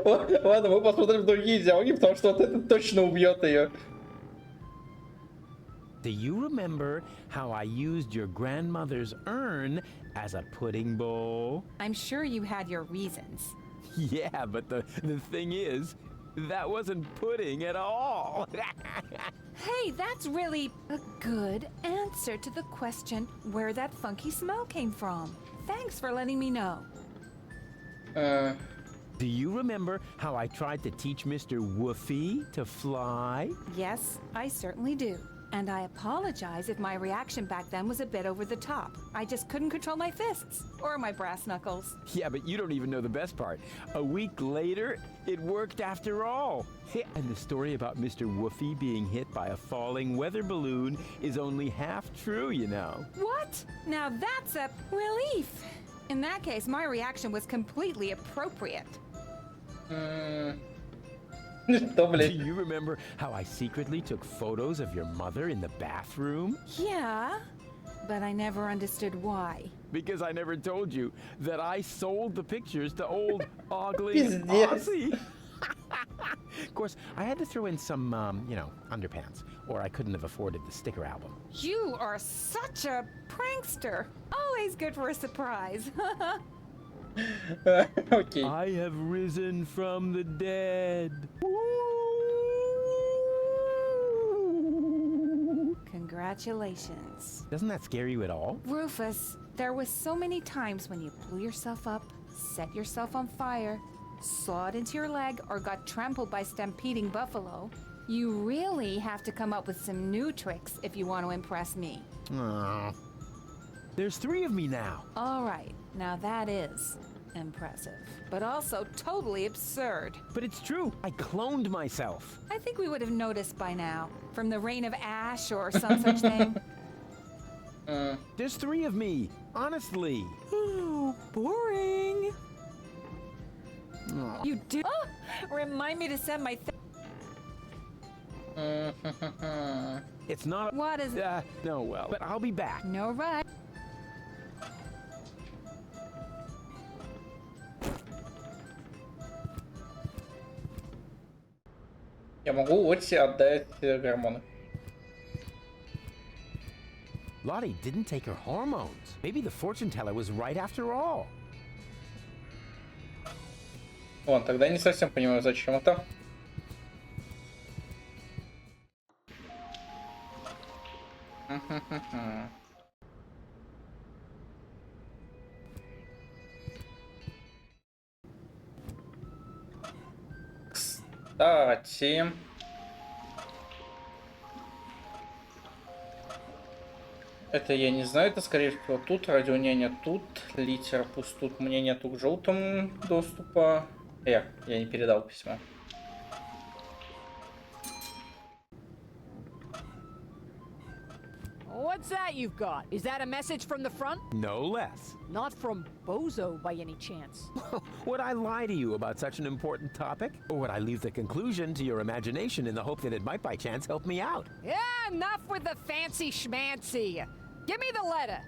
Ладно, мы посмотрим другие диалоги, потому что вот это точно убьет ее. Do you remember how I used your grandmother's urn as a pudding bowl? I'm sure you had your reasons. Yeah, but the thing is, that wasn't pudding at all. Hey, that's really a good answer to the question where that funky smell came from. Thanks for letting me know. Do you remember how I tried to teach Mr. Woofy to fly? Yes, I certainly do. And I apologize if my reaction back then was a bit over the top. I just couldn't control my fists or my brass knuckles. Yeah, but you don't even know the best part. A week later, it worked after all. And the story about Mr. Woofy being hit by a falling weather balloon is only half true, you know. What? Now that's a relief. In that case, my reaction was completely appropriate. Do you remember how I secretly took photos of your mother in the bathroom? Yeah, but I never understood why. Because I never told you that I sold the pictures to old Ogly Пиздец. Ozzy. Of course, I had to throw in some, underpants, or I couldn't have afforded the sticker album. You are such a prankster. Always good for a surprise. Okay. I have risen from the dead. Congratulations. Doesn't that scare you at all? Rufus, there was so many times when you blew yourself up, set yourself on fire, sawed into your leg, or got trampled by stampeding buffalo. You really have to come up with some new tricks if you want to impress me. Aww. There's 3 of me now. All right, now that is impressive, but also totally absurd. But it's true. I cloned myself. I think we would have noticed by now, from the rain of ash or some such thing. There's 3 of me, honestly. Oh, boring. You do. Oh, remind me to send my. It's not. What is? No, well, but I'll be back. No rush. Я могу Отси отдать гормоны. Lottie didn't take her hormones. Maybe the fortune teller was right after all. Вон, тогда не совсем понимаю, зачем это. Кстати... Это я не знаю, это скорее всего тут, радионяня тут, литер пусть тут, мне нету к желтому доступа. Я не передал письмо. What's that you've got? Is that a message from the front? No less. Not from Bozo by any chance. Would I lie to you about such an important topic? Or would I leave the conclusion to your imagination in the hope that it might by chance help me out? Yeah, enough with the fancy schmancy. Give me the letter.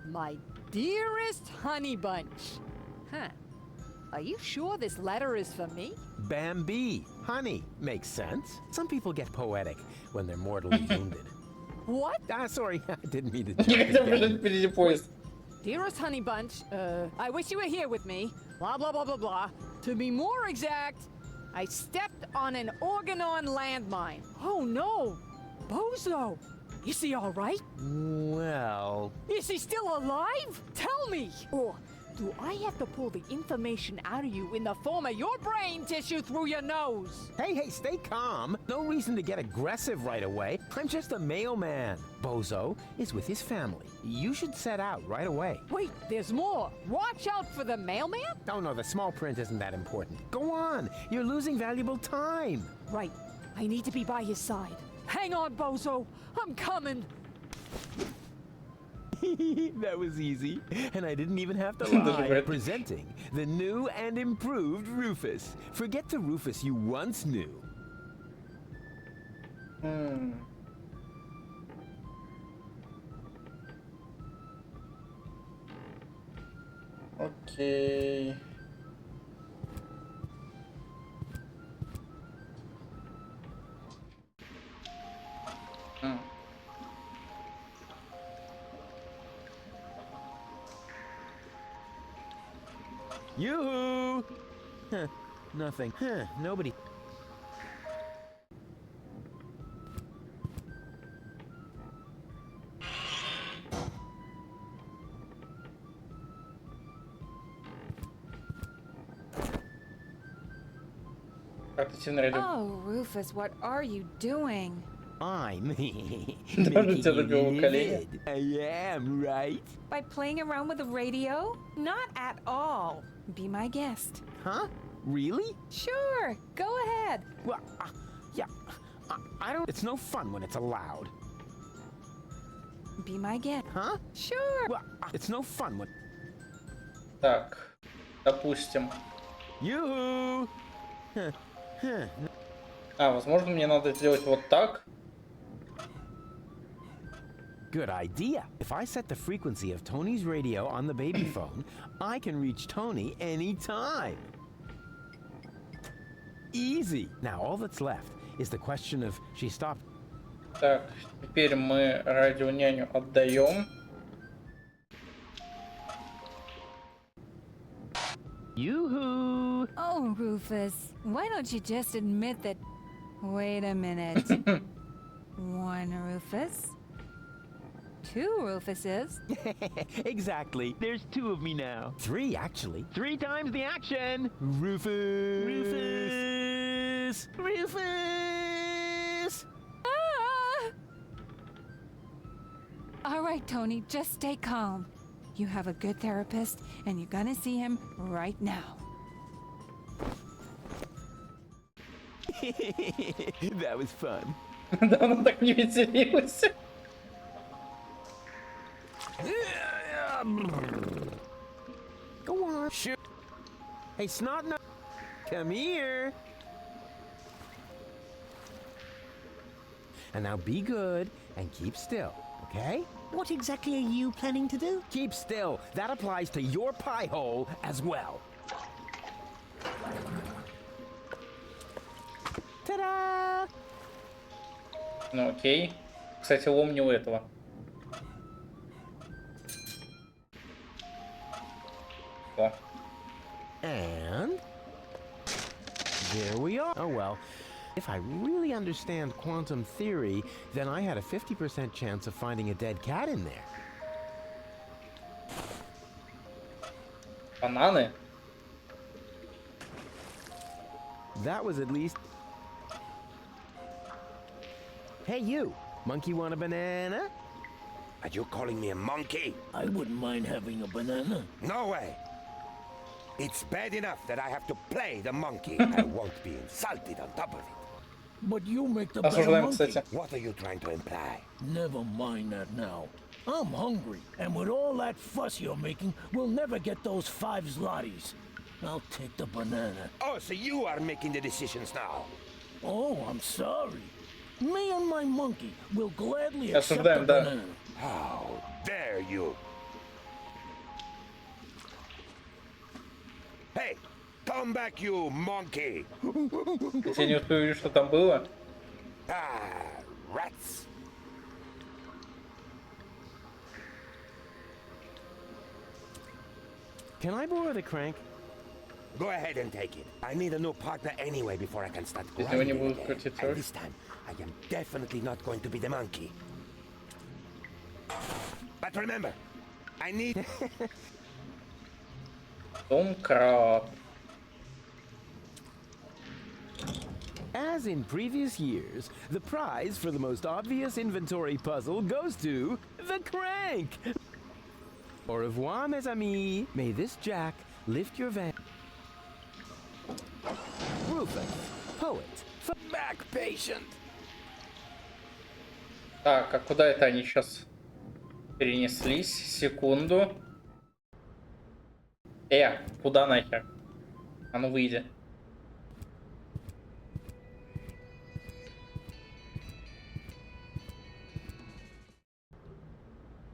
My dearest honey bunch. Huh. Are you sure this letter is for me? Bambi. Honey. Makes sense. Some people get poetic when they're mortally wounded. What? Ah, sorry, I didn't mean to Не jump хотел the бежать gun. впереди поезд. Dearest Honey Bunch, I wish you were here with me. Blah, blah, blah, blah, blah. To be more exact, I stepped on an Organon landmine. Oh no! Bozo! Is he alright? Well... Is he still alive? Tell me! Or do I have to pull the information out of you in the form of your brain tissue through your nose? Hey, stay calm. No reason to get aggressive right away. I'm just a mailman. Bozo is with his family. You should set out right away. Wait, there's more. Watch out for the mailman? Oh, no, the small print isn't that important. Go on. You're losing valuable time. Right. I need to be by his side. Hang on, Bozo. I'm coming. That was easy. And I didn't even have to lie. Presenting the new and improved Rufus. Forget the Rufus you once knew. Окей. Yoo-hoo! Huh, nothing. Huh, nobody. Oh, Rufus, what are you doing? I'm Даже тебя добило колени. I am, right? By playing around with the radio? Not at all. Be my guest. Huh? Really? Sure, go ahead. Well, yeah. I don't... It's no fun when it's allowed. Be my guest. Huh? Sure. Well, it's no fun when... Так, допустим. Yoo-hoo! Возможно, мне надо сделать вот так. Good idea. If I set the frequency of Tony's radio on the baby phone, I can reach Tony anytime. Easy. Now all that's left is the question of she stopped. Так, теперь мы радионяню отдаем. Yoo-hoo! Oh, Rufus, why don't you just admit that... Wait a minute. One Rufus? Two Rufuses? Exactly. There's two of me now. Three, actually. 3 times the action. Rufus! Rufus! Rufus! Ah! All right, Tony, just stay calm. You have a good therapist, and you're gonna see him right now. That was fun. Давно так не веселилась. Go on, shoot. Hey, Snot Nut, come here. And now be good and keep still, okay? What exactly are you planning to do? Keep still. That applies to your pie hole as well. Ta-da! Ну окей. Кстати, лом не у этого. О. And there we are. Oh well. If I really understand quantum theory, then I had a 50% chance of finding a dead cat in there. Бананы? That was at least... Hey, you! Monkey want a banana? Are you calling me a monkey? I wouldn't mind having a banana. No way! It's bad enough that I have to play the monkey. I won't be insulted on top of it. But you make the better Осуждаем, monkey. кстати. What are you trying to imply? Never mind that now. I'm hungry, and with all that fuss you're making, we'll never get those 5 zlotys. I'll take the banana. Oh, so you are making the decisions now? Oh, I'm sorry. Me and my monkey will gladly accept the Осуждаем, да. banana. How dare you? Hey, come back, you monkey! Я не успею увидеть, что там было. Ah, rats. Can I borrow the crank? Go ahead and take it. I need a new partner anyway before I can start Если вы grinding не будете again. крутить And руль. this time, I am definitely not going to be the monkey. But remember, I need... Домкрат. As in previous years, the prize for the most obvious inventory puzzle goes to the crank. Au revoir, mes amis. May this jack lift your van. Rufus, poet, back patient. Так, а куда это они сейчас перенеслись? Секунду. Куда нахер? А ну выйди.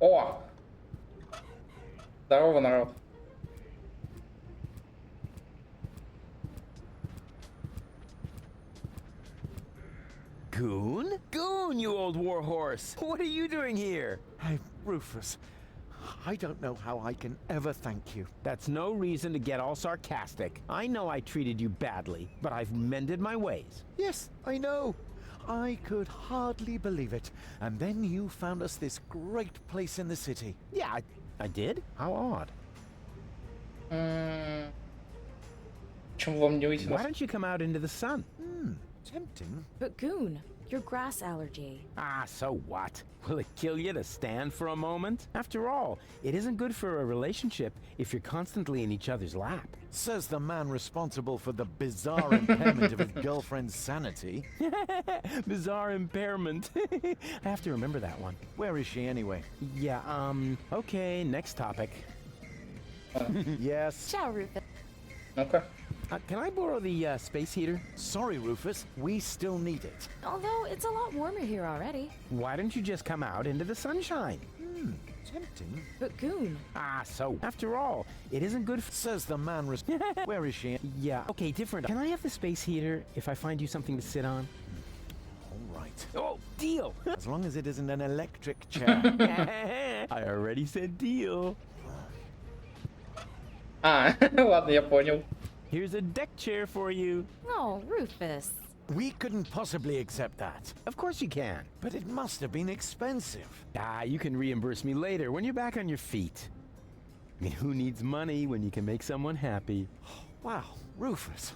О! Здорово, народ. Goon? Goon, you old warhorse. What are you doing here? Hey, Rufus. I don't know how I can ever thank you. That's no reason to get all sarcastic. I know I treated you badly, but I've mended my ways. Yes, I know. I could hardly believe it. And then you found us this great place in the city. Yeah, I did? How odd. Почему вам не выйти? Why don't you come out into the sun? Tempting. But Goon, your grass allergy. Ah, so what? Will it kill you to stand for a moment? After all, it isn't good for a relationship if you're constantly in each other's lap. Says the man responsible for the bizarre impairment of his girlfriend's sanity. Bizarre impairment. I have to remember that one. Where is she anyway? Yeah, okay, next topic. Yes. Ciao, Rufus. Ну-ка. Can I borrow the space heater? Sorry, Rufus. We still need it. Although it's a lot warmer here already. Why don't you just come out into the sunshine? Tempting. But Goon. Ah, so after all, it isn't good for... Says the man Where is she? Yeah, okay, different. Can I have the space heater if I find you something to sit on? All right. Oh, deal! As long as it isn't an electric chair. I already said deal. Ладно, я понял. Here's a deck chair for you. Oh, Rufus. We couldn't possibly accept that. Of course you can. But it must have been expensive. Ah, you can reimburse me later when you're back on your feet. I mean, who needs money when you can make someone happy? Wow, Rufus.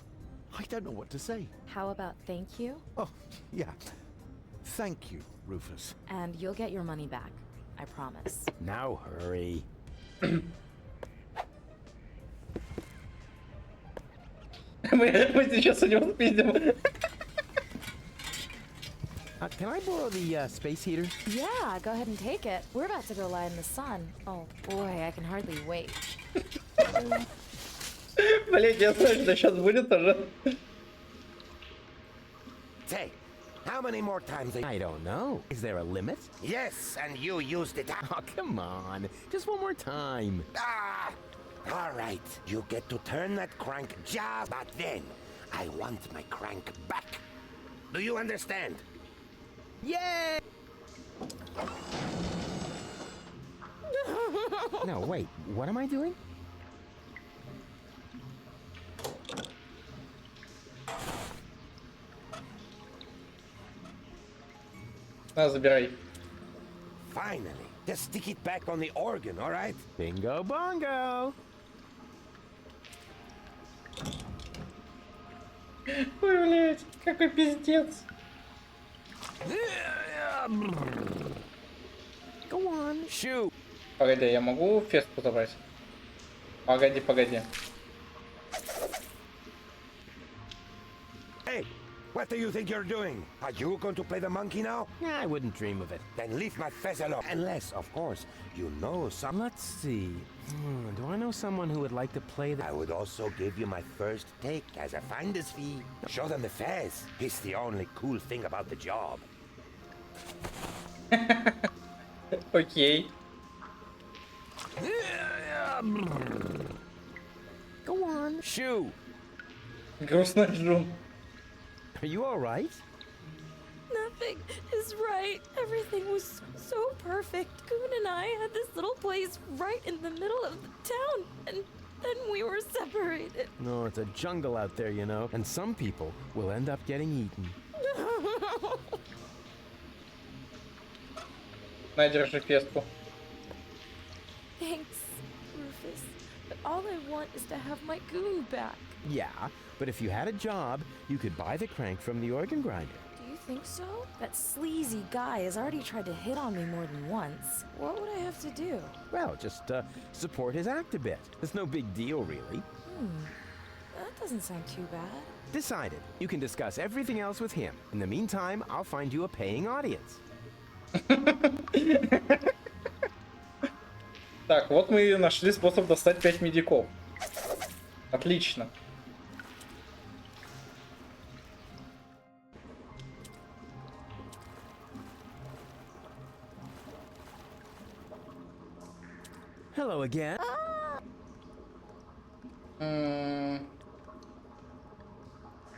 I don't know what to say. How about thank you? Oh, yeah. Thank you, Rufus. And you'll get your money back. I promise. Now hurry. Мы сейчас у него спиздим. Can I borrow the space heater? Yeah, go ahead and take it. We're about to go lie in the sun. Oh boy, I can hardly wait. Блять, я знаю, что сейчас будет уже. Say, how many more times... I don't know. Is there a limit? Yes, and you used it up. Oh, come on. Just one more time. Ah! All right, you get to turn that crank just... But then, I want my crank back. Do you understand? Yay! No, wait. What am I doing? Забирай. Finally. Just stick it back on the organ, all right? Bingo bongo. Ой, блядь, какой пиздец. Go on, shoot. Погоди, я могу фесту забрать? Погоди. Hey, what do you think you're doing? Are you going to play the monkey now? I wouldn't dream of it. Then leave my fez alone. Unless, of course, you know some... Let's see. Do I know someone who would like to play the... I would also give you my first take as a finder's fee. Show them the fez. It's the only cool thing about the job. Окей. Go on, shoot. Грустный Джун. Are you all right? Nothing is right. Everything was so perfect. Goon and I had this little place right in the middle of the town, and Then we were separated. No, it's a jungle out there, you know, and some people will end up getting eaten. На, держи феску. Thanks, Rufus. But all I want is to have my goon back. Yeah, but if you had a job, you could buy the crank from the organ grinder. Do you think so? That sleazy guy has already tried to hit on me more than once. What would I have to do? Well, just support his act a bit. It's no big deal, really. That doesn't sound too bad. Decided. You can discuss everything else with him. In the meantime, I'll find you a paying audience. Так, вот мы нашли способ достать 5 медиков. Отлично. Hello again.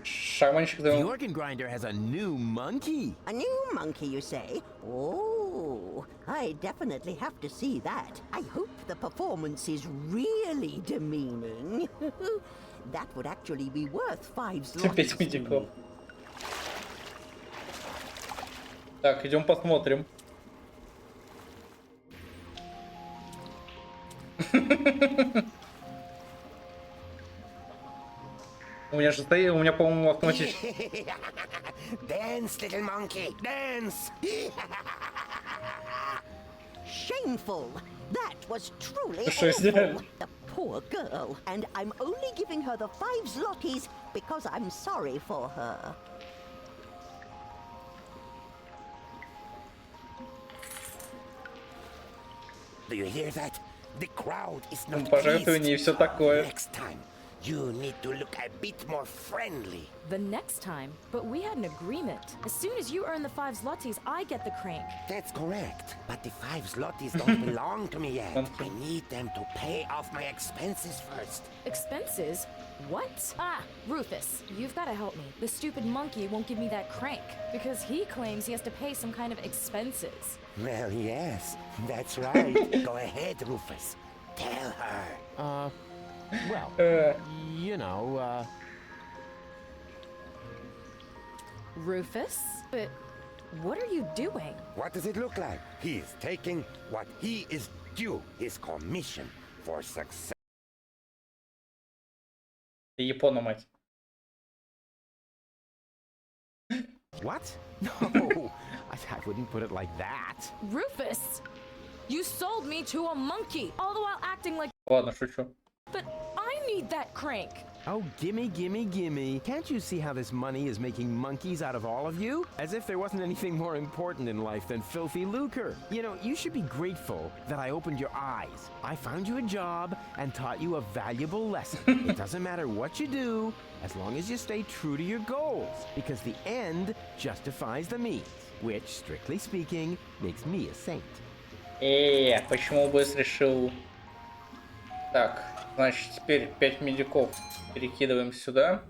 Шарманщик. The organ grinder has a new monkey. A new monkey, you say? Oh, I definitely have to see that. I hope the performance is really demeaning. That would actually be worth 5 5 медиков. Так, идем посмотрим. У меня, по-моему, автоматически. Dance, little monkey, dance! Shameful! That was truly Что awful. сделали? The poor girl. And I'm only giving her the 5 zlotys because I'm sorry for her. Do you hear that? The crowd is not Пожертвования и все такое. Next time, you need to look a bit more friendly. The next time? But we had an agreement. As soon as you earn the 5 zlotys, I get the crank. That's correct. But the 5 zlotys don't belong to me yet. I need them to pay off my expenses first. Expenses? What? Ah, Rufus, you've got to help me. The stupid monkey won't give me that crank because he claims he has to pay some kind of expenses. Well, yes, that's right. Go ahead, Rufus. Tell her. Well, you know, Rufus? But what are you doing? What does it look like? He is taking what he is due, his commission for success. Япона, мать. What? No, I wouldn't put it like that. Rufus! You sold me to a monkey, all the while acting like... Ладно, шучу. But I need that crank. Oh, gimme, gimme, gimme. Can't you see how this money is making monkeys out of all of you? As if there wasn't anything more important in life than filthy lucre. You know, you should be grateful that I opened your eyes. I found you a job and taught you a valuable lesson. It doesn't matter what you do, as long as you stay true to your goals. Because the end justifies the means, which, strictly speaking, makes me a saint. Почему босс решил... Так, значит, теперь 5 медиков перекидываем сюда.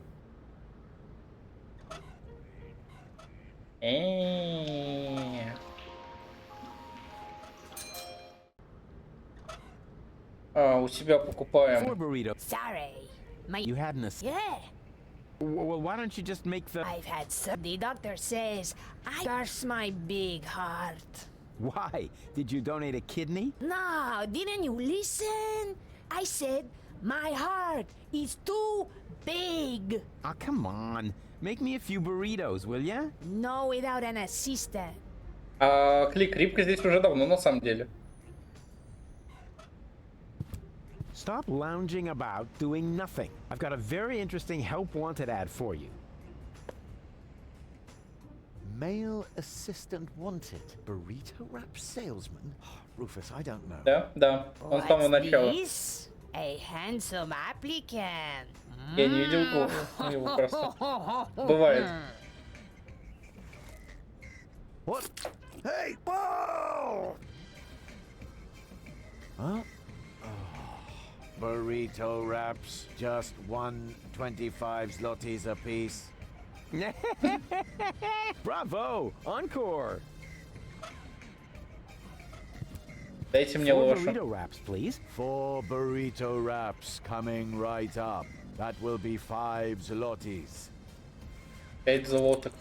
У тебя покупаем. Sorry. You had an Yeah. Well, why don't you just make the... I've had some. The doctor says I curse my big heart. Why? Did you donate a kidney? No, didn't you listen? I said my heart is too big. Oh, come on. Make me a few burritos, will ya? No, without an assistant. Клик, рибка здесь уже давно, на самом деле. Stop lounging about doing nothing. I've got a very interesting help wanted ad for you. Male assistant wanted. Burrito wrap salesman? Rufus, I don't know. Да, он с самого начала. This? A handsome applicant. Я не видел его просто. Бывает. What? Hey, whoa! Huh? Burrito wraps, just 125 zlotys a piece. Bravo! Encore! Дайте мне 4 лошу. burrito wraps, please. 4 burrito wraps coming right up. That will be 5 zlotys. 5 золотых.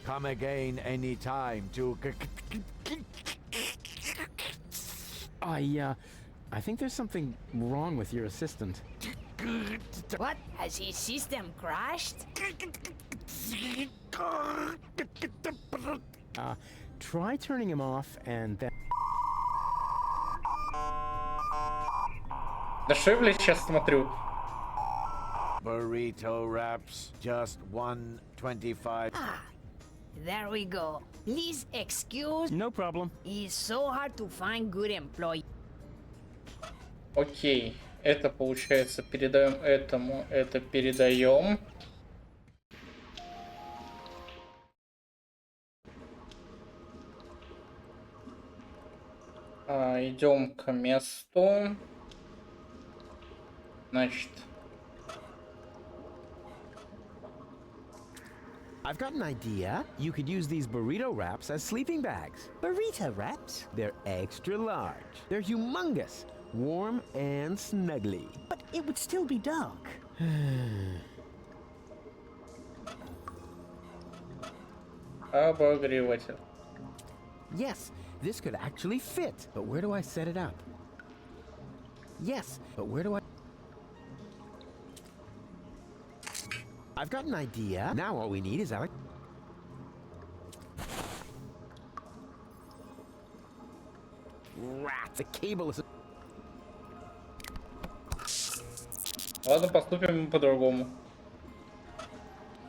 Come again anytime to... I think there's something wrong with your assistant. What? Has his system crashed? Try turning him off and then... Да что я, блядь, сейчас смотрю? Burrito wraps, just 1.25. There we go. Please excuse. No problem. It's so hard to find good employees. Окей. Это, получается, передаем этому. Это передаем. Идем к месту. Значит. I've got an idea. You could use these burrito wraps as sleeping bags. Burrito wraps? They're extra large. They're humongous, warm and snuggly. But it would still be dark. Обогреватель. Yes, this could actually fit. But where do I set it up? Yes, but where do I... I've got an idea. Now all we need is Alex. Rat, the cable is... Ладно, поступим по-другому.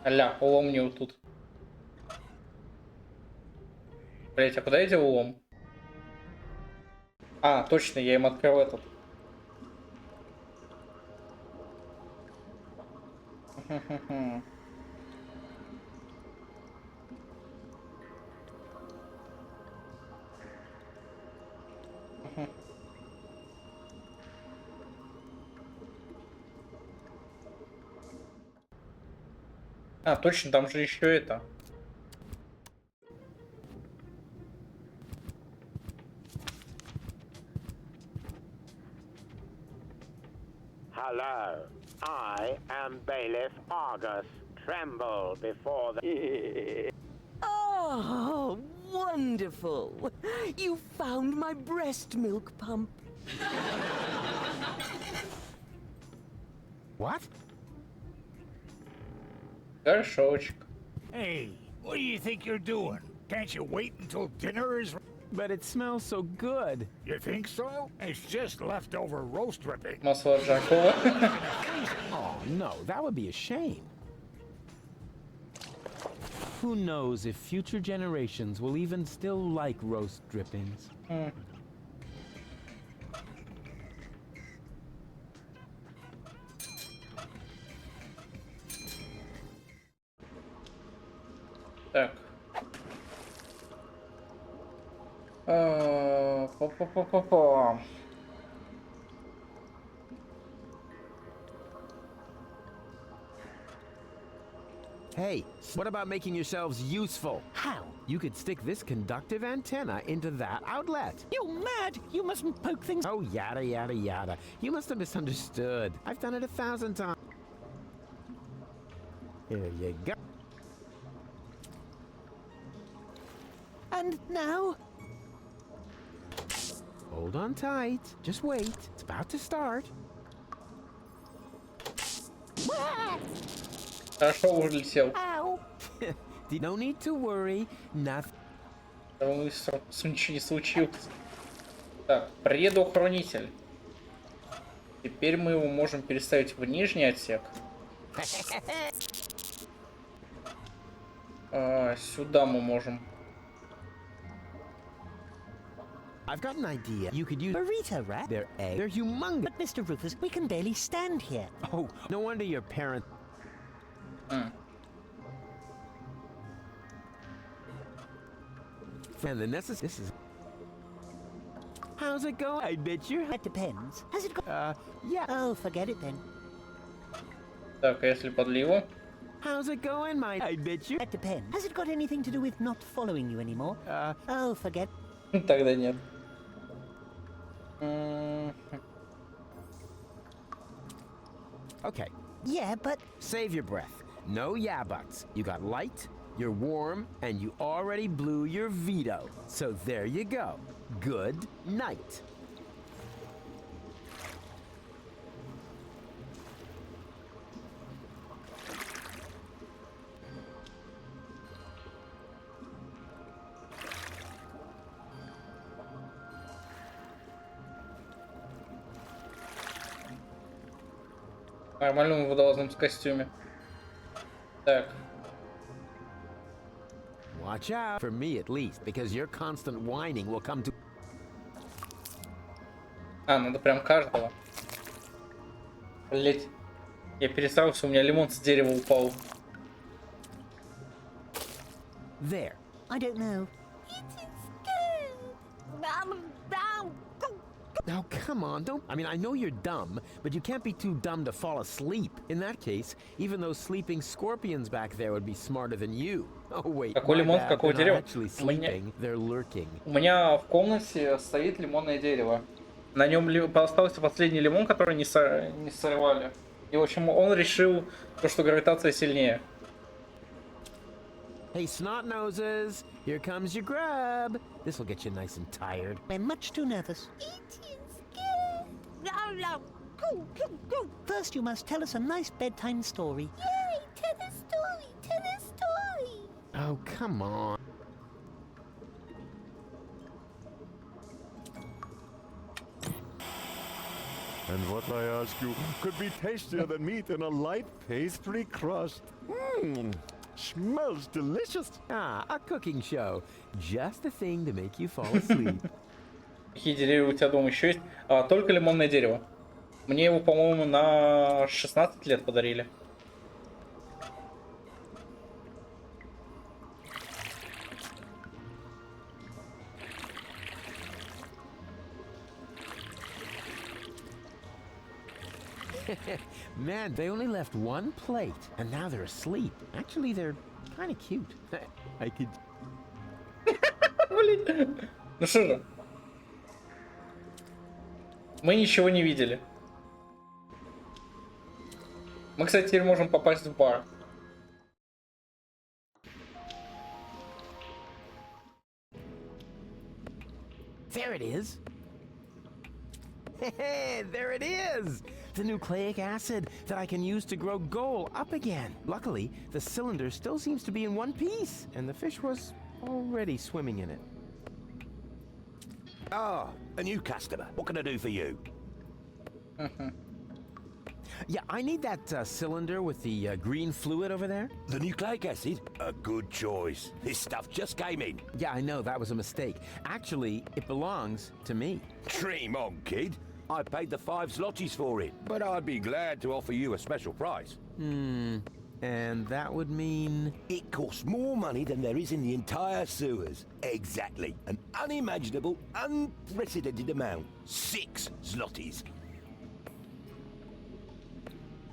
Аля, улом не вот тут. Блять, а куда я делал улом? А, точно, я им открыл этот. А, точно, там же еще это. Hello, I am Bailiff Argus. Tremble before the... Oh, wonderful. You found my breast milk pump. What? Горшочек. Hey, what do you think you're doing? Can't you wait until dinner is... But it smells so good. You think so? It's just leftover roast dripping. Масло ржаковое. Oh, no, that would be a shame. Who knows if future generations will even still like roast drippings? Так. По-по-по-по-по. Hey, what about making yourselves useful? How? You could stick this conductive antenna into that outlet. You're mad! You mustn't poke things. Oh, yada, yada, yada. You must have misunderstood. I've done it 1,000 times. Here you go. And now? Hold on tight. Just wait. It's about to start. Хорошо улетел. Ow! No need to worry. Nothing. Ничего не случилось. Так, предохранитель. Теперь мы его можем переставить в нижний отсек. Сюда мы можем. I've got an idea. You could use Burrito wrap? They're humongous. But Mr. Rufus, we can barely stand here. Oh, no wonder your parents. And the necessary. This is. How's it going? I bet you. That depends. Has it got? Yeah. Oh, forget it then. Так, а если подливу? How's it going, my? I bet you. That depends. Has it got anything to do with not following you anymore? Oh, forget. Тогда нет. Okay. Yeah, but... Save your breath. No yeah buts. You got light, you're warm, and you already blew your veto. So there you go. Good night. В нормальном водолазном костюме. Так. Watch out, for me at least, because your constant whining will come to... А, надо прям каждого. Блять. Я перестарался, у меня лимон с дерева упал. There. I don't know. Now, come on, don't... I mean, I know you're dumb, but you can't be too dumb to fall asleep. In that case, even those sleeping scorpions back there would be smarter than you. Oh, wait. Какой лимон, с какого дерева? Actually sleeping, they're lurking. У меня в комнате стоит лимонное дерево. На нем остался последний лимон, который не сорвали. И, в общем, он решил, что гравитация сильнее. Hey, snot noses, here comes your grub. This will get you nice and tired. We're much too nervous. No. Go. First, you must tell us a nice bedtime story. Yay! Tell a story. Oh, come on. And what, I ask you, could be tastier than meat in a light pastry crust? Mmm, smells delicious. Ah, a cooking show. Just the thing to make you fall asleep. Какие деревья у тебя дома еще есть? Только лимонное дерево. Мне его, по-моему, на 16 лет подарили. Man, they only left one plate, and now they're asleep. Actually, they're kind of cute. I could... Блин. Ну что же? Мы ничего не видели. Мы, кстати, теперь можем попасть в бар. There it is. There it is! The nucleic acid that I can use to grow gold up again. Luckily, the cylinder still seems to be in one piece, and the fish was already swimming in it. Ah, a new customer. What can I do for you? Yeah, I need that cylinder with the green fluid over there. The nucleic acid? A good choice. This stuff just came in. Yeah, I know, that was a mistake. Actually, it belongs to me. Dream on, kid. I paid the 5 zlotys for it, but I'd be glad to offer you a special price. And that would mean... It costs more money than there is in the entire sewers. Exactly. An unimaginable, unprecedented amount. 6 zlotys.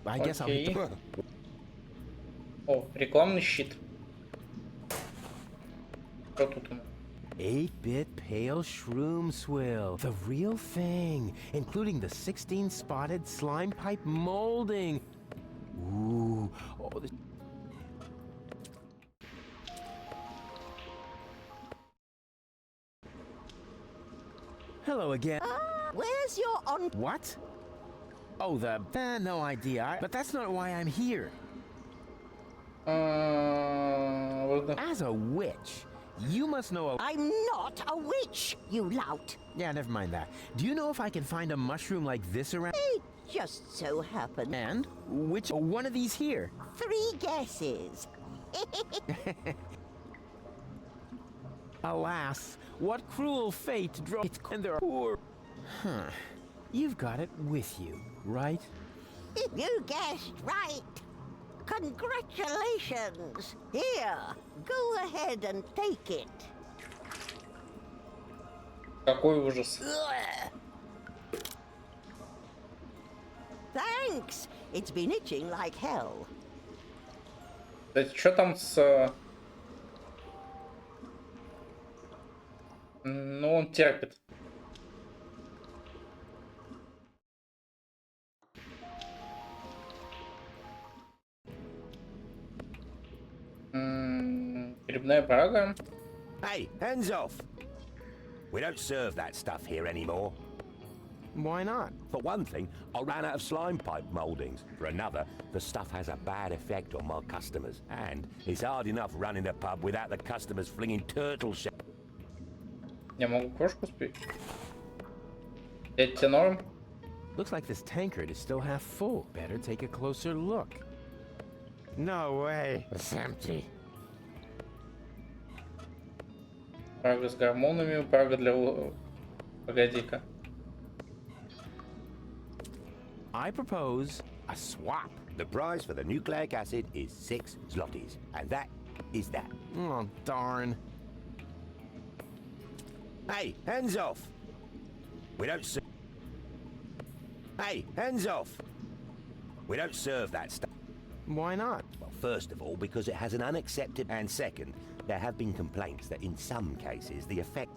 I guess Окей. I'll... О, рекламный щит. Что тут у нас? 8-bit pale shroom swill. The real thing, including the 16-spotted slime pipe molding. Ooh. Oh, this... Hello again. Where's your on... What? Oh, no idea. But that's not why I'm here. As a witch, you must know I'm not a witch, you lout. Yeah, never mind that. Do you know if I can find a mushroom like this around? It just so happened. And? Which one of these here? 3 guesses. Alas, what cruel fate drove it, and they're poor. Huh. You've got it with you, right? You guessed right. Congratulations. Here, go ahead and take it. Какой ужас. Thanks. It's been itching like hell. Кстати, что там с... Ну, он терпит. Грибная брага. Hey, hands off! We don't serve that stuff here anymore. Why not? For one thing, I ran out of slime pipe moldings. For another, the stuff has a bad effect on my customers. And it's hard enough running a pub without the customers flinging turtle shells. Я могу крошку спить. Это норм? Looks like this tankard is still half full. Better take a closer look. No way. It's empty. Брага с гормонами, брага для... Погоди-ка. I propose a swap. The price for the nucleic acid is 6 zlotys. And that is that. Oh, darn. Hey, hands off! We don't serve... Hey, hands off! We don't serve that stuff. Why not? Well, first of all, because it has an unaccepted... And second, there have been complaints that in some cases the effect...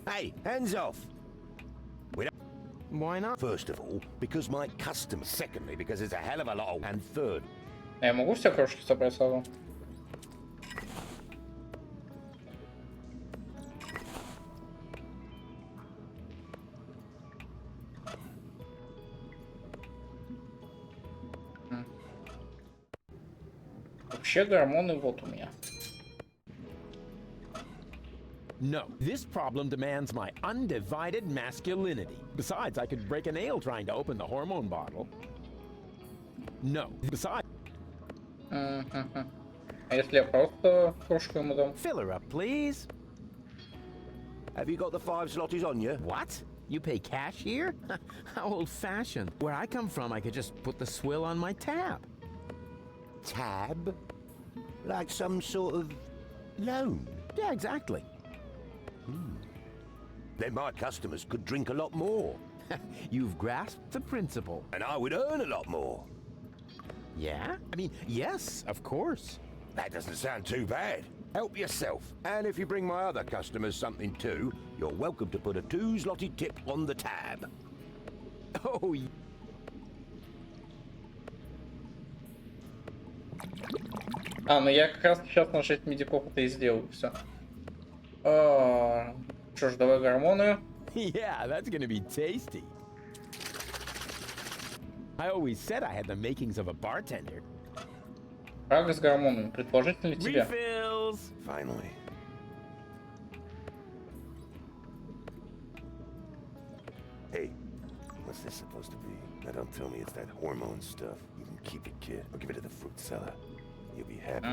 Hey, hands off! We don't... Why not? First of all, because my customers. Secondly, because it's a hell of a lot of... And third... Я могу все крошки собрать сразу? Вообще гормоны вот у меня. No, this problem demands my undivided masculinity. Besides, I could break a nail trying to open the hormone bottle. No, besides... А если я просто крошку ему дам? Fill her up, please. Have you got the 5 zlotys on you? What? You pay cash here? How old-fashioned. Where I come from, I could just put the swill on my tab. Tab? Like some sort of loan? Yeah, exactly. Then my customers could drink a lot more. You've grasped the principle. And I would earn a lot more. Yeah? I mean, yes, of course. That doesn't sound too bad. Help yourself. And if you bring my other customers something too, you're welcome to put a 2 zloty tip on the tab. Oh, ну я как раз сейчас на 6 медиков это и сделаю, все. Что ж, давай гормоны. Yeah, that's gonna be tasty. I always said I had the makings of a bartender. Брага с гормонами, предположительно тебе. Refills. Finally. Hey, what's this supposed to be? Now don't tell me it's that hormone stuff. You can keep it, kid. I'll give it to the fruit seller. You'll be happy.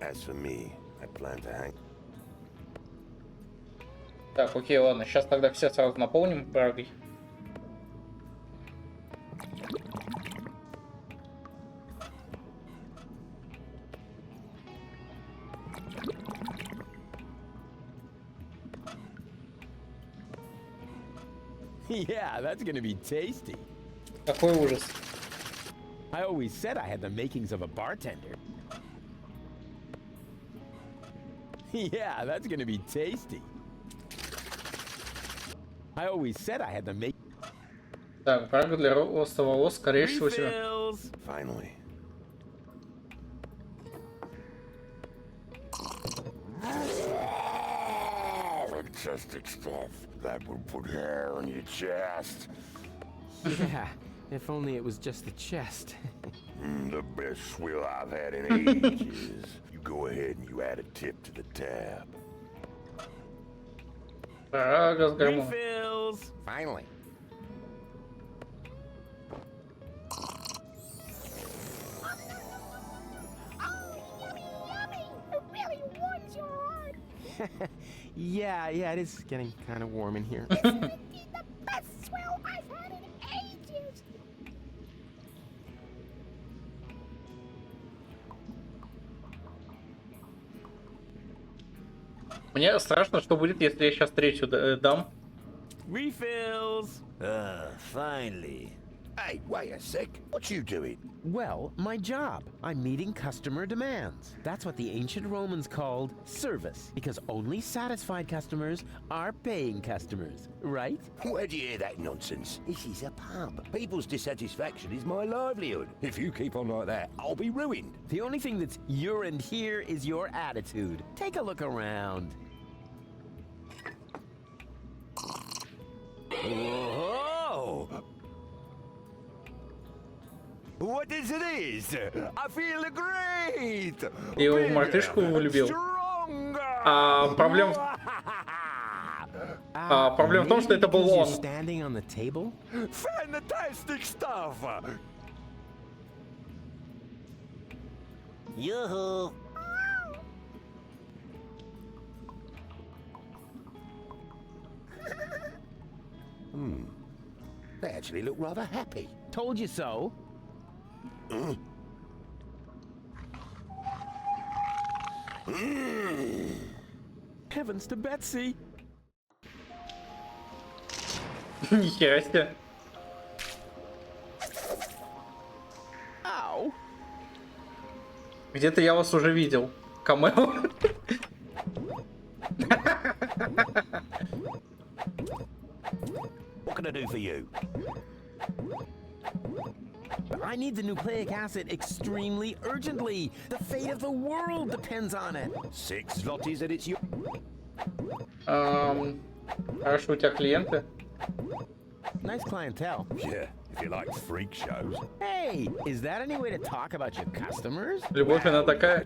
As for me, I plan to hang... Так, окей, ладно, сейчас тогда все сразу наполним брагой. Yeah, that's gonna be tasty. Какой ужас. I always said I had the makings of a bartender. Yeah, that's gonna be tasty. I always said I had the make... Так, брага для роста волос, скорее всего. Finally. Fantastic stuff. That will put hair on your chest. Yeah, if only it was just the chest. The best swill I've had in ages. You go ahead and you add a tip to the tab. Брага с гормонами. Refills. Finally. Yeah, it is getting kind of warm in here. The best swill I've had in ages. Мне страшно, что будет, если я сейчас третью дам. Refills. Finally. Hey, wait a sec. What you doing? Well, my job. I'm meeting customer demands. That's what the ancient Romans called service, because only satisfied customers are paying customers, right? Where do you hear that nonsense? This is a pub. People's dissatisfaction is my livelihood. If you keep on like that, I'll be ruined. The only thing that's urine here is your attitude. Take a look around. Whoa! What is this? I feel great! Ты его в мартышку влюбил. Проблема в том, что это был он. Standing on the table? Fantastic stuff! Yoo-hoo! They actually look rather happy. Told you so. Heavens to Betsy. Нихера себе. Ау. Где-то я вас уже видел. Камео. What can I do for you? I need the nucleic acid extremely urgently. The fate of the world depends on it. 6 zlotys and it's your... Хорошо, у тебя клиенты. Nice clientele. Yeah, if you like freak shows. Hey, is that any way to talk about your customers? Любовь, она такая.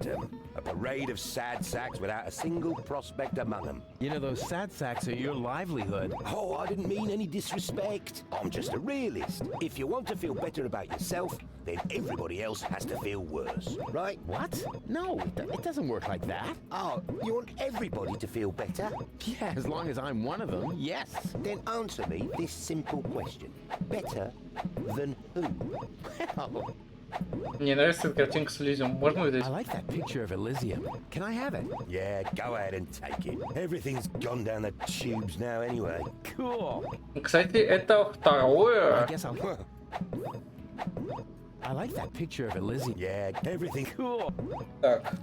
A parade of sad sacks without a single prospect among them. You know, those sad sacks are your livelihood. Oh, I didn't mean any disrespect. I'm just a realist. If you want to feel better about yourself, then everybody else has to feel worse, right? What? No, it doesn't work like that. Oh, you want everybody to feel better? Yeah, as long as I'm one of them, yes. Then answer me this simple question. Better than who? Well, Мне нравится эта картинка с Элизиум. Можно увидеть? I like that picture of Elysium. Can I have it? Yeah, go ahead and take it. Everything's gone down the tubes now anyway. Cool. Кстати, это второе. I guess I'll... I like that picture of Elysium. Yeah, everything cool. Так.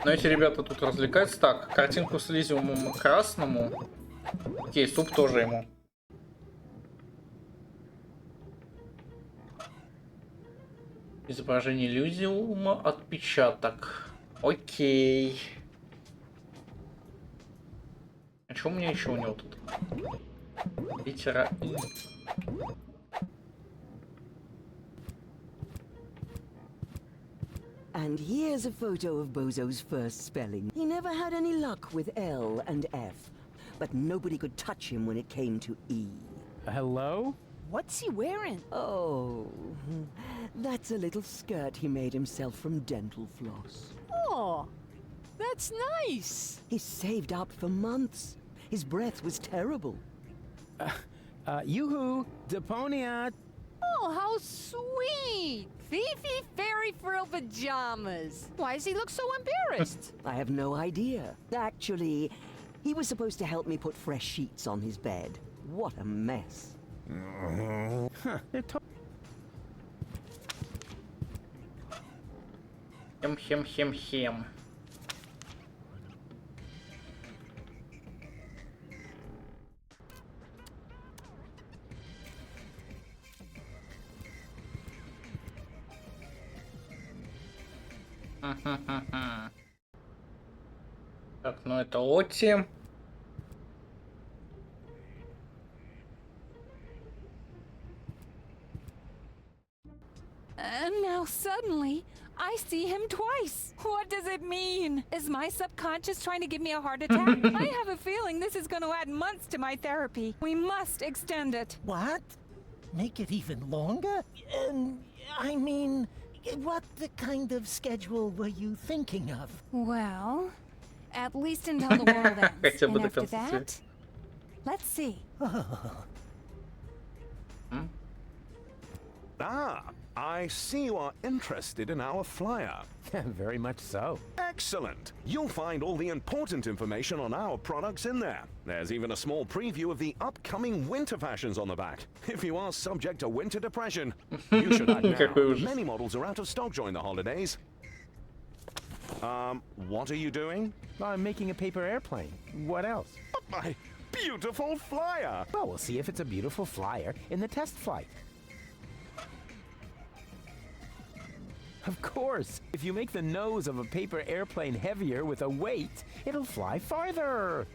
Но эти ребята тут развлекаются. Так, картинку с Элизиумом красному. Окей, суп тоже ему. Изображение Элизиума, отпечаток. Окей. А что у меня еще у него тут? Литера И. And here's a photo of Bozo's first spelling. He never had any luck with L and F, but nobody could touch him when it came to E. Hello? What's he wearing? Oh, that's a little skirt he made himself from dental floss. Oh, that's nice. He saved up for months. His breath was terrible. Yoo-hoo, Deponia. Oh, how sweet. Fifi fairy frill pajamas. Why does he look so embarrassed? I have no idea. Actually, he was supposed to help me put fresh sheets on his bed. What a mess. Huh, Хем. Так, ну это Отти. And now suddenly, I see him twice. What does it mean? Is my subconscious trying to give me a heart attack? I have a feeling this is going to add months to my therapy. We must extend it. What? Make it even longer? I mean, what kind of schedule were you thinking of? Well, at least until the world ends. And after that, let's see. Ah, I see you are interested in our flyer. Very much so. Excellent. You'll find all the important information on our products in there. There's even a small preview of the upcoming winter fashions on the back. If you are subject to winter depression, you should act now. Many models are out of stock during the holidays. What are you doing? I'm making a paper airplane. What else? My beautiful flyer! Well, we'll see if it's a beautiful flyer in the test flight. Of course, if you make the nose of a paper airplane heavier with a weight, it'll fly farther.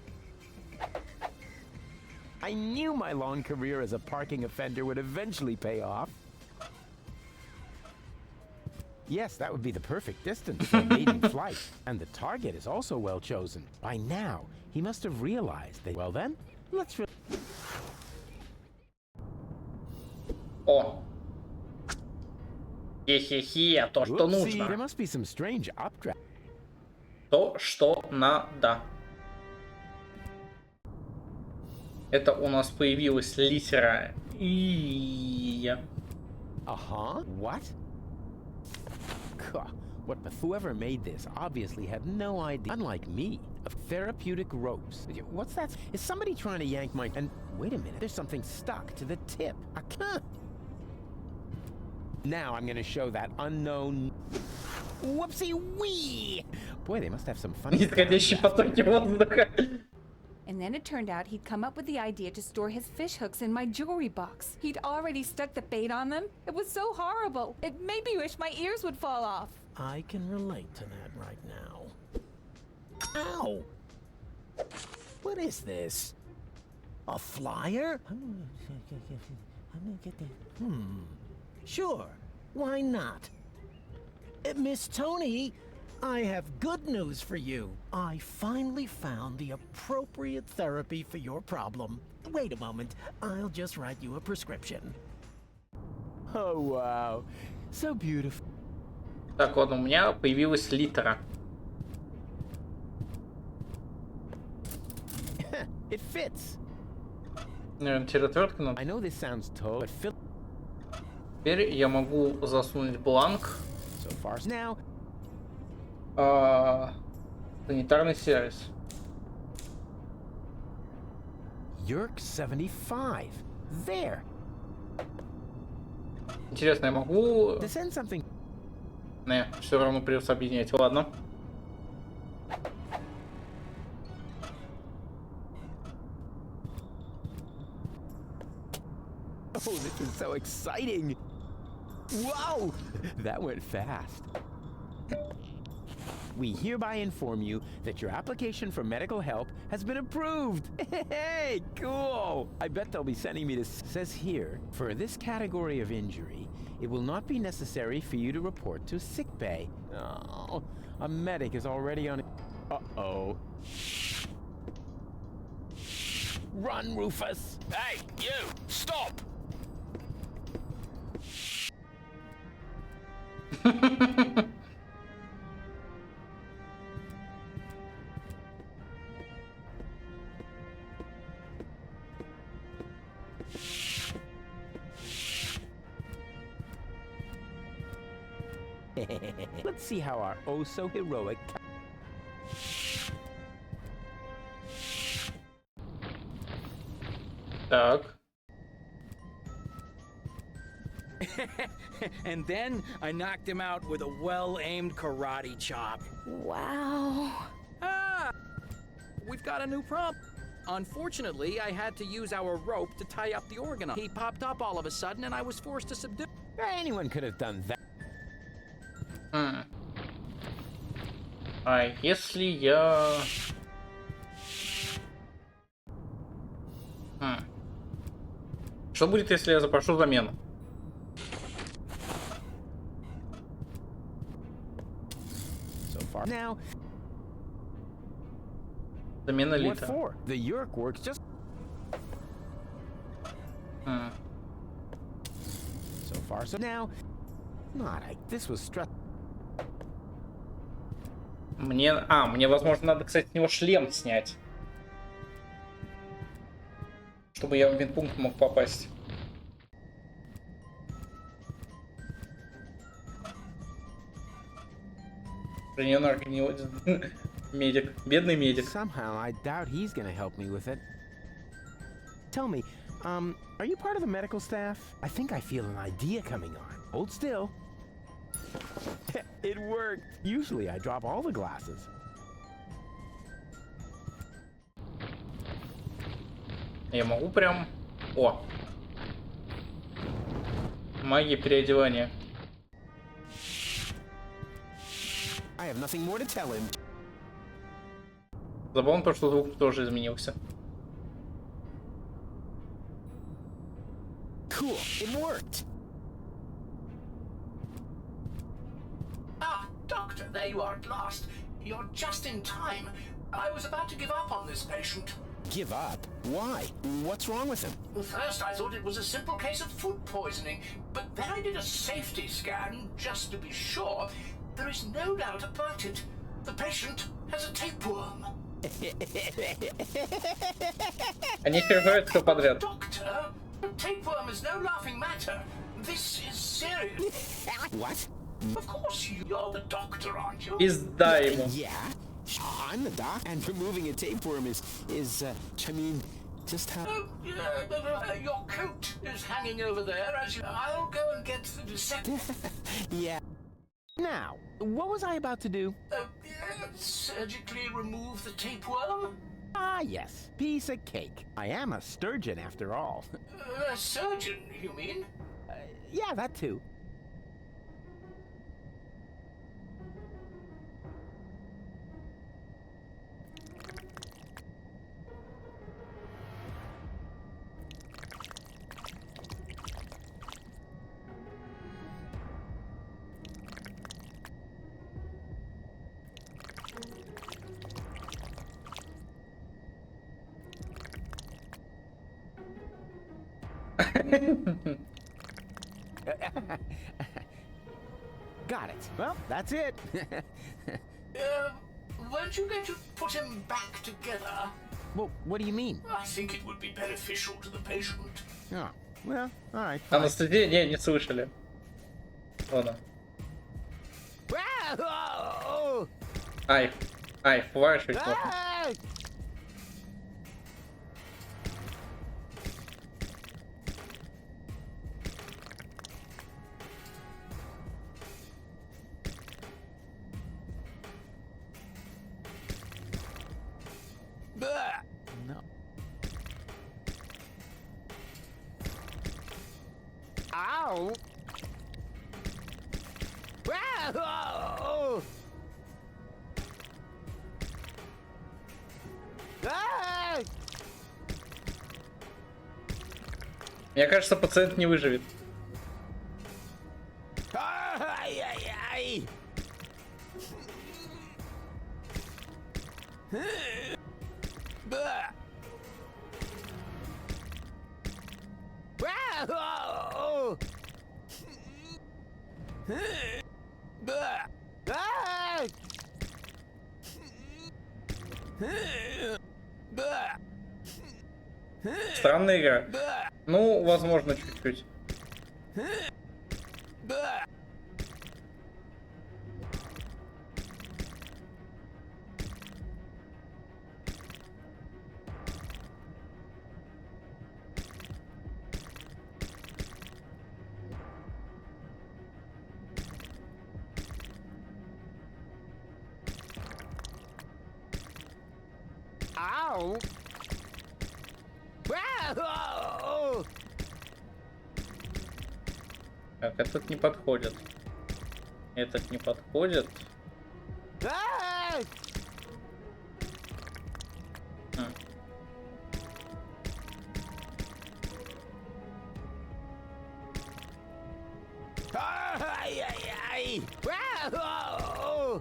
I knew my long career as a parking offender would eventually pay off. Yes, that would be the perfect distance for a maiden flight. And the target is also well chosen. By now, he must have realized that... Well then, let's... О! Хе-хе-хе, то, что нужно. There must be some strange updraft. То, что надо. Это у нас появилась литера И. Uh-huh. What? What? Whoever made this obviously had no idea, unlike me, of therapeutic ropes. What's that? Is somebody trying to yank my... And wait a minute, there's something stuck to the tip. Now I'm gonna show that unknown... Whoopsie wee! Boy, they must have some funny... And then it turned out he'd come up with the idea to store his fish hooks in my jewelry box. He'd already stuck the bait on them. It was so horrible. It made me wish my ears would fall off. I can relate to that right now. Ow! What is this? A flyer? Sure, why not? Miss Tony, I have good news for you. I finally found the appropriate therapy for your problem. Wait a moment, I'll just write you a prescription. Oh, wow. So beautiful. Так, вот, у меня появилась литера. It fits. Наверное, черотвертка надо. I know this sounds tall, but fill... Теперь я могу засунуть бланк. So far now. Санитарный сервис. Yerk 75. There. Интересно, я могу... To send something... Не, все равно придется объединять. Ладно. Oh, this is so exciting. Whoa! That went fast. We hereby inform you that your application for medical help has been approved. Hey, cool! I bet they'll be sending me to... Says here, for this category of injury, it will not be necessary for you to report to sickbay. Oh, a medic is already on... Uh-oh. Run, Rufus! Hey, you! Stop! Let's see how our oh-so-heroic... Так. And then I knocked him out with a well-aimed karate chop. Wow. Ah! We've got a new problem. Unfortunately, I had to use our rope to tie up the organ. He popped up all of a sudden and I was forced to subdue... Anyone could have done that. А если я... Что будет, если я запрошу замену? So far now. Замена What литера. for? The Yerk works just... So far, so now... Not, this was struck... Мне, возможно, надо, кстати, с него шлем снять. Чтобы я в медпункт мог попасть. Медик. Бедный медик. Somehow I doubt he's gonna help me with it. Tell me, are you part of the medical staff? I think I feel an idea coming on. Hold still. It worked. Usually I drop all the glasses. Я могу прям... О! Магия переодевания. I have nothing more to tell him. Забавно то, что звук тоже изменился. Cool, it worked. Ah, Doctor, there you are at last. You're just in time. I was about to give up on this patient. Give up? Why? What's wrong with him? First, I thought it was a simple case of food poisoning, but then I did a safety scan just to be sure. There is no doubt about it. The patient has a tapeworm. Они переживают все подряд. Doctor, a tapeworm is no laughing matter. This is serious. What? Of course, you're the doctor, aren't you? Пизда ему. Yeah, I'm the doc, and removing a tapeworm is, I mean, just how... Your coat is hanging over there as you... I'll go and get the Yeah. Now, what was I about to do? Surgically remove the tapeworm? Ah, yes. Piece of cake. I am a sturgeon, after all. A surgeon, you mean? Yeah, that too. Got it. Well, that's it. Weren't you going to put him back together? Well, what do you mean? I think it would be beneficial to the patient. Oh, well, all right. Анестезия? Не слышали. Ладно. Ай, поворачивайся. No. Ow! Мне кажется, пациент не выживет. Ай-яй-яй! Странная игра. Ну, возможно, чуть-чуть. Ау! Так, этот не подходит. Этот не подходит.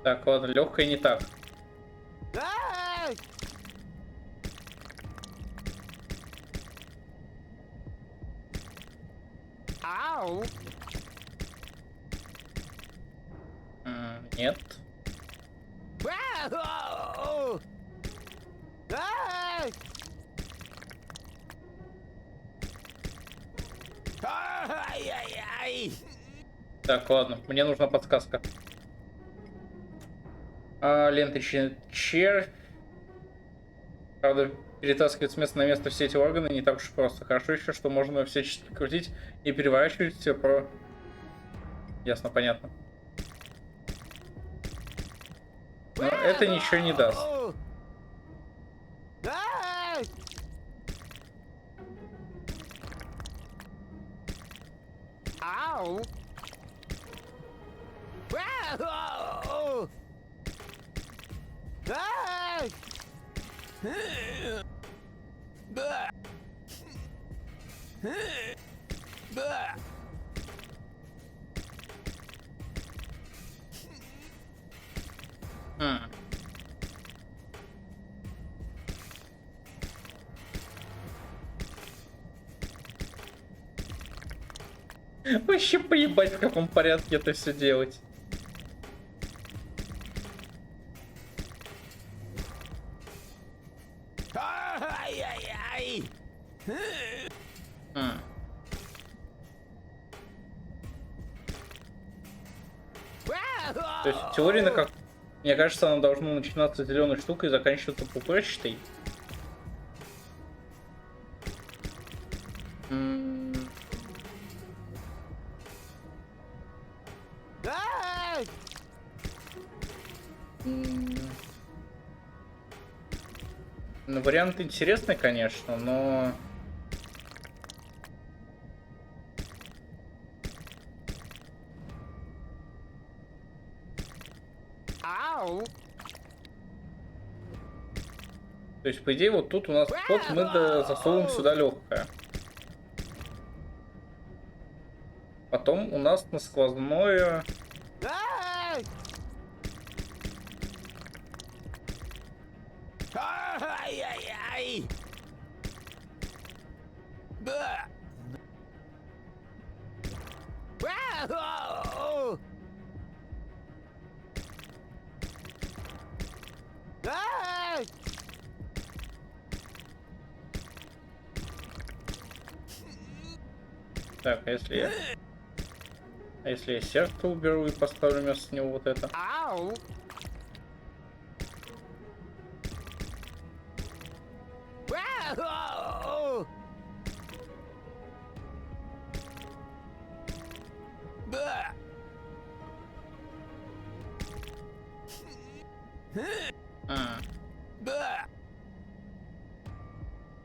Так, ладно, легкая не так. Ау! Нет. Так, ладно, мне нужна подсказка. Ленточный червь. Правда, перетаскивать с места на место все эти органы не так уж просто. Хорошо еще, что можно всячески крутить и переворачивать все про... Ясно, понятно. Но это ничего не даст. Ow! Wow! Ah! Bah! Bah! Вообще поебать, в каком порядке это все делать. Ай-яй-яй! То есть в теории, как мне кажется, она должна начинаться зеленой штукой и заканчиваться пупырчатой. Ну, вариант интересный, конечно, но... Ау! То есть, по идее, вот тут у нас вход, мы засовываем сюда легкое. Потом у нас на сквозное... Ай-яй-яй! Bah! Wow! Ah! Так, а если я... А если я сердце уберу и поставлю вместо него вот это? Ау! Wow! Bah!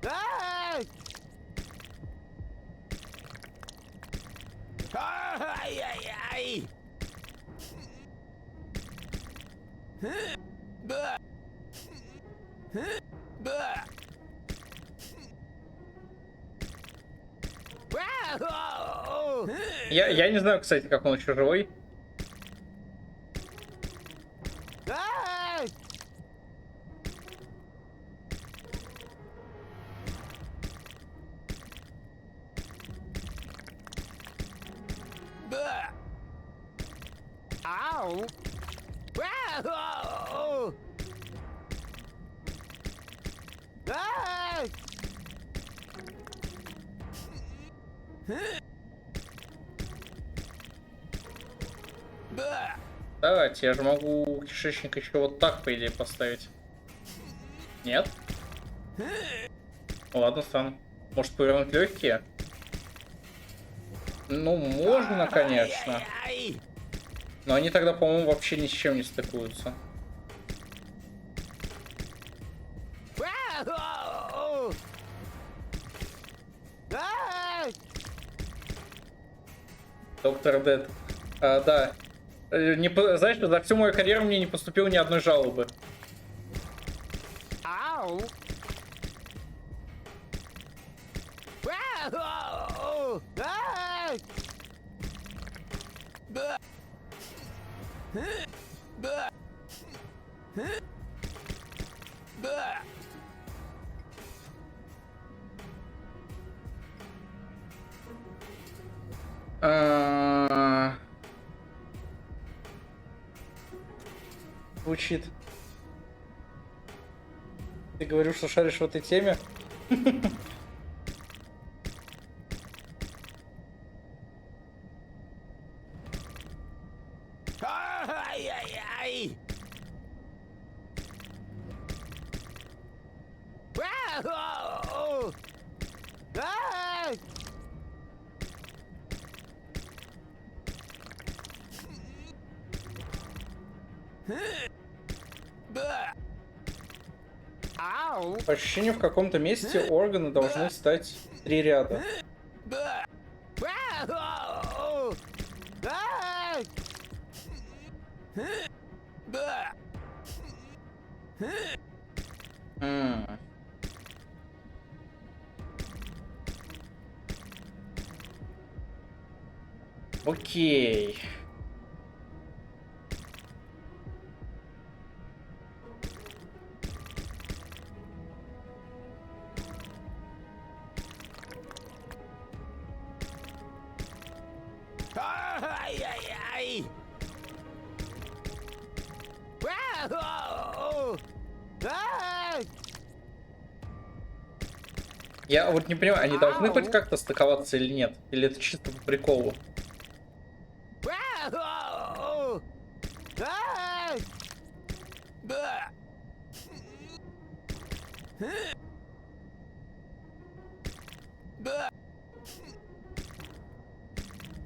Bah! Ай-яй-яй! Bah! Bah! Я не знаю, кстати, как он еще живой. Ау! Wow! Ah! Давайте, я же могу кишечник еще вот так, по идее, поставить. Нет? Ладно, странно. Может повернуть легкие? Ну, можно, конечно. Но они тогда, по-моему, вообще ни с чем не стыкуются. Доктор Дэд. Да. Знаешь, за всю мою карьеру мне не поступило ни одной жалобы. Ау! Звучит. Ты говоришь, что шаришь в этой теме? Ай-яй-яй! По ощущению, в каком-то месте органы должны стать 3 ряда. Окей. Ай-яй-яй! Я вот не понимаю, они должны хоть как-то стыковаться или нет? Или это чисто по приколу?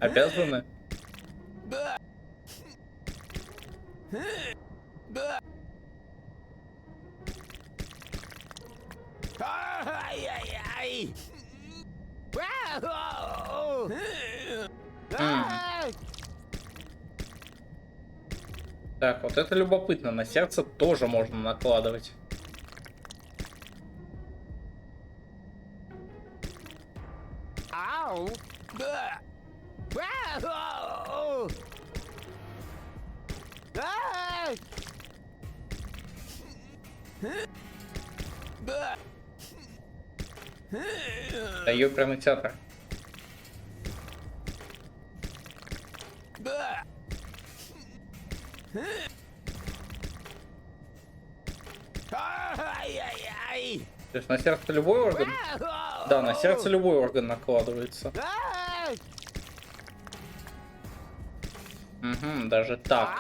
Обязаны? Ай-яй-яй! Так, вот это любопытно. На сердце тоже можно накладывать. Ау! Даю прямо театр. То есть на сердце любой орган? Да, на сердце любой орган накладывается. Угу, даже так.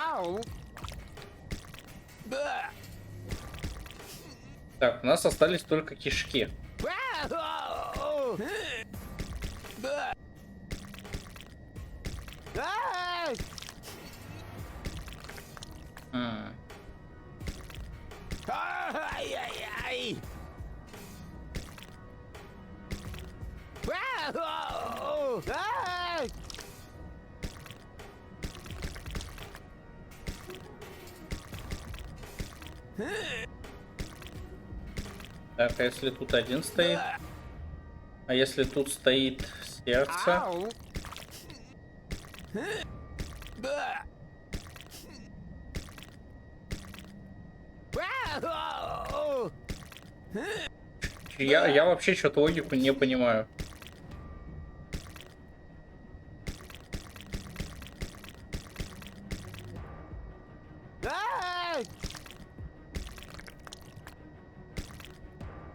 Так, у нас остались только кишки. Ай-яй-яй! Так, а если тут один стоит? А если тут стоит сердце? Я вообще что-то логику не понимаю.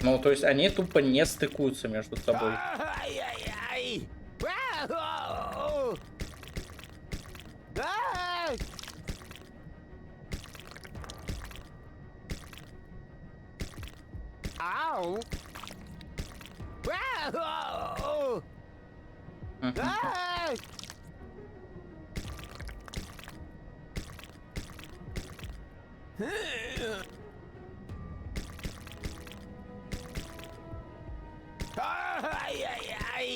Ну, то есть они тупо не стыкуются между собой. Ай-яй-яй! Ау! Ай-яй-яй!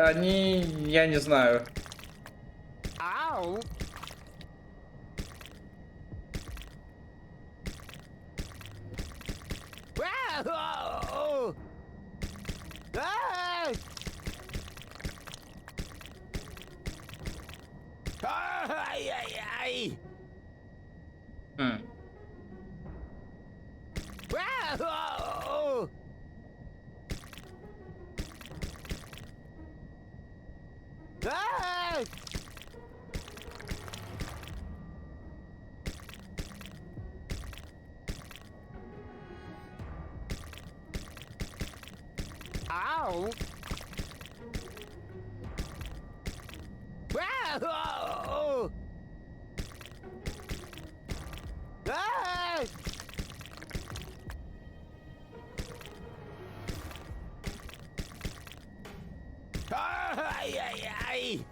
Они, я не знаю. Ау! Ай-яй-яй! Ау! Ай-яй-яй!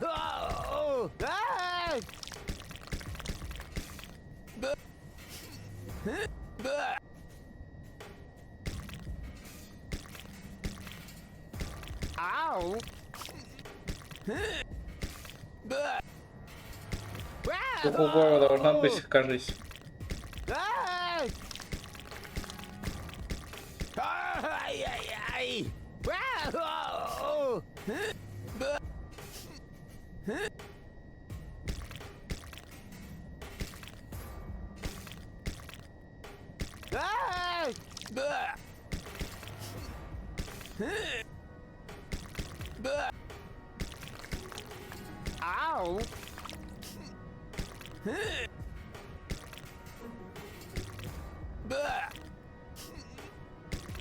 Ау! Ай! Ау! Дух города должна быть, кажись. Ай! Ай-яй-яй! Ау! Ай! Ау!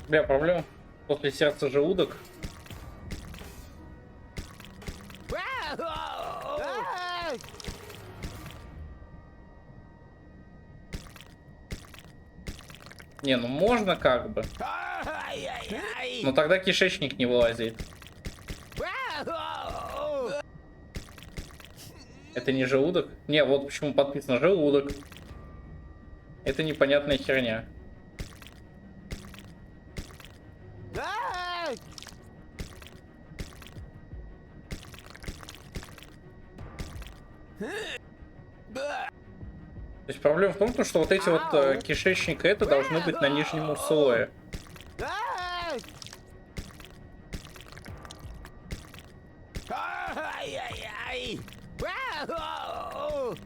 Бля, проблема. После сердца желудок. Ай! Не, ну можно как бы. Но тогда кишечник не вылазит. Это не желудок? Не, вот почему подписано желудок. Это непонятная херня. Ай! То есть проблема в том, что вот эти вот кишечника это должны быть на нижнем слое. Ай! Ай-яй-яй! Ау!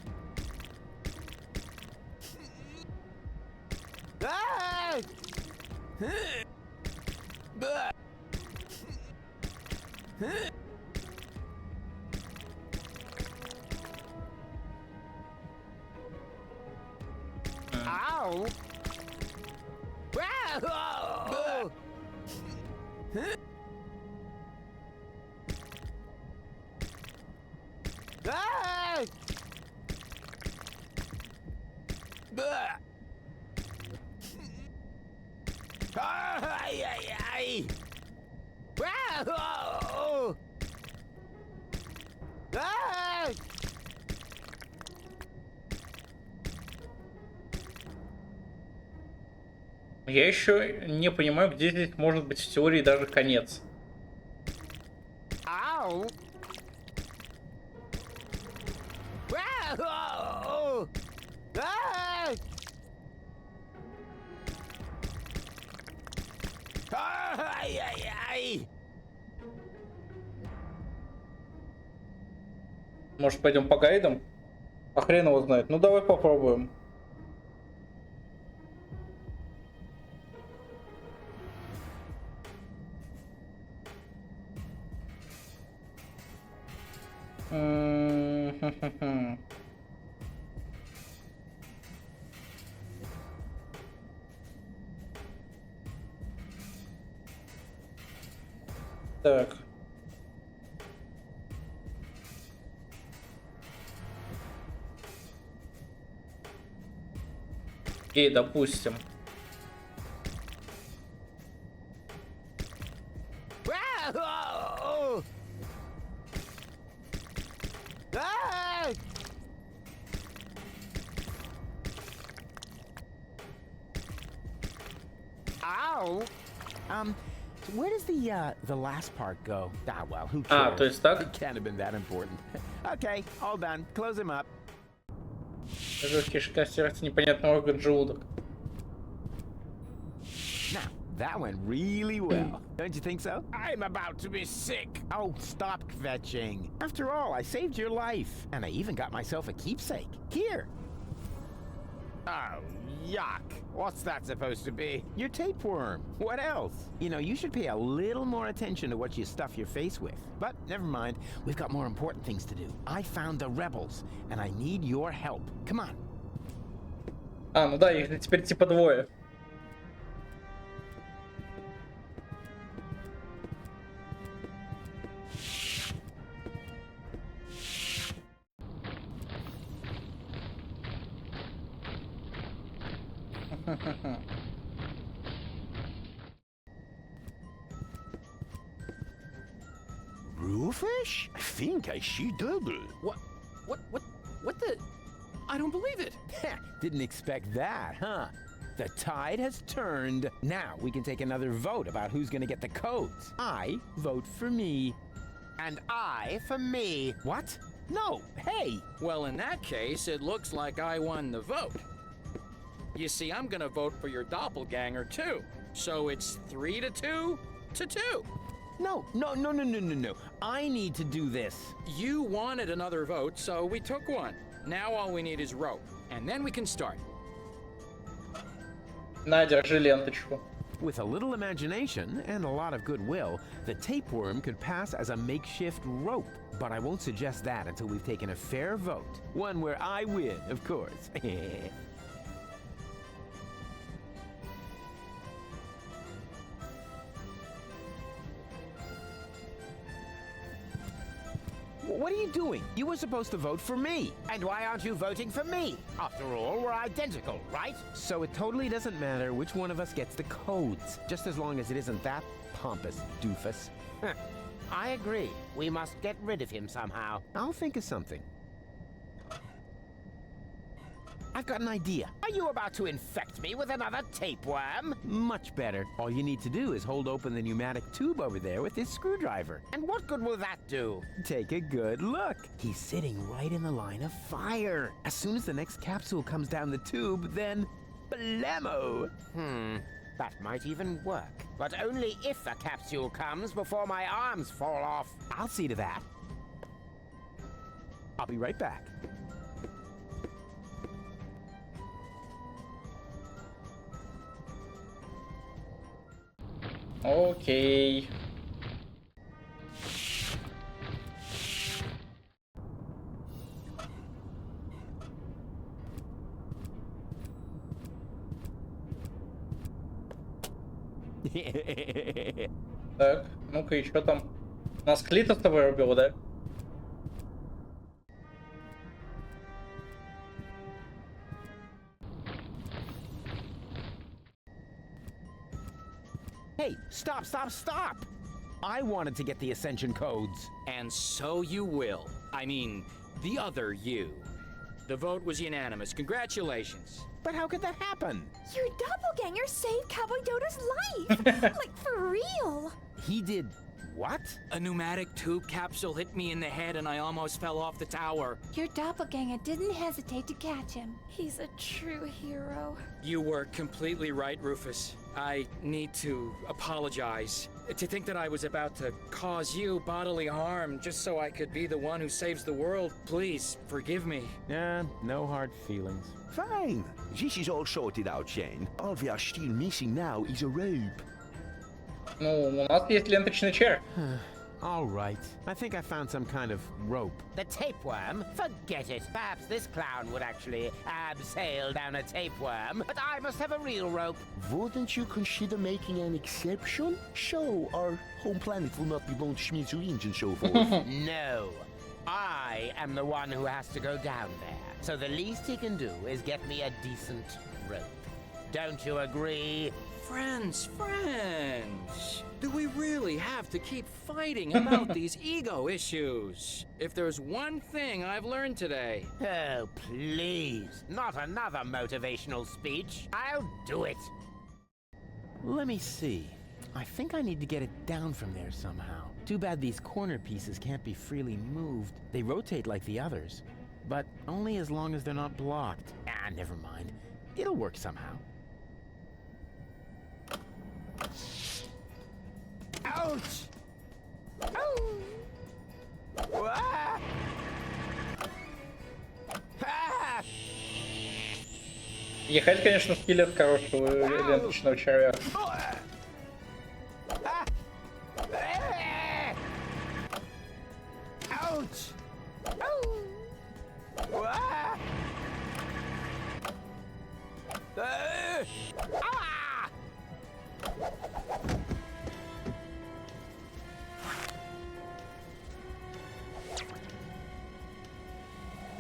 Ай! Ау! Ау! Ай! Ай-яй-яй! Ау! Ай! Я еще не понимаю, где здесь может быть в теории даже конец. Ау! Ау! Ай! Ай-яй-яй! Может, пойдем по гайдам? А хрен его знает. Ну давай попробуем. Так. Окей, допустим. Ау! Ай! Ow! So where does the last part go? Ah, well, who Ah, cares? то есть так? It can't have been that important. Okay, all done. Close him up. Кишка, сердце, непонятный орган, желудок. Now, that went really well. Don't you think so? I'm about to be sick. Oh, stop kvetching. After all, I saved your life. And I even got myself a keepsake. Here. Oh, yuck. What's that supposed to be? Your tapeworm. What else? You know, you should pay a little more attention to what you stuff your face with. But never mind. We've got more important things to do. I found the rebels, and I need your help. Come on. А, ну да, их же теперь типа двое. Bluefish? I think I see double. What the? I don't believe it. Didn't expect that, huh? The tide has turned. Now we can take another vote about who's gonna get the codes. I vote for me. And I for me. What? No, hey! Well, in that case, it looks like I won the vote. You see, I'm gonna vote for your doppelganger, too. So it's 3-2 to 2. No. I need to do this. You wanted another vote, so we took one. Now all we need is rope, and then we can start. На, держи ленточку. With a little imagination and a lot of goodwill, the tapeworm could pass as a makeshift rope. But I won't suggest that until we've taken a fair vote. One where I win, of course. What are you doing? You were supposed to vote for me. And why aren't you voting for me? After all, we're identical, right? So it totally doesn't matter which one of us gets the codes, just as long as it isn't that pompous doofus. I agree. We must get rid of him somehow. I'll think of something. I've got an idea. Are you about to infect me with another tapeworm? Much better. All you need to do is hold open the pneumatic tube over there with this screwdriver. And what good will that do? Take a good look. He's sitting right in the line of fire. As soon as the next capsule comes down the tube, then blammo! That might even work. But only if a capsule comes before my arms fall off. I'll see to that. I'll be right back. Окей. Так, ну-ка, и что там? Нас Клита с тобой убил, да? Hey, stop! I wanted to get the Ascension codes. And so you will. I mean, the other you. The vote was unanimous. Congratulations. But how could that happen? Your doppelganger saved Cowboy Dodo's life! Like, for real! He did what? A pneumatic tube capsule hit me in the head and I almost fell off the tower. Your doppelganger didn't hesitate to catch him. He's a true hero. You were completely right, Rufus. I need to apologize. To think that I was about to cause you bodily harm just so I could be the one who saves the world, please forgive me. No hard feelings. Fine. This is all sorted out, Shane. All we are still missing now is a rope. Ну, у нас есть ленточный червь. All right. I think I found some kind of rope. The tapeworm? Forget it. Perhaps this clown would actually abseil down a tapeworm, but I must have a real rope. Wouldn't you consider making an exception? So our home planet will not be blown to smithereens and so forth. No. I am the one who has to go down there. So the least he can do is get me a decent rope. Don't you agree? Friends. Do we really have to keep fighting about these ego issues? If there's one thing I've learned today... Oh, please. Not another motivational speech. I'll do it. Let me see. I think I need to get it down from there somehow. Too bad these corner pieces can't be freely moved. They rotate like the others, but only as long as they're not blocked. Never mind. It'll work somehow. Ouch! Oh! Ah! Ah! Ехать, конечно, скелет хорошего ленточного червя. Ouch! Ah!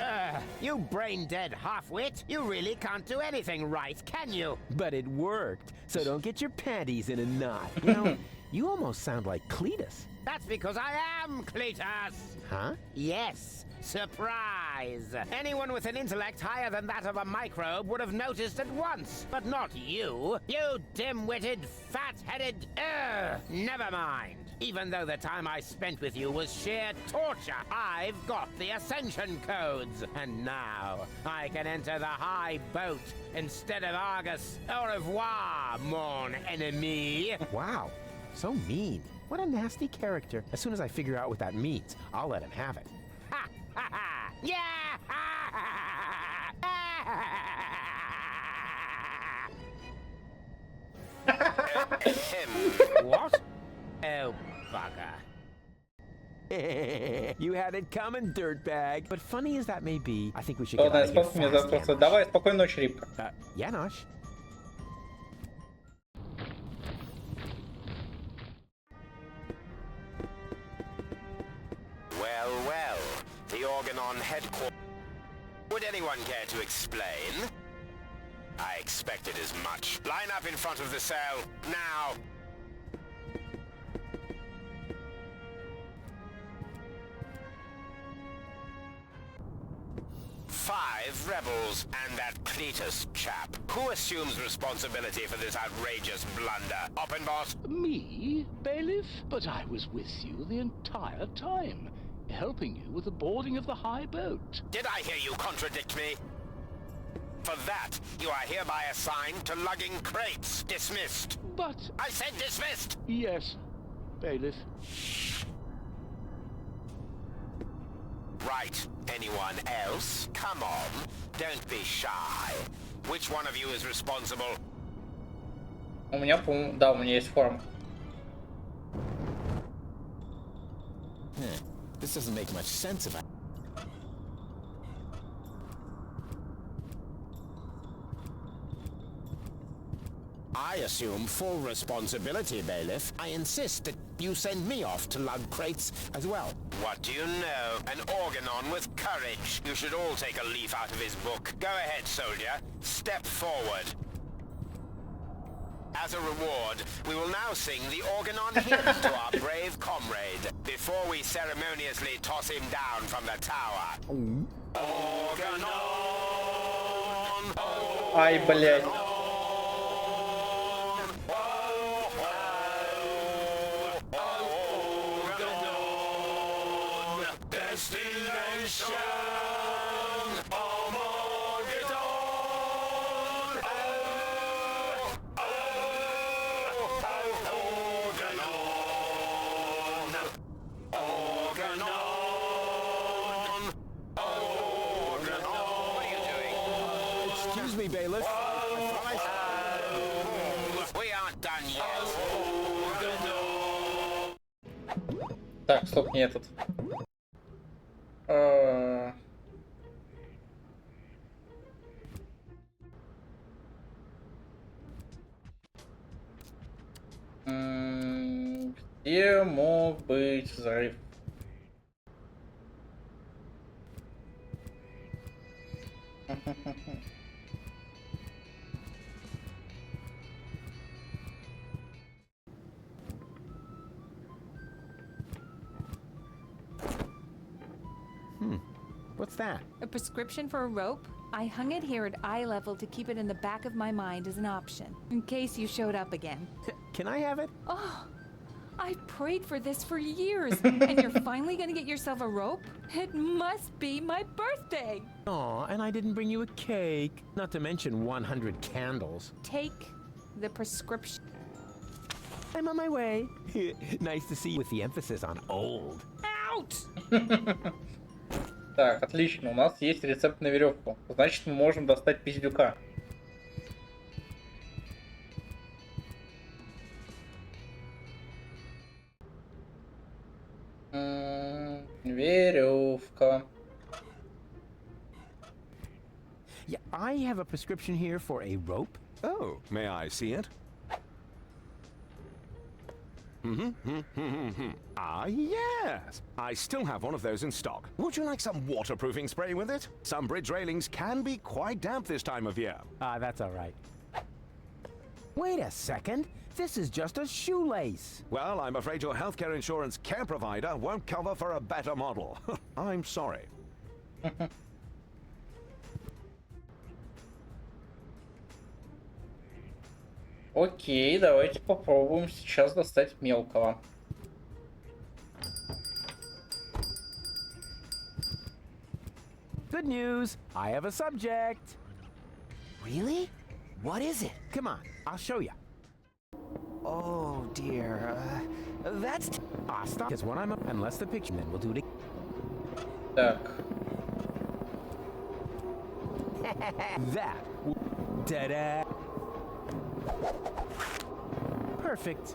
Ah! You brain-dead half-wit! You really can't do anything right, can you? But it worked, so don't get your panties in a knot. You know, You almost sound like Cletus. That's because I am Cletus! Huh? Yes, surprise! Anyone with an intellect higher than that of a microbe would have noticed at once, but not you! You dim-witted, fat-headed... Never mind. Even though the time I spent with you was sheer torture, I've got the Ascension codes, and now I can enter the high boat instead of Argus. Au revoir, mon ennemi! Wow, so mean. What a nasty character. As soon as I figure out what that means, I'll let him have it. Ha ha ha! Yeah! Ha ha ha! What? Oh, bugger. You had it coming, dirtbag. But funny as that may be, I think we should О, get да, out of here спасибо мне fast, за просто. Janosch. Давай, спокойной ночи, Рибка. Janosch? Well, well, the Organon headquarters. Would anyone care to explain? I expected as much. Line up in front of the cell, now! Five rebels and that Cletus chap. Who assumes responsibility for this outrageous blunder? Oppenbot? Me, bailiff? But I was with you the entire time, helping you with the boarding of the high boat. Did I hear you contradict me? For that, you are hereby assigned to lugging crates. Dismissed. But... I said dismissed! Yes, bailiff. Right. Anyone else? Come on. Don't be shy. Which one of you is responsible? У меня, да, у меня есть форма. This doesn't make much sense if I... I assume full responsibility, bailiff. I insist that you send me off to lug crates as well. What do you know? An Organon with courage. You should all take a leaf out of his book. Go ahead, soldier. Step forward. As a reward, we will now sing the Organon hymn to our brave comrade, before we ceremoniously toss him down from the tower. Organon! Ай, блядь. Excuse me, bailiff. We aren't done yet. Так, стоп, не этот. Где мог быть взрыв? What's that? A prescription for a rope? I hung it here at eye level to keep it in the back of my mind as an option, in case you showed up again. Can I have it? Oh, I prayed for this for years, and you're finally gonna get yourself a rope? It must be my birthday! Aw, and I didn't bring you a cake. Not to mention 100 candles. Take the prescription. I'm on my way. Nice to see you with the emphasis on old. Out! Так, отлично, у нас есть рецепт на веревку. Значит, мы можем достать пиздюка. Веревка. Yeah, I have a prescription here for a rope. Oh, may I see it? Ah, yes. I still have one of those in stock. Would you like some waterproofing spray with it? Some bridge railings can be quite damp this time of year. That's all right. Wait a second. This is just a shoelace. Well, I'm afraid your healthcare insurance care provider won't cover for a better model. I'm sorry. Окей, давайте попробуем сейчас достать мелкого. Good news. I have a subject. Really? What is it? Come on, I'll show you. Oh dear. That's. Stop. Because when I'm up, unless the picture, then we'll do it. Так. That. Ta-da. Perfect.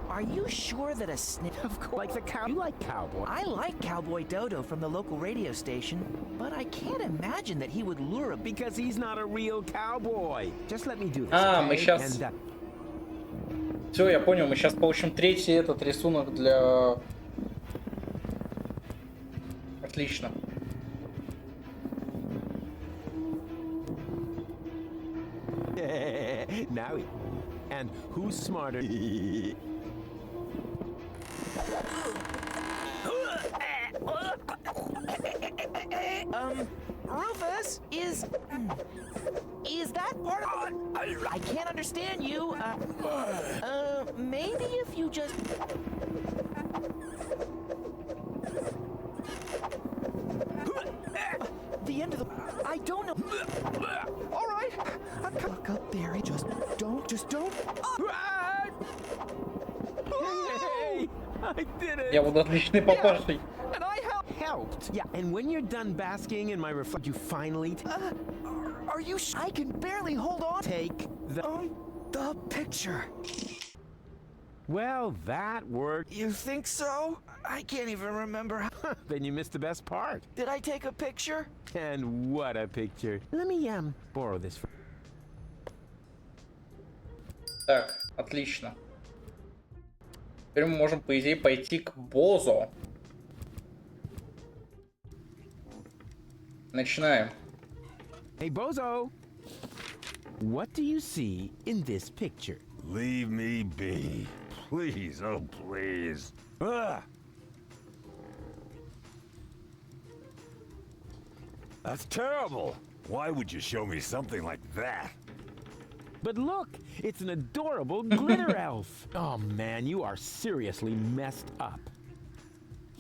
Are you sure that a snake? Of course. Like the cow. You like cowboy. I like Cowboy Dodo from the local radio station, but I can't imagine that he would lure a. Because he's not a real cowboy. Just let me do this. Мы сейчас. Все, я понял. Мы сейчас получим третий этот рисунок для. Отлично. Now, and who's smarter? Rufus, is that part of it? I can't understand you. Maybe if you just. The end of the. I don't know. All right. Look up there. Just don't. Hey, I did it. Я буду отличный папашей. And I helped. Yeah, and when you're done basking in my reflection, you finally. Are you? I can barely hold on. Take the picture. Well, that worked. You think so? I can't even remember how. Then you missed the best part. Did I take a picture? And what a picture. Let me borrow this. Так, отлично. Теперь мы можем, по идее, пойти к Бозо. Начинаем. Hey, Bozo. What do you see in this picture? Leave me be. Please, oh please. Ah! That's terrible. Why would you show me something like that? But look, it's an adorable glitter elf. Oh man, you are seriously messed up.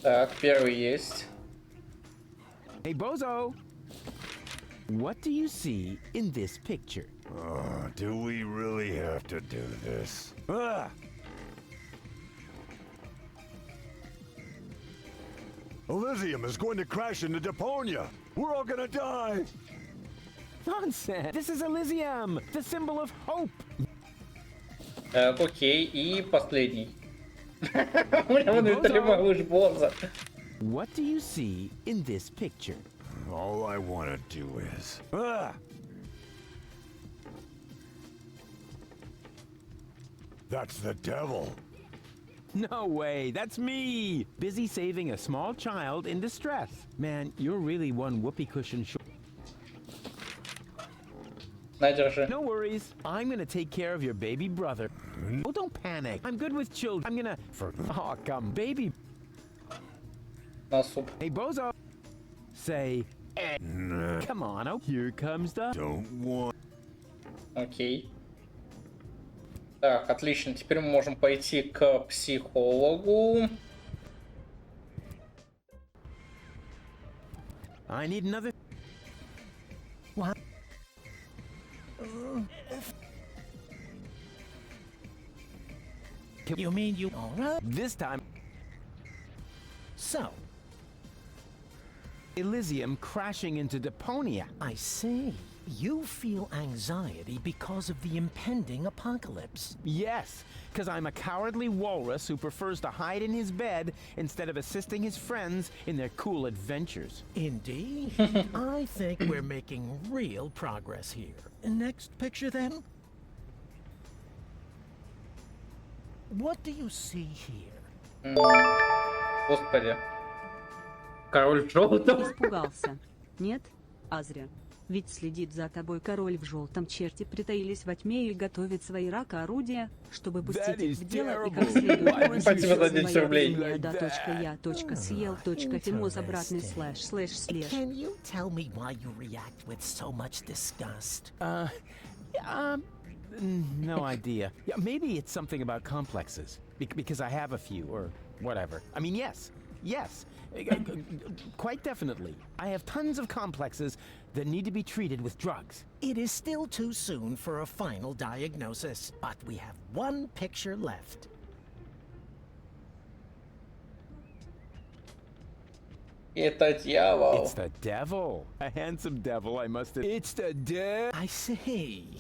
Так, первый есть. Hey, Bozo. What do you see in this picture? Do we really have to do this? Ah! Elysium is going to crash into Deponia. We're all gonna die. Nonsense. This is Elysium, the symbol of hope. Так, окей, и последний. Бозо. What do you see in this picture? All I want to do is... Ah! That's the devil. No way, that's me! Busy saving a small child in distress. Man, you're really one whoopee cushion short. No worries, I'm gonna take care of your baby brother. Oh, don't panic. I'm good with children. I'm gonna... Oh, come, baby. Hey, Bozo. Say... Come on, oh, here comes the... Don't want... Окей. Так, отлично. Теперь мы можем пойти к психологу. I need another... What? You mean you... All right. This time... So... Elysium crashing into Deponia. I see. You feel anxiety because of the impending apocalypse. Yes, because I'm a cowardly walrus who prefers to hide in his bed instead of assisting his friends in their cool adventures. Indeed. I think we're making real progress here. Next picture, then? What do you see here? Господи. Король желтого. Испугался. Нет? А зря. Ведь следит за тобой король в желтом черте, притаились во тьме и готовит свои рака-орудия, чтобы пустить их в дело и как следует. Спасибо за 10 рублей. .я.съел.фимоз обратный //// Can you tell me why you react with so much disgust? No idea. Yeah, maybe it's something about complexes. Because I have a few, or whatever. I mean, yes. Quite definitely. I have tons of complexes that need to be treated with drugs. It is still too soon for a final diagnosis, but we have one picture left. Это дьявол. It's the devil. A handsome devil, I must admit. It's the devil. I see.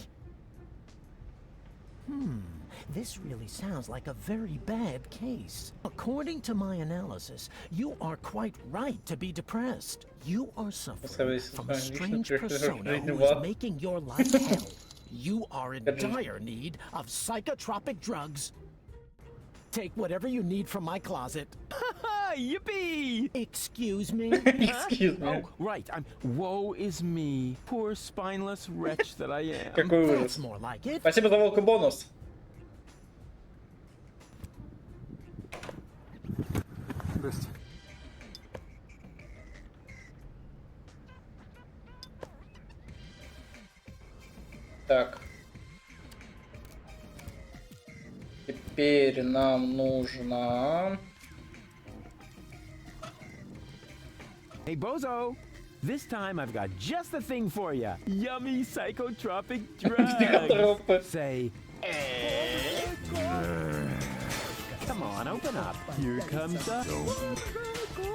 This really sounds like a very bad case. According to my analysis, you are quite right to be depressed. You are suffering from a strange persona who is making your life hell. You are in dire need of psychotropic drugs. Take whatever you need from my closet. Yippee! Excuse me? Excuse me. Oh, right. Woe is me. Poor spineless wretch that I am. Какой ужас. That's more like it. Спасибо за волк и бонус. Так. Теперь нам нужно... Hey, Bozo! This time I've got just the thing for you. Yummy psychotropic drugs. Say... Come on, open up. Here comes the...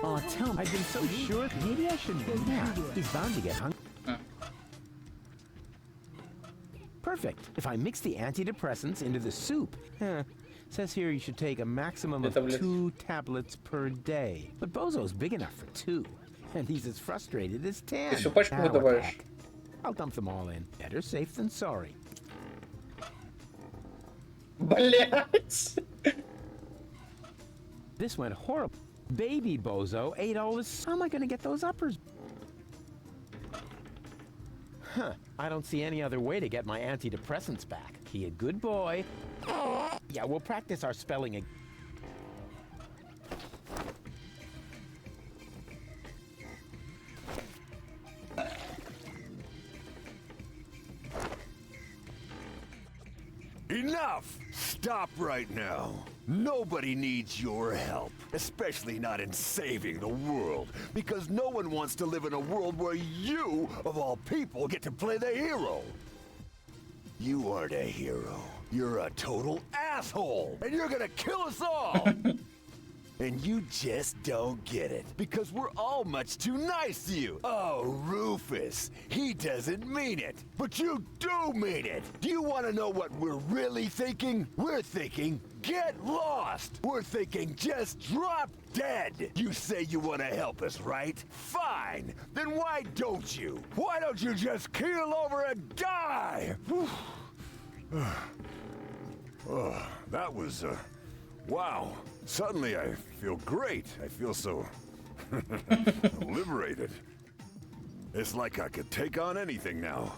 Oh, tell me. I've been so sure. Maybe I shouldn't do that. He's bound to get hungry. Perfect. If I mix the antidepressants into the soup. Says here you should take a maximum of 2 tablets per day. But Bozo's big enough for 2. And he's as frustrated as 10. I'll dump them all in. Better safe than sorry. Блять! This went horrible. Baby Bozo ate all this. How am I going to get those uppers? I don't see any other way to get my antidepressants back. Be a good boy. Yeah, we'll practice our spelling again. Enough! Stop right now. Nobody needs your help, especially not in saving the world, because no one wants to live in a world where you, of all people, get to play the hero. You aren't a hero. You're a total asshole, and you're gonna kill us all! And you just don't get it, because we're all much too nice to you. Oh, Rufus, he doesn't mean it. But you do mean it. Do you want to know what we're really thinking? We're thinking, get lost. We're thinking, just drop dead. You say you want to help us, right? Fine. Then why don't you? Why don't you just keel over and die? Oh, that was, wow. Suddenly I feel great. I feel so liberated. It's like I could take on anything now.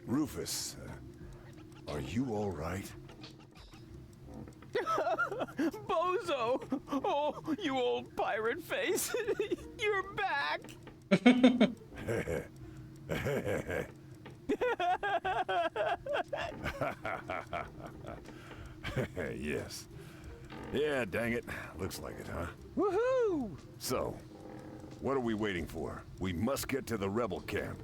Rufus, are you all right? Bozo! Oh, you old pirate face! You're back! Yes. Yeah, dang it. Looks like it, huh? Woohoo! So, what are we waiting for? We must get to the rebel camp.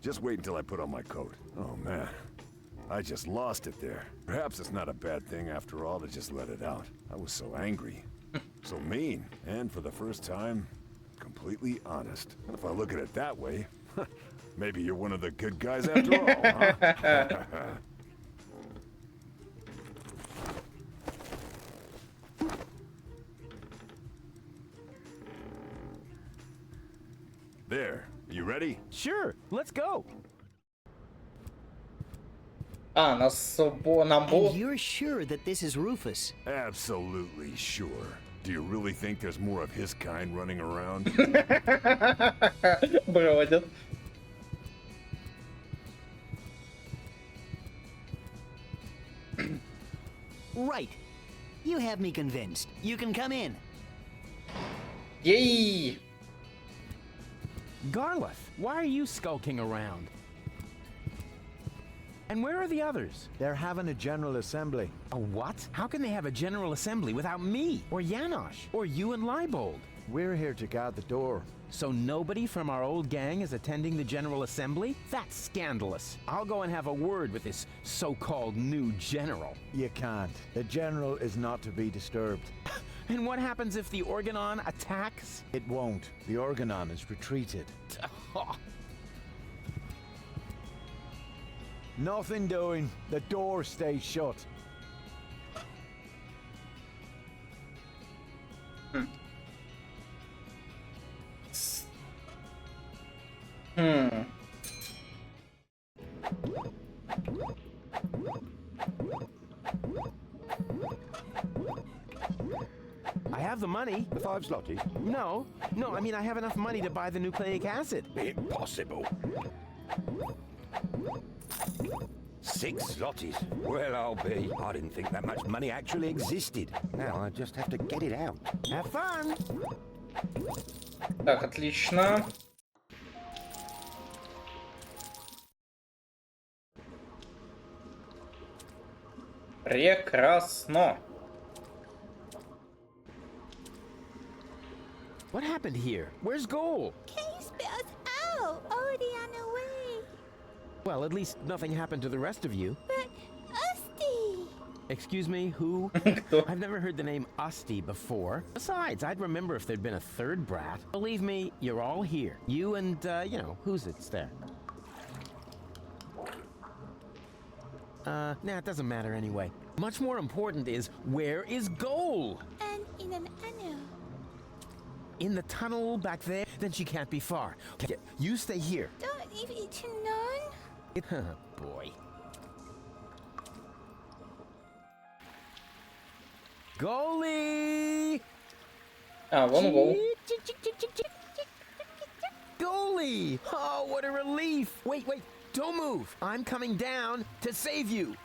Just wait until I put on my coat. Oh, man. I just lost it there. Perhaps it's not a bad thing after all to just let it out. I was so angry. So mean. And for the first time, completely honest. And if I look at it that way, maybe you're one of the good guys after all, huh? There. You ready? Sure. Let's go. А, нам And you're sure that this is Rufus? Absolutely sure. Do you really think there's more of his kind running around? Бродят. Right. You have me convinced. You can come in. Yay! Garliff, why are you skulking around? And where are the others? They're having a general assembly. A what? How can they have a general assembly without me, or Janosch, or you and Leibold? We're here to guard the door. So nobody from our old gang is attending the general assembly? That's scandalous. I'll go and have a word with this so-called new general. You can't. The general is not to be disturbed. And what happens if the Organon attacks? It won't. The Organon is retreated. Nothing doing. The door stays shut. I have the money. The 5 zloty? No, I mean I have enough money to buy the nucleic acid. Impossible. 6 zlotys? Well, I'll be. I didn't think that much money actually existed. Now I just have to get it out. Have fun. Так, отлично. Прекрасно. What happened here? Where's Goal? Case spells out. Already on the way. Well, at least nothing happened to the rest of you. But Usty. Excuse me, who? I've never heard the name Usty before. Besides, I'd remember if there'd been a third brat. Believe me, you're all here. You and, you know, who's it's there? Nah, it doesn't matter anyway. Much more important is, where is Goal? And in an anno. In the tunnel back there? Then she can't be far. Okay, you stay here. Don't leave it to none. Boy. Goalie! Вон Гол. Goalie! Oh, what a relief! Wait, don't move. I'm coming down to save you.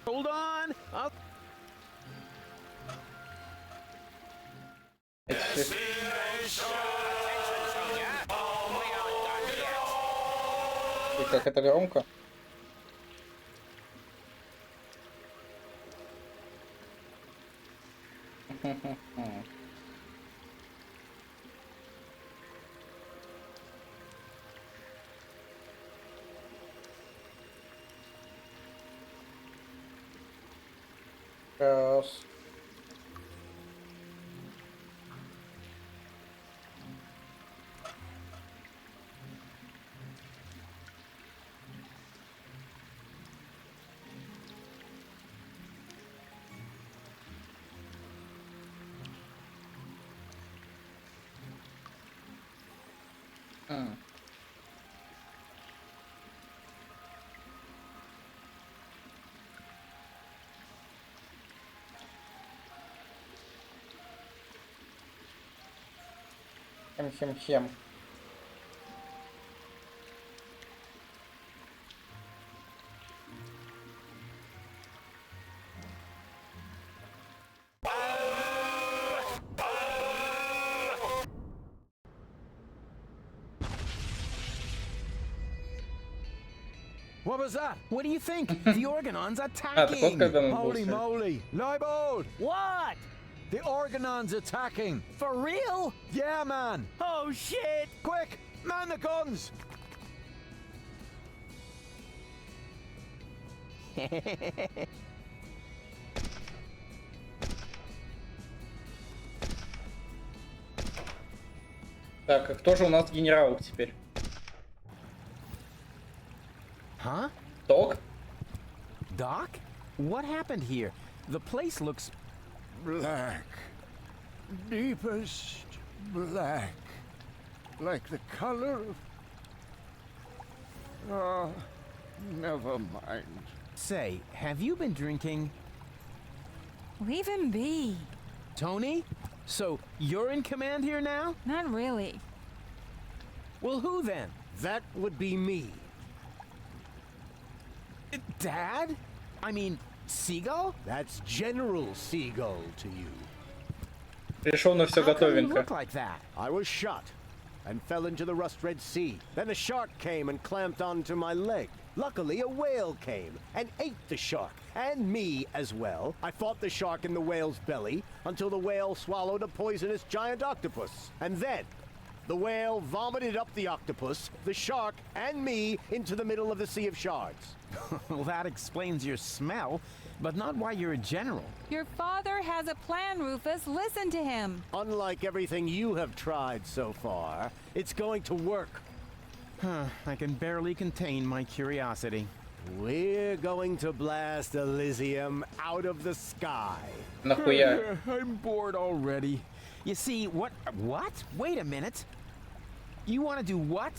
Hold on. И как это громко. Раз. Хем-хем-хем. What was that? What do you think? The Organon's attacking! Holy moly! Leibold! What? The Organon's attacking! For real? Yeah, man! Oh, shit! Quick! Man the guns! Так, а кто же у нас генерал теперь? Huh? Doc? Doc? What happened here? The place looks... Black. Deepest black. Like the color of... Oh, never mind. Say, have you been drinking? Leave him be. Tony? So, you're in command here now? Not really. Well, who then? That would be me. Dad? I mean, Seagull? That's General Seagull to you. Решил на все готовенько. Look like that. I was shot and fell into the Rust-Red Sea. Then a shark came and clamped onto my leg. Luckily, a whale came and ate the shark, and me as well. I fought the shark in the whale's belly until the whale swallowed a poisonous giant octopus. And then, the whale vomited up the octopus, the shark, and me into the middle of the Sea of Shards. Well, that explains your smell, but not why you're a general. Your father has a plan, Rufus. Listen to him. Unlike everything you have tried so far, it's going to work. I can barely contain my curiosity. We're going to blast Elysium out of the sky. Нахуя? I'm bored already. You see, what? Wait a minute. You want to do what?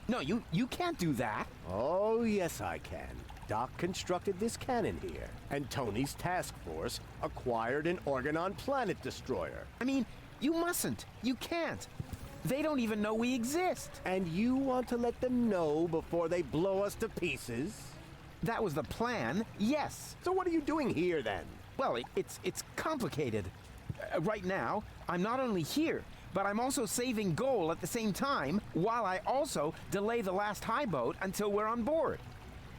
No, you can't do that. Oh, yes, I can. Doc constructed this cannon here, and Tony's task force acquired an Organon planet destroyer. I mean, you mustn't. You can't. They don't even know we exist. And you want to let them know before they blow us to pieces? That was the plan, yes. So what are you doing here, then? Well, it's complicated. Right now, I'm not only here, but I'm also saving Goal at the same time, while I also delay the last high boat until we're on board.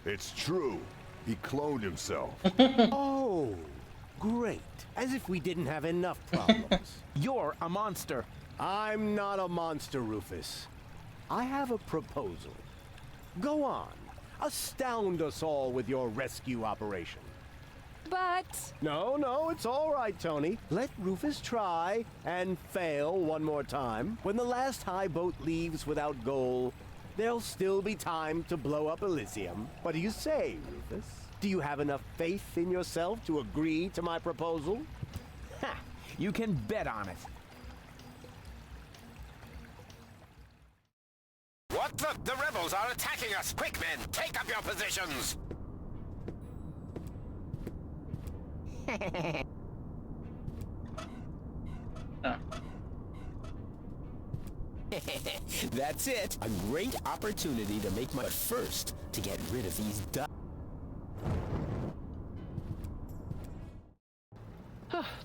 It's true. He cloned himself. Oh, great. As if we didn't have enough problems. You're a monster. I'm not a monster, Rufus. I have a proposal. Go on. Astound us all with your rescue operation. But... No, it's all right, Tony. Let Rufus try and fail one more time. When the last high boat leaves without Goal, there'll still be time to blow up Elysium. What do you say, Rufus? Do you have enough faith in yourself to agree to my proposal? Ha! You can bet on it. What the? The rebels are attacking us! Quick, men! Take up your positions! That's it. A great opportunity to make my first to get rid of these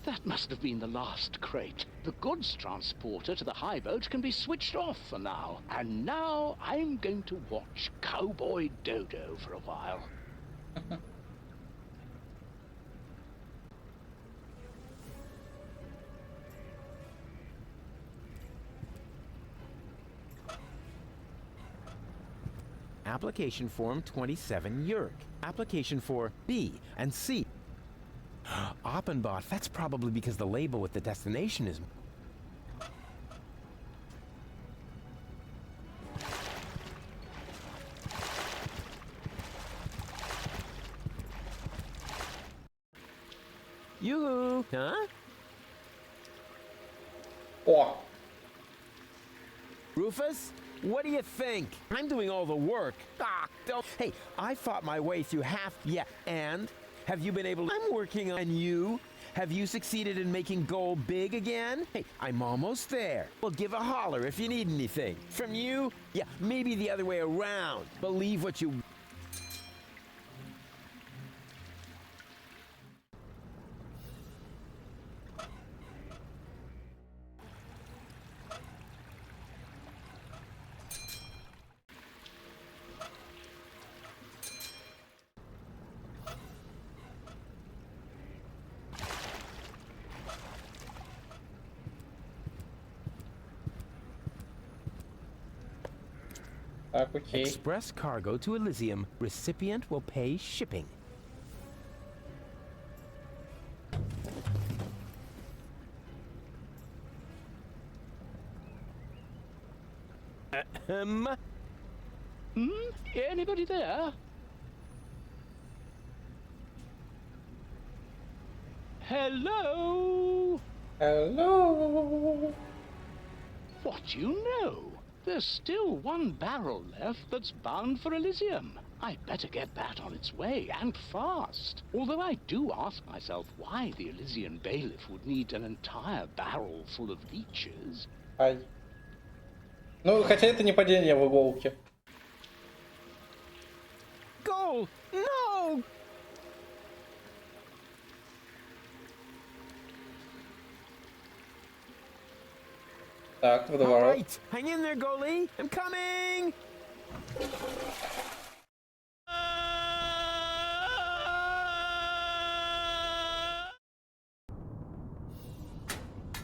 That must have been the last crate. The goods transporter to the high boat can be switched off for now. And now I'm going to watch Cowboy Dodo for a while. Application form 27 Yerk. Application for B and C. Oppenbot, that's probably because the label with the destination is... Yoo-hoo! Huh? О! Rufus? What do you think? I'm doing all the work. Ah, don't... Hey, I fought my way through half... Yeah, and... Have you been able to... I'm working on you. Have you succeeded in making Goal big again? Hey, I'm almost there. Well, give a holler if you need anything. From you? Yeah, maybe the other way around. Believe what you... Так, окей. Express cargo to Elysium. Recipient will pay shipping. Anybody there? Hello? Hello? What do you know? There's still one barrel left that's bound for Elysium. I'd better get that on its way, and fast. Although I do ask myself why the Elysian bailiff would need an entire barrel full of leeches. Ай. Ну, хотя это не падение в иголке. Goal! No! Так, водоворот. Right. Hang in there, goalie. I'm coming!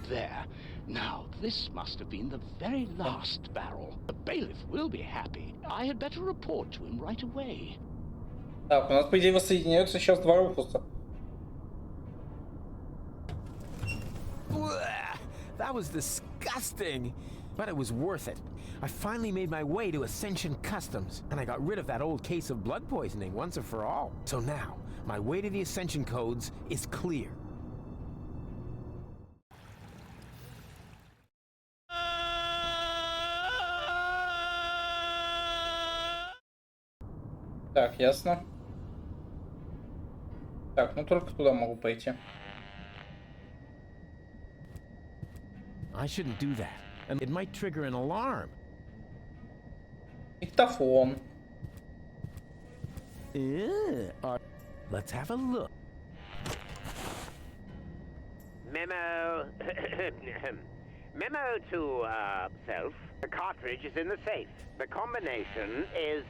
There. Now, this must have been the very last barrel. The bailiff will be happy. I had better report to him right away. Так, у нас, по идее, воссоединяются сейчас два Руфуса. That was disgusting, but it was worth it. I finally made my way to Ascension Customs, and I got rid of that old case of blood poisoning once and for all. So now, my way to the Ascension codes is clear. Так, ясно. Так, ну только туда могу пойти. I shouldn't do that, and it might trigger an alarm. Диктофон. Let's have a look. Memo. Memo to, self. The cartridge is in the safe. The combination is...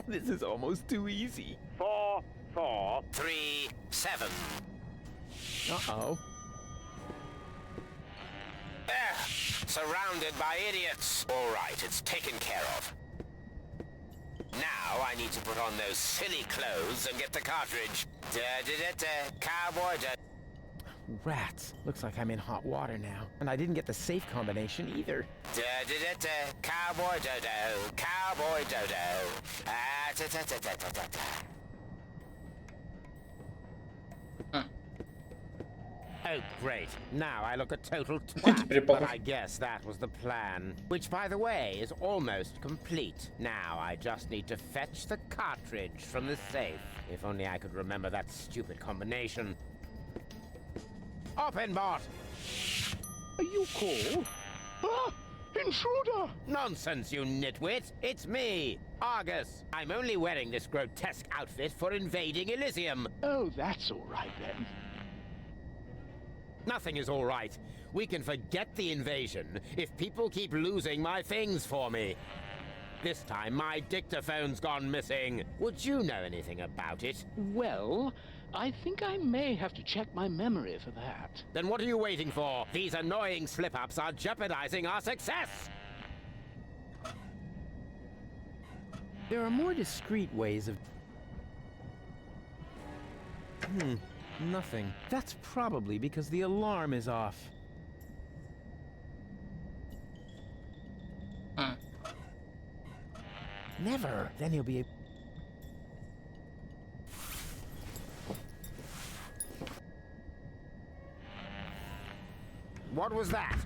This is almost too easy. 4, 4, 3, 7. Uh-oh. There! Surrounded by idiots. All right, it's taken care of. Now I need to put on those silly clothes and get the cartridge. Da-da-da-da, cowboy da... Rats. Looks like I'm in hot water now. And I didn't get the safe combination either. Da-da-da-da, cowboy dodo, cowboy dodo. Da-da-da-da-da-da. Oh, great. Now I look a total twat, but I guess that was the plan. Which, by the way, is almost complete. Now I just need to fetch the cartridge from the safe. If only I could remember that stupid combination. Open, bot! Are you called? Ah! Intruder! Nonsense, you nitwit! It's me, Argus. I'm only wearing this grotesque outfit for invading Elysium. Oh, that's all right then. Nothing is all right. We can forget the invasion if people keep losing my things for me. This time, my dictaphone's gone missing. Would you know anything about it? Well, I think I may have to check my memory for that. Then what are you waiting for? These annoying slip-ups are jeopardizing our success! There are more discreet ways of... Nothing. That's probably because the alarm is off. Never. Then he'll be... What was that?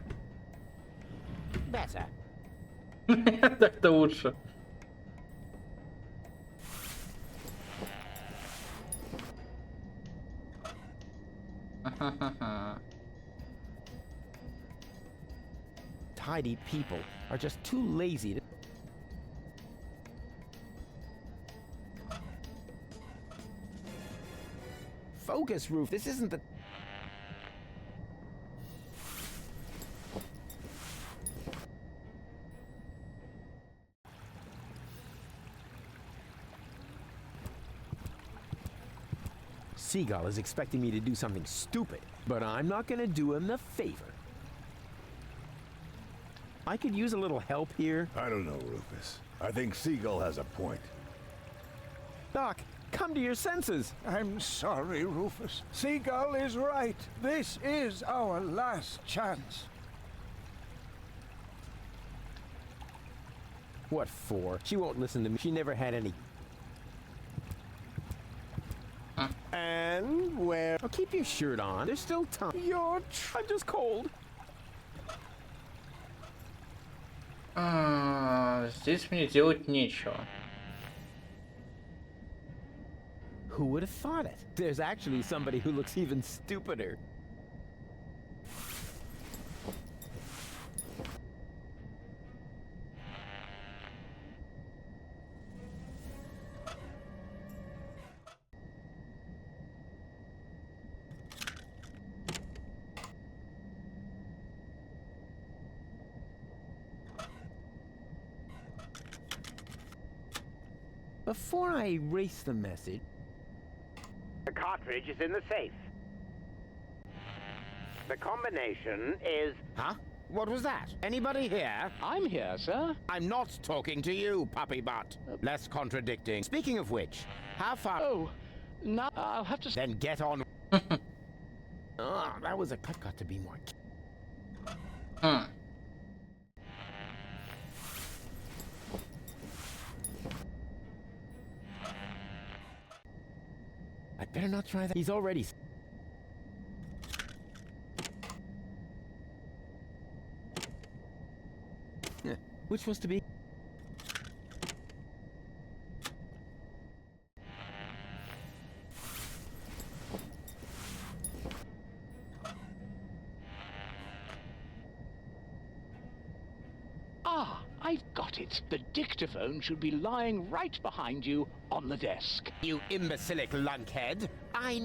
Better. Так-то лучше. Tidy people are just too lazy to... Focus, Roof. This isn't the... Seagull is expecting me to do something stupid, but I'm not gonna do him the favor. I could use a little help here. I don't know, Rufus. I think Seagull has a point. Doc, come to your senses. I'm sorry, Rufus. Seagull is right. This is our last chance. What for? She won't listen to me. She never had any. And where? Oh, keep your shirt on. There's still time. I'm just cold. Здесь мне делать нечего. Who would have thought it? There's actually somebody who looks even stupider. Before I erase the message... The cartridge is in the safe. The combination is... Huh? What was that? Anybody here? I'm here, sir. I'm not talking to you, puppy butt. Less contradicting. Speaking of which, how far... Oh, now I'll have to... Then get on... Oh, that was a... I've got to be more... I better not try that. He's already... Which was to be... Ah, I've got it. The dictaphone should be lying right behind you on the desk. You imbecilic lunkhead.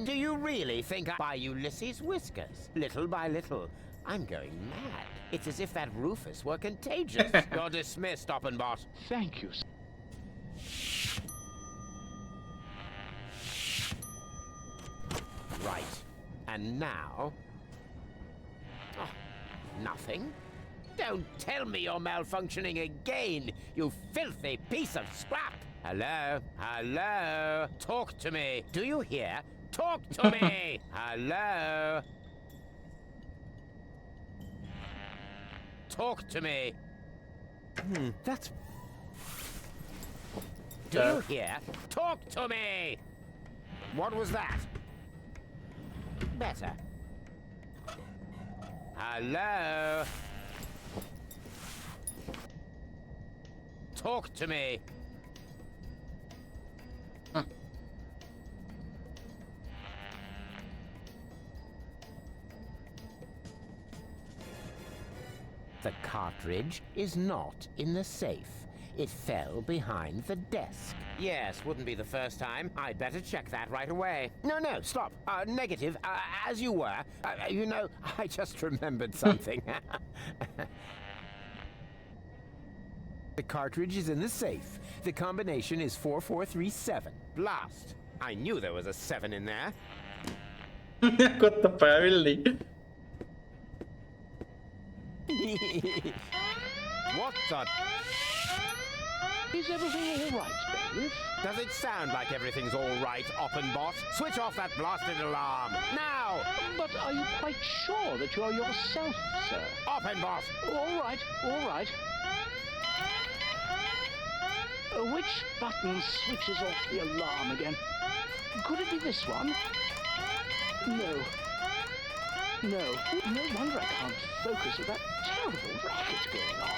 Do you really think by Ulysses' whiskers? Little by little, I'm going mad. It's as if that Rufus were contagious. You're dismissed, Oppenbot. Thank you. Right. And now... Oh, nothing. Don't tell me you're malfunctioning again, you filthy piece of scrap! Hello? Hello? Talk to me. Do you hear? Talk to me! Hello? Talk to me. That's... Do you hear? Talk to me! What was that? Better. Hello? Talk to me. The cartridge is not in the safe. It fell behind the desk. Yes, wouldn't be the first time. I'd better check that right away. No, stop. Negative. As you were. You know, I just remembered something. The cartridge is in the safe. The combination is 4437. Blast. I knew there was a 7 in there. Кот-то правильный. What the... Is everything all right, Bailiff? Does it sound like everything's all right, Oppenbot? Switch off that blasted alarm, now! But are you quite sure that you're yourself, sir? Oppenbot! All right, all right. Which button switches off the alarm again? Could it be this one? No. No wonder I can't focus with that terrible racket going on.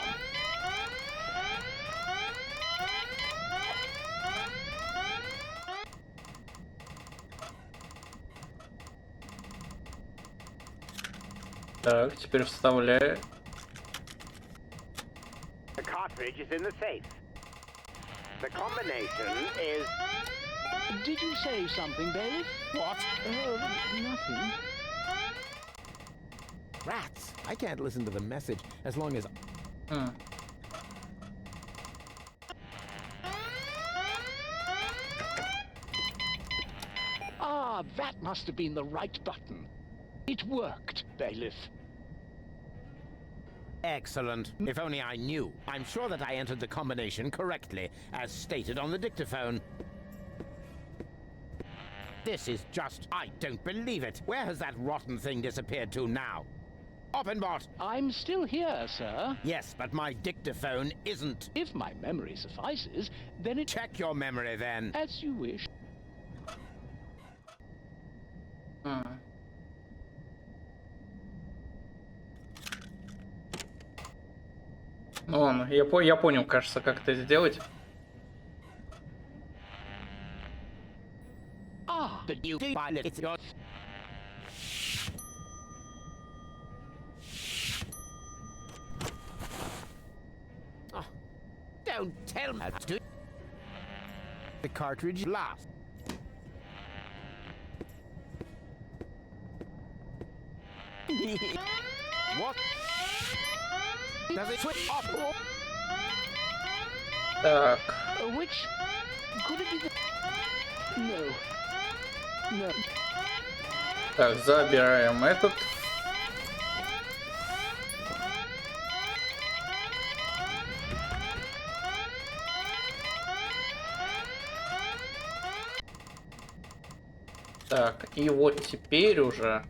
Так, теперь вставляю. The cartridge is in the safe. The combination is... Did you say something, Bailiff? What? Nothing. Rats! I can't listen to the message as long as... Ah, that must have been the right button. It worked, Bailiff. Excellent. If only I knew. I'm sure that I entered the combination correctly, as stated on the dictaphone. This is just... I don't believe it. Where has that rotten thing disappeared to now? Oppenbot! I'm still here, sir. Yes, but my dictaphone isn't. If my memory suffices, then it... Check your memory, then. As you wish. Ну ладно, я понял, кажется, как это сделать. Ah, the new pilot. It's your... Oh, don't tell me to... The cartridge last. What? Does it switch off? Так. Which... Could it be the... No. No. Так, забираем этот. Так, и вот теперь уже...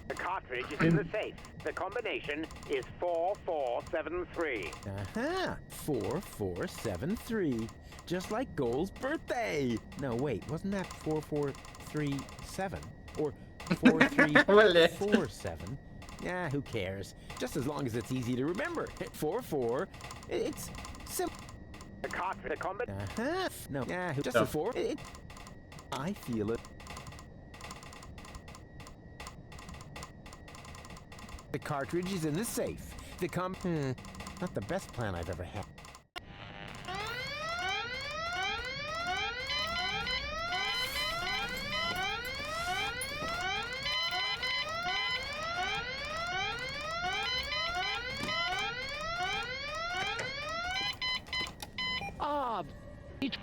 The cartridge is in the safe. The combination is 4473. Uh-huh. 4473. Just like Goal's birthday. No, wait, wasn't that 4437? Or 4347? Yeah, who cares? Just as long as it's easy to remember. 44, it's simple. The cartridge, the combination. Uh-huh. No, yeah, just a 4. I feel it. The cartridge is in the safe. The not the best plan I've ever had. Ah, it...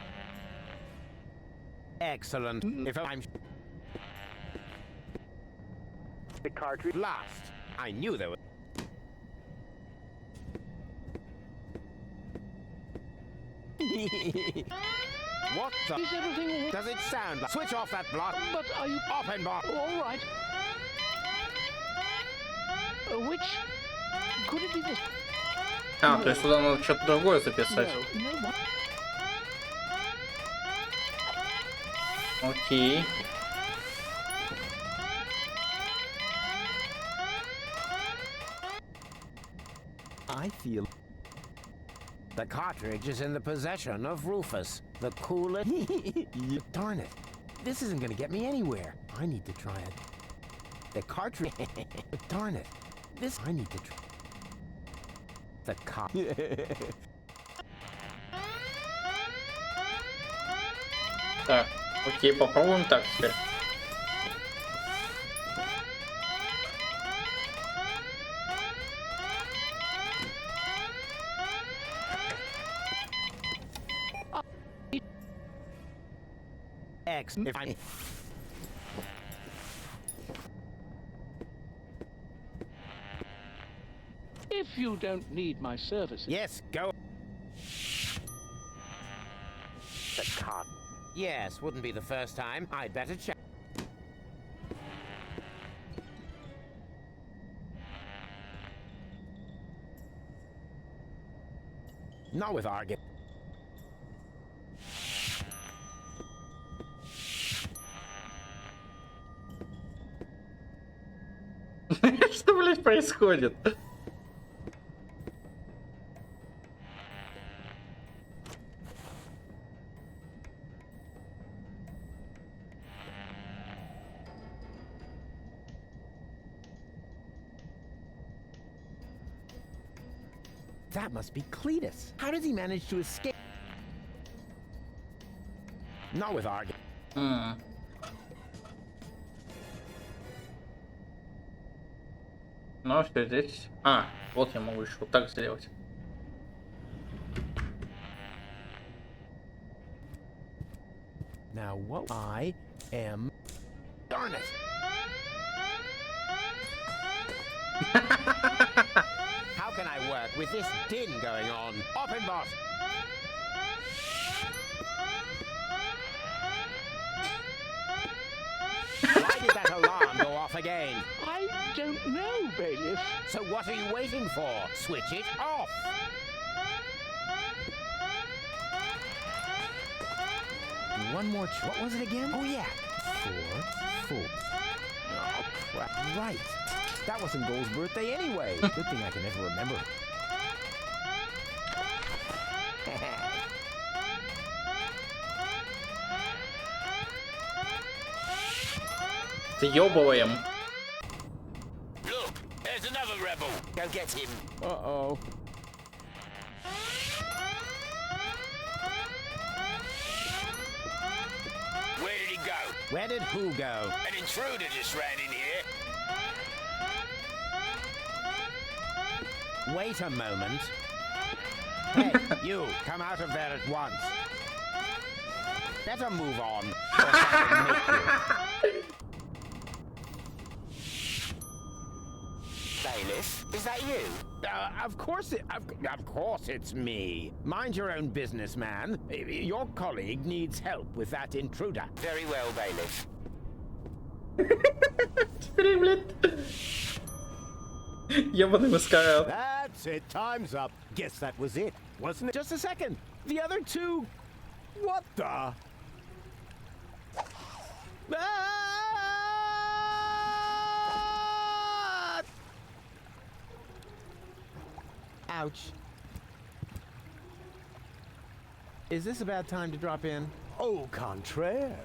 Excellent. If I'm... The cartridge... Last. I knew there was... What the... Is everything... Does it sound like... Switch off that block. But are you... Oppenbot. All right. Which... Could it be this... А, то есть сюда надо что-то другое записать. Окей. I feel... The cartridge is in the possession of Rufus, the coolest... Darn it. This isn't gonna get me anywhere. I need to try it. The cartridge... Darn it. This... I need to try... The cop... Так, окей, попробуем так теперь. X, if I'm... If you don't need my services... Yes, go... The cart... Yes, wouldn't be the first time. I'd better check. Not with argument. Что, блядь, происходит? That must be Cletus. How does he manage to escape? Not with argument. Ну, что здесь? А, вот я могу еще вот так сделать. Now what I am... Darn it! How can I work with this din going on? Open bot! Why did that alarm go off again? I don't know, bailiff. So what are you waiting for? Switch it off! One more. What was it again? Oh yeah. 4, 4. Oh crap! Right. That wasn't Goal's birthday anyway. Good thing I can never remember. Съёбываем. Look, there's another rebel. Go get him. Uh-oh. Where did he go? Where did who go? An intruder just ran in here. Wait a moment. Hey, you, come out of there at once. Better move on, or something make you. Bailiff, is that you? Of course it's me. Mind your own business, man. Your colleague needs help with that intruder. Very well, bailiff. Ёбаный маскарад. That's it. Time's up. Guess that was it, wasn't it? Just a second. The other two. What the? Ah! Ouch. Is this a bad time to drop in? Au contraire.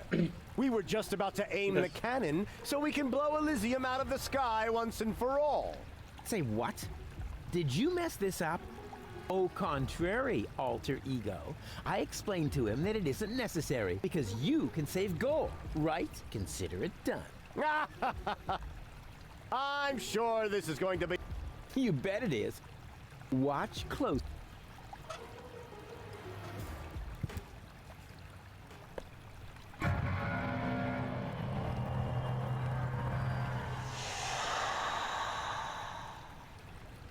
We were just about to aim the cannon so we can blow Elysium out of the sky once and for all. Say what? Did you mess this up? Au contrary, alter ego. I explained to him that it isn't necessary because you can save Goal, right? Consider it done. I'm sure this is going to be... You bet it is. Watch close.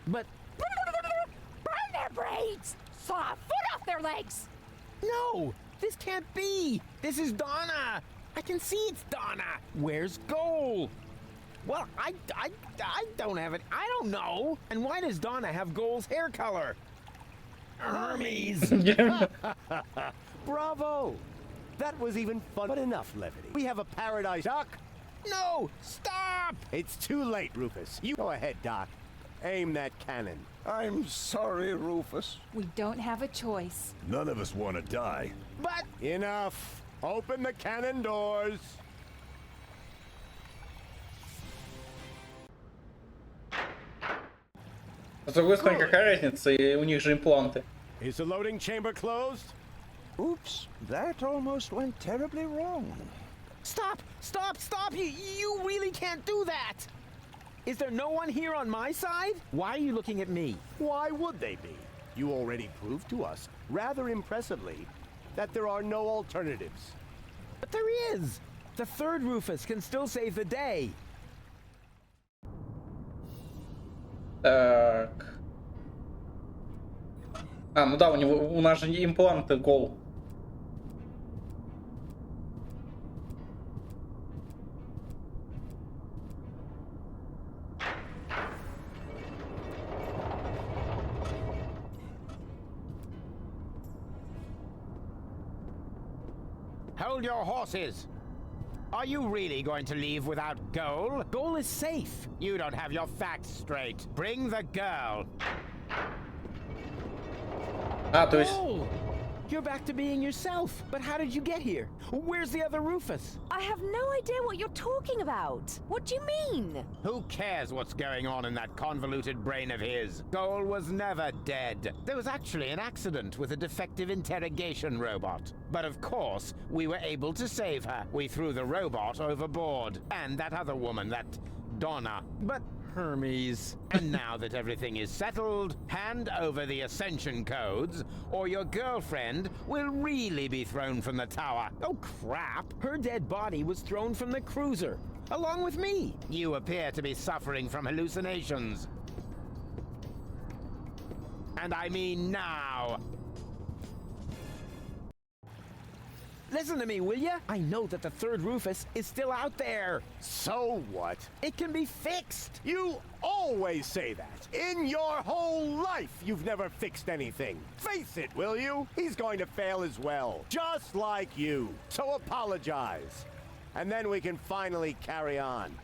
But Burn their brains! Saw a foot off their legs! no, this can't be. This is Donna. I can see it's Donna. Where's Goal? Well, I don't have it. I don't know. And why does Donna have Goal's hair color? Hermes. Bravo! That was even fun enough, levity. We have a paradise, Doc. No, stop! It's too late, Rufus. You go ahead, Doc. Aim that cannon. I'm sorry, Rufus. We don't have a choice. None of us want to die. But enough. Open the cannon doors. С другой стороны, какая разница? И у них же импланты. Is the loading chamber closed? Oops, that almost went terribly wrong. Stop! Stop! Stop! You really can't do that! Is there no one here on my side? Why are you looking at me? Why would they be? You already proved to us, rather impressively, that there are no alternatives. But there is! The third Rufus can still save the day. Так. А, ну да, у нас же импланты Гол. Hold your horses. Are you really going to leave without Goal? Goal is safe. You don't have your facts straight. Bring the girl. А, то есть... Goal! You're back to being yourself. But how did you get here? Where's the other Rufus? I have no idea what you're talking about. What do you mean? Who cares what's going on in that convoluted brain of his? Goal was never dead. There was actually an accident with a defective interrogation robot. But of course, we were able to save her. We threw the robot overboard. And that other woman, that Donna. But Hermes. And now that everything is settled, hand over the ascension codes, or your girlfriend will really be thrown from the tower. Oh crap! Her dead body was thrown from the cruiser. along with me. You appear to be suffering from hallucinations. And I mean now. Listen to me, will ya? I know that the third Rufus is still out there. So what? It can be fixed. You always say that. In your whole life, you've never fixed anything. Face it, will you? He's going to fail as well. Just like you. So apologize. And then we can finally carry on.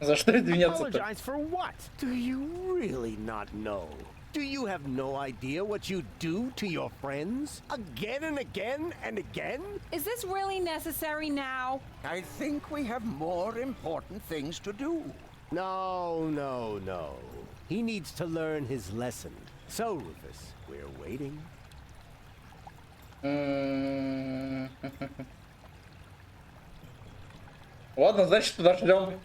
За что извиняться-то? Apologize for what? Do you really not know? Do you have no idea what you do to your friends? Again and again and again? Is this really necessary now? I think we have more important things to do. No, no, no. He needs to learn his lesson. So, Rufus, we're waiting. Ладно, значит, подождем.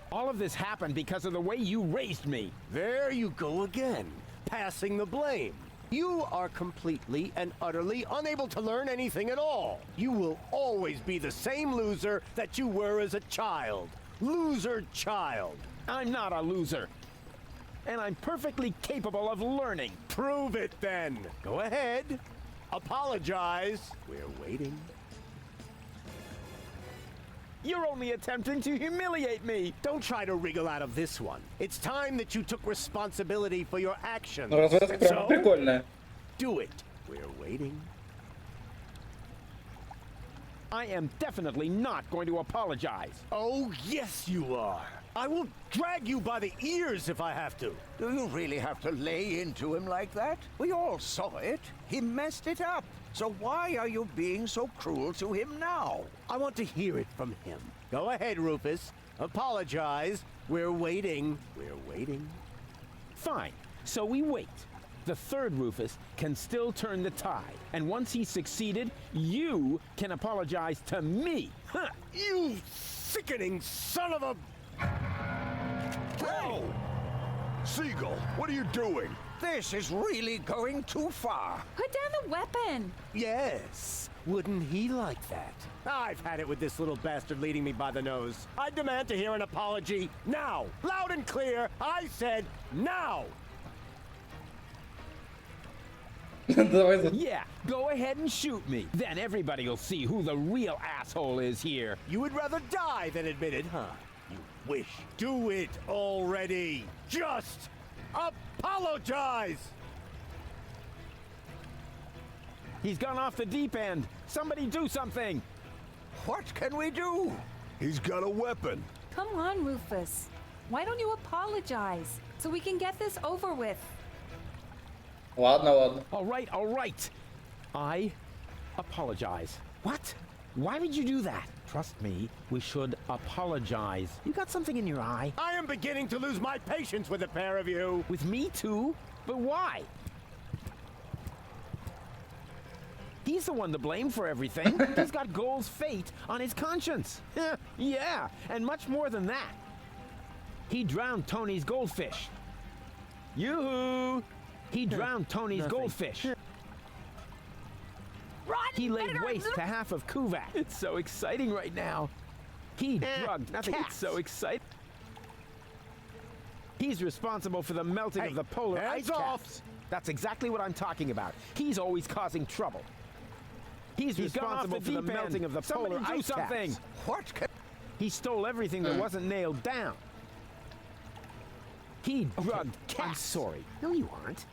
All of this happened because of the way you raised me. There you go again, passing the blame. You are completely and utterly unable to learn anything at all. You will always be the same loser that you were as a child. Loser child. I'm not a loser. And I'm perfectly capable of learning. Prove it then. Go ahead. Apologize. We're waiting. You're only attempting to humiliate me. Don't try to wriggle out of this one. It's time that you took responsibility for your actions. Ну, развязка прям прикольная. Do it. We're waiting. I am definitely not going to apologize. Oh, yes, you are. I will drag you by the ears if I have to. Do you really have to lay into him like that? We all saw it. He messed it up. So why are you being so cruel to him now? I want to hear it from him. Go ahead, Rufus. Apologize. We're waiting. We're waiting. Fine. So we wait. The third Rufus can still turn the tide. And once he's succeeded, you can apologize to me. Huh. You sickening son of a... Whoa! Seagull, what are you doing? This is really going too far. Put down the weapon. Yes. Wouldn't he like that? I've had it with this little bastard leading me by the nose. I demand to hear an apology now. Loud and clear. I said now. Yeah, go ahead and shoot me. Then everybody will see who the real asshole is here. You would rather die than admit it, huh? You wish. Do it already. Just apologize. He's gone off the deep end. Somebody do something. What can we do? He's got a weapon. Come on, Rufus. Why don't you apologize so we can get this over with? Ладно, ладно. All right. I apologize. What? Why would you do that? Trust me, we should apologize. You got something in your eye? I am beginning to lose my patience with the pair of you. With me too? But why? He's the one to blame for everything. He's got Gold's fate on his conscience. Yeah, and much more than that. He drowned Tony's goldfish. Yoo-hoo! He drowned Tony's goldfish. Run! He laid waste to half of Kuvat. It's so exciting right now. He drugged nothing. It's so exciting. He's responsible for the melting of the polar ice caps. That's exactly what I'm talking about. He's always causing trouble. He's responsible for the melting of the polar ice caps. What? He stole everything that wasn't nailed down. He drugged cats. I'm sorry. No, you aren't.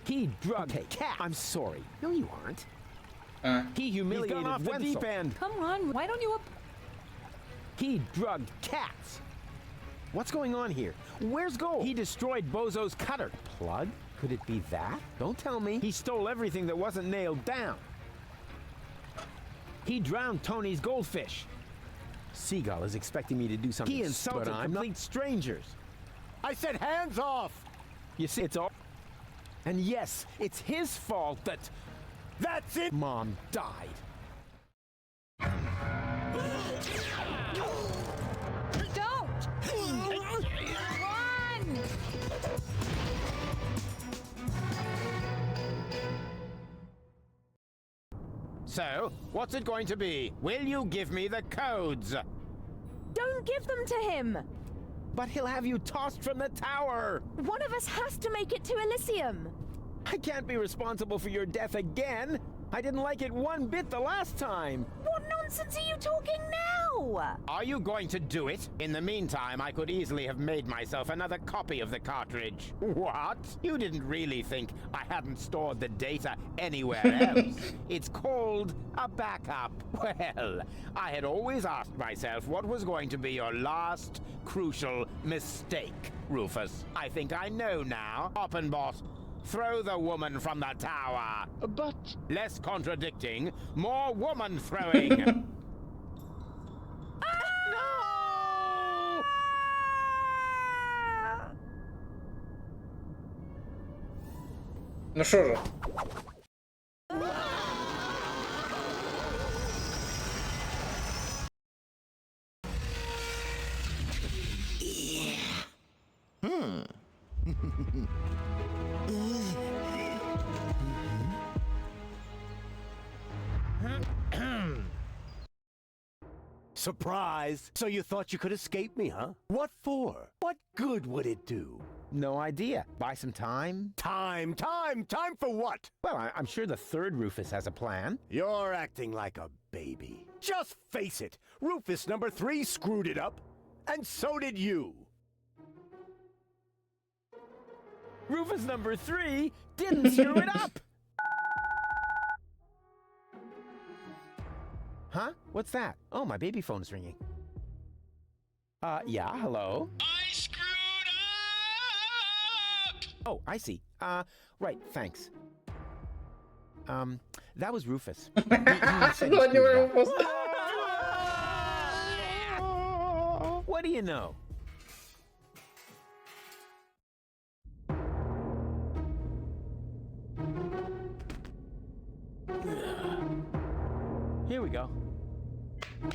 He drugged cats. I'm sorry. No, you aren't. He humiliated off the deep end. Come on, why don't you He drugged cats. What's going on here? Where's Gold? He destroyed Bozo's cutter. Plug? Could it be that? Don't tell me. He stole everything that wasn't nailed down. He drowned Tony's goldfish. Seagull is expecting me to do something. He insulted complete strangers. I said hands off. You see, it's all... And yes, it's his fault that... That's it! Mom died. Don't! Run! So, what's it going to be? Will you give me the codes? Don't give them to him! But he'll have you tossed from the tower! One of us has to make it to Elysium! I can't be responsible for your death again! I didn't like it one bit the last time! What nonsense are you talking now? Are you going to do it? In the meantime, I could easily have made myself another copy of the cartridge. What? You didn't really think I hadn't stored the data anywhere else? It's called a backup. Well, I had always asked myself what was going to be your last crucial mistake, Rufus. I think I know now. Oppenbot, throw the woman from the tower. But... Less contradicting, more woman throwing. Ну что же. Surprise! So you thought you could escape me, huh? What for? What good would it do? No idea. Buy some time? Time for what? Well, I'm sure the third Rufus has a plan. You're acting like a baby. Just face it, Rufus number 3 screwed it up, and so did you. Rufus number 3 didn't screw it up! Huh? What's that? Oh, my baby phone's ringing. Yeah, hello? I screwed up! Oh, I see. Right, thanks. That was Rufus. What do you know? Here we go.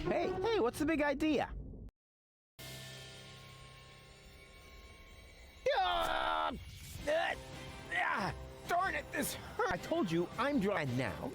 Hey, what's the big idea? Darn it, this hurt. I told you, I'm dry now.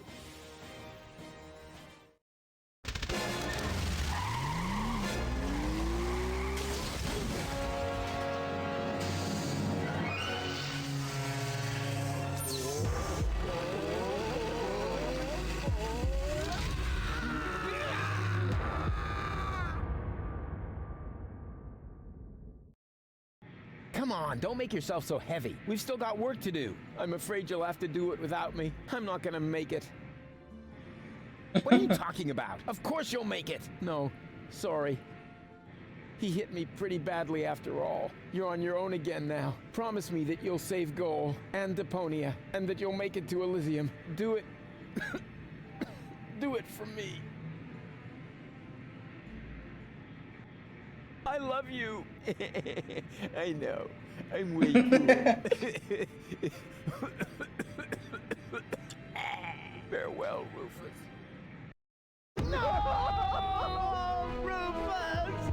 Come on, don't make yourself so heavy. We've still got work to do. I'm afraid you'll have to do it without me. I'm not gonna make it. What are you talking about? Of course you'll make it. No, sorry. He hit me pretty badly after all. You're on your own again now. Promise me that you'll save Goal and Deponia, and that you'll make it to Elysium. Do it. Do it for me. I love you. I know. I'm way cool. Farewell, Rufus. No! Rufus!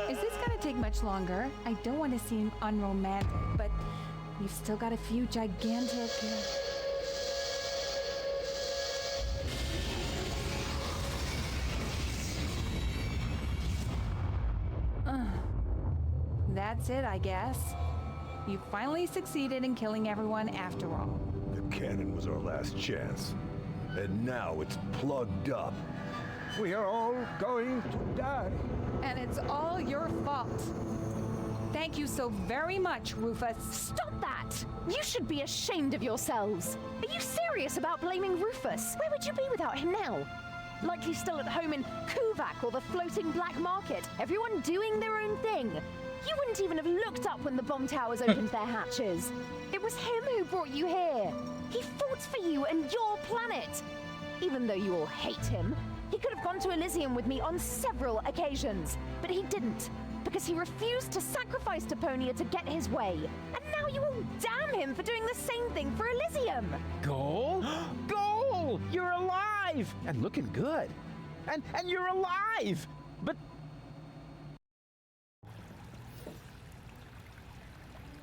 Is this gonna take much longer? I don't want to seem unromantic, but you've still got a few gigantic... That's it, I guess. You finally succeeded in killing everyone after all. The cannon was our last chance. And now it's plugged up. We are all going to die. And it's all your fault. Thank you so very much, Rufus. Stop that! You should be ashamed of yourselves. Are you serious about blaming Rufus? Where would you be without him now? Likely still at home in Kuvak or the floating black market, everyone doing their own thing. You wouldn't even have looked up when the bomb towers opened their hatches. It was him who brought you here. He fought for you and your planet. Even though you all hate him, he could have gone to Elysium with me on several occasions. But he didn't, because he refused to sacrifice Deponia to get his way. And now you all damn him for doing the same thing for Elysium. Goal? Goal! You're alive! And looking good. And you're alive! But...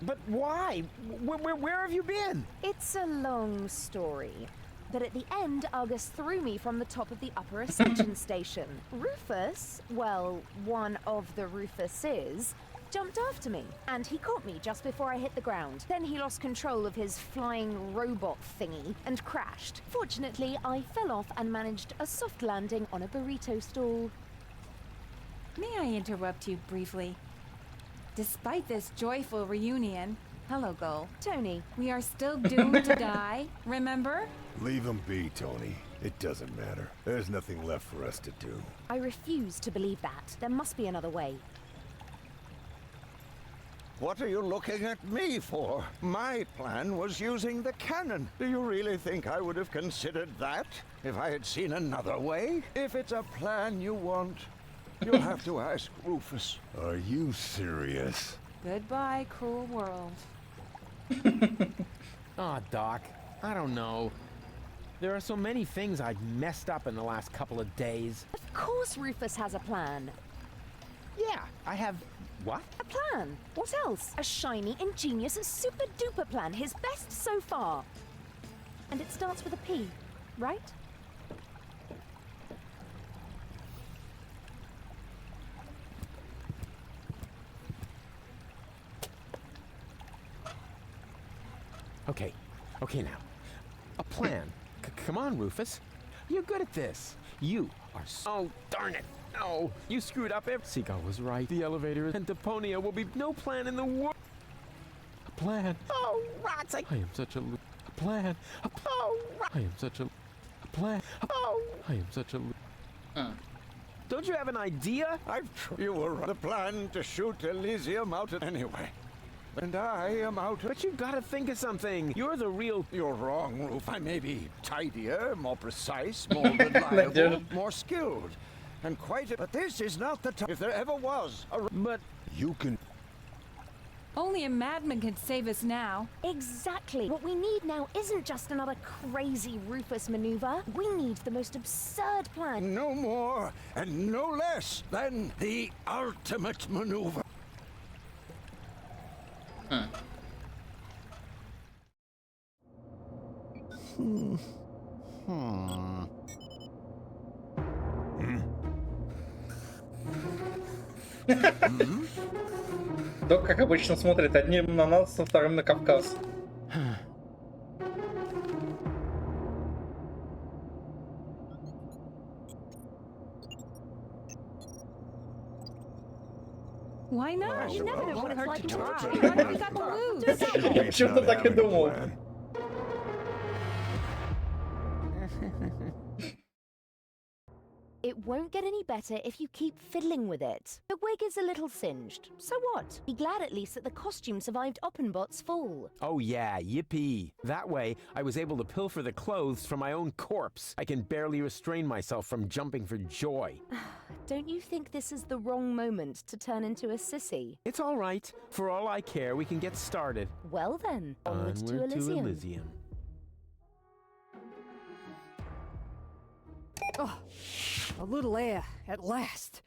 But why? Where have you been? It's a long story. But at the end, Argus threw me from the top of the upper ascension station. Rufus, well, one of the Rufuses, jumped after me, and he caught me just before I hit the ground. Then he lost control of his flying robot thingy and crashed. Fortunately, I fell off and managed a soft landing on a burrito stall. May I interrupt you briefly? Despite this joyful reunion, hello, Gull. Tony. We are still doomed to die, remember? Leave him be, Tony. It doesn't matter. There's nothing left for us to do. I refuse to believe that. There must be another way. What are you looking at me for? My plan was using the cannon. Do you really think I would have considered that if I had seen another way? If it's a plan you want, you'll have to ask Rufus. Are you serious? Goodbye, cruel world. Aw, Doc, I don't know. There are so many things I've messed up in the last couple of days. Of course Rufus has a plan. Yeah, I have... what? A plan. What else? A shiny, ingenious, super-duper plan. His best so far. And it starts with a P, right? Okay now. A plan. Come on, Rufus. You're good at this. You are so... Oh, darn it. No, you screwed up every... Seagull was right. The elevator and Deponia will be no plan in the world. A plan. Oh, rats! I am such a... A plan. Oh, I am such a... A plan. Oh! I am such a... Don't you have an idea? You were the plan to shoot Elysium out anyway. And I am out. But you've got to think of something. You're the real... You're wrong, Roof. I may be tidier, more precise, more reliable, more skilled. And quite a... But this is not the time. If there ever was a... But... You can... Only a madman could save us now. Exactly. What we need now isn't just another crazy Rufus maneuver. We need the most absurd plan. No more and no less than the ultimate maneuver. Док, как обычно, смотрит одним на нас, со вторым на Кавказ. Why not? You never know what it's like to try. What have we got to lose? Почему-то так и думал. It won't get any better if you keep fiddling with it. The wig is a little singed. So what? Be glad at least that the costume survived Oppenbot's fall. Oh yeah, yippee. That way, I was able to pilfer the clothes from my own corpse. I can barely restrain myself from jumping for joy. Don't you think this is the wrong moment to turn into a sissy? It's all right. For all I care, we can get started. Well then, onward to Elysium. Oh, a little air, at last.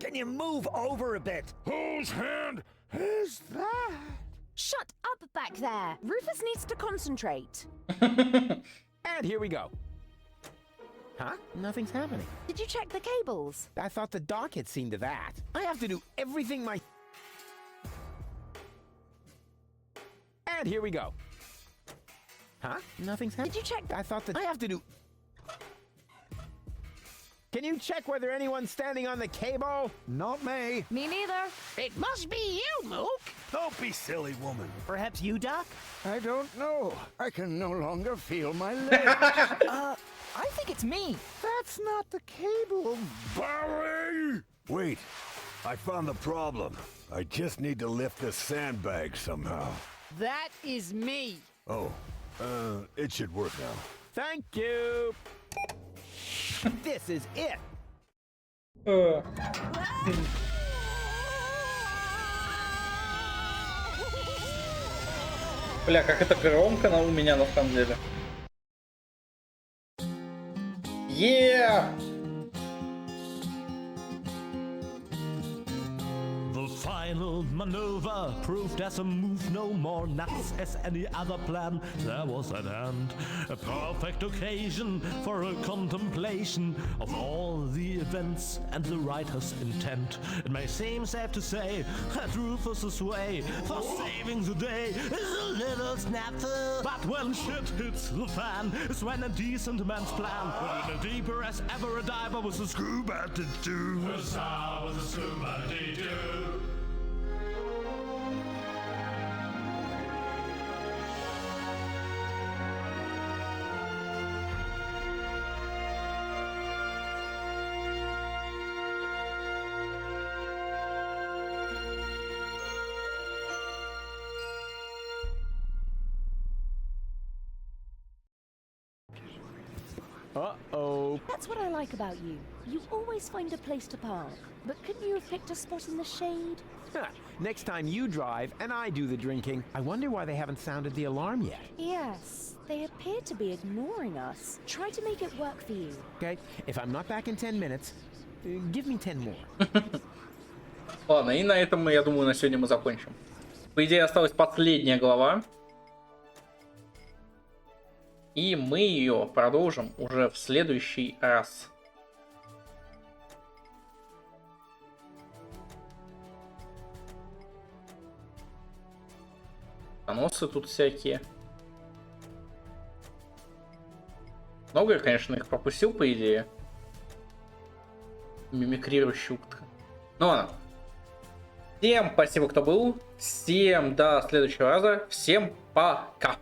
Can you move over a bit? Whose hand is that? Shut up back there! Rufus needs to concentrate. And here we go. Huh? Nothing's happening. Did you check the cables? I thought the doc had seen to that. I have to do everything my... And here we go. Huh? Nothing's happening. Did you check... I thought that... I have to do... Can you check whether anyone's standing on the cable? Not me. Me neither. It must be you, Mook. Don't be silly, woman. Perhaps you, Doc? I don't know. I can no longer feel my legs. I think it's me. That's not the cable. Barry! Wait, I found the problem. I just need to lift this sandbag somehow. That is me. Oh, it should work now. Thank you. This is it. Бля, как это громко у меня на самом деле. The final maneuver proved as a move no more nuts as any other plan there was at hand. A perfect occasion for a contemplation of all the events and the writer's intent. It may seem safe to say that Rufus's way for saving the day is a little snafu, but when shit hits the fan is when a decent man's plan will be deeper as ever a diver with a scuba to do. Huzzah with a scuba to do. Uh-oh. That's what I like about you. You always find a place to park. But couldn't you have picked a spot in the shade? Next time you drive and I do the drinking. I wonder why they haven't sounded the alarm yet. Yes, they appear to be ignoring us. Try to make it work for you. Okay, if I'm not back in 10 minutes, give me 10 more. Ладно, и на этом, я думаю, на сегодня мы закончим. По идее, осталась последняя глава. И мы ее продолжим уже в следующий раз. Доносы тут всякие. Много я, конечно, их пропустил, по идее. Мимикрирующий утка. Ну ладно. Всем спасибо, кто был. Всем до следующего раза. Всем пока.